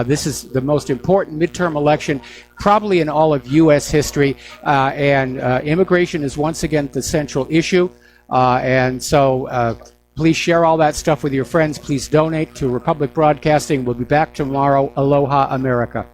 This is the most important midterm election probably in all of U.S. history, and immigration is once again the central issue. And so please share all that stuff with your friends. Please donate to Republic Broadcasting. We'll be back tomorrow. Aloha, America.